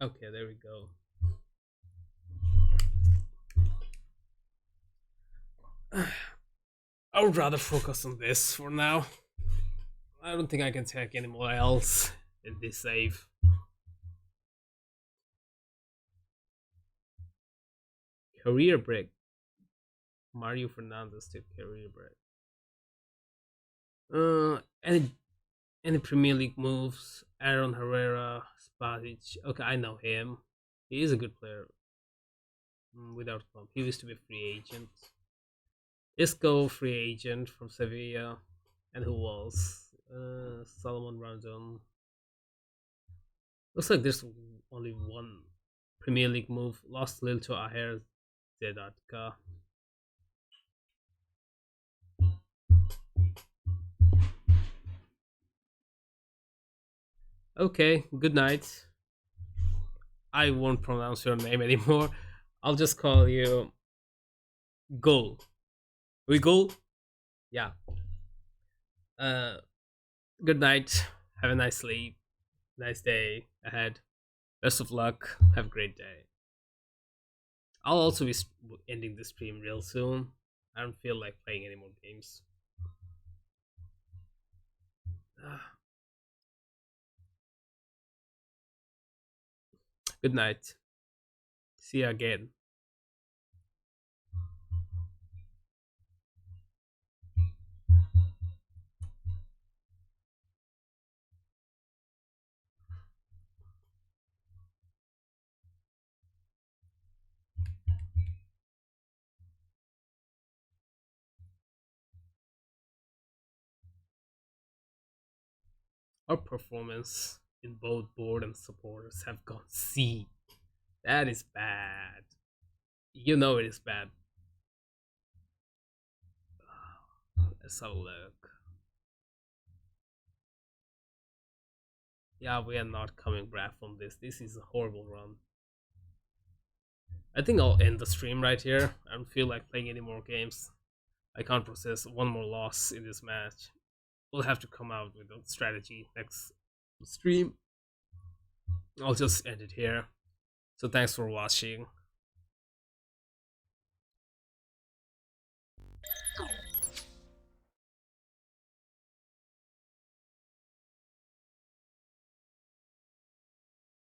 Okay, there we go. I would rather focus on this for now. I don't think I can take anymore else in this save. Career break. Mario Fernandez took career break. Any Premier League moves? Aaron Herrera, Spasic. Okay, I know him. He is a good player. Without club, he used to be a free agent. Isco, free agent from Sevilla, and who was Solomon Rondon. Looks like there's only one Premier League move. Lost Lil to Aher Zedatka. Okay, good night. I won't pronounce your name anymore. I'll just call you Go. We go? Yeah. Uh, Good night. Have a nice sleep. Nice day ahead. Best of luck. Have a great day. I'll also be ending the stream real soon. I don't feel like playing any more games. Good night. See you again. Our performance in both board and supporters have gone C. That is bad. You know it is bad. Let's have a look. Yeah, we are not coming back from this. This is a horrible run. I think I'll end the stream right here. I don't feel like playing any more games. I can't process one more loss in this match. We'll have to come out with a strategy next stream. I'll just end it here. So thanks for watching.